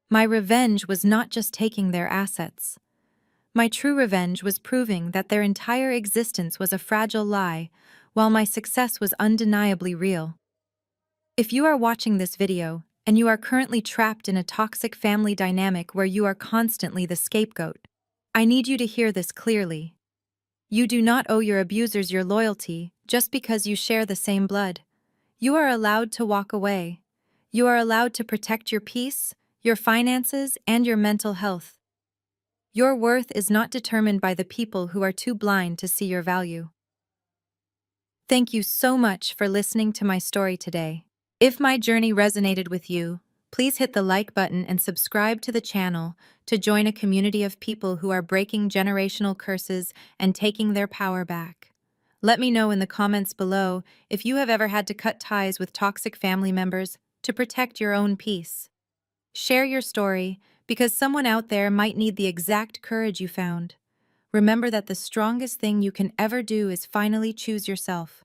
My revenge was not just taking their assets. My true revenge was proving that their entire existence was a fragile lie, while my success was undeniably real. If you are watching this video, and you are currently trapped in a toxic family dynamic where you are constantly the scapegoat, I need you to hear this clearly. You do not owe your abusers your loyalty just because you share the same blood. You are allowed to walk away. You are allowed to protect your peace, your finances, and your mental health. Your worth is not determined by the people who are too blind to see your value. Thank you so much for listening to my story today. If my journey resonated with you, please hit the like button and subscribe to the channel to join a community of people who are breaking generational curses and taking their power back. Let me know in the comments below if you have ever had to cut ties with toxic family members to protect your own peace. Share your story, because someone out there might need the exact courage you found. Remember that the strongest thing you can ever do is finally choose yourself.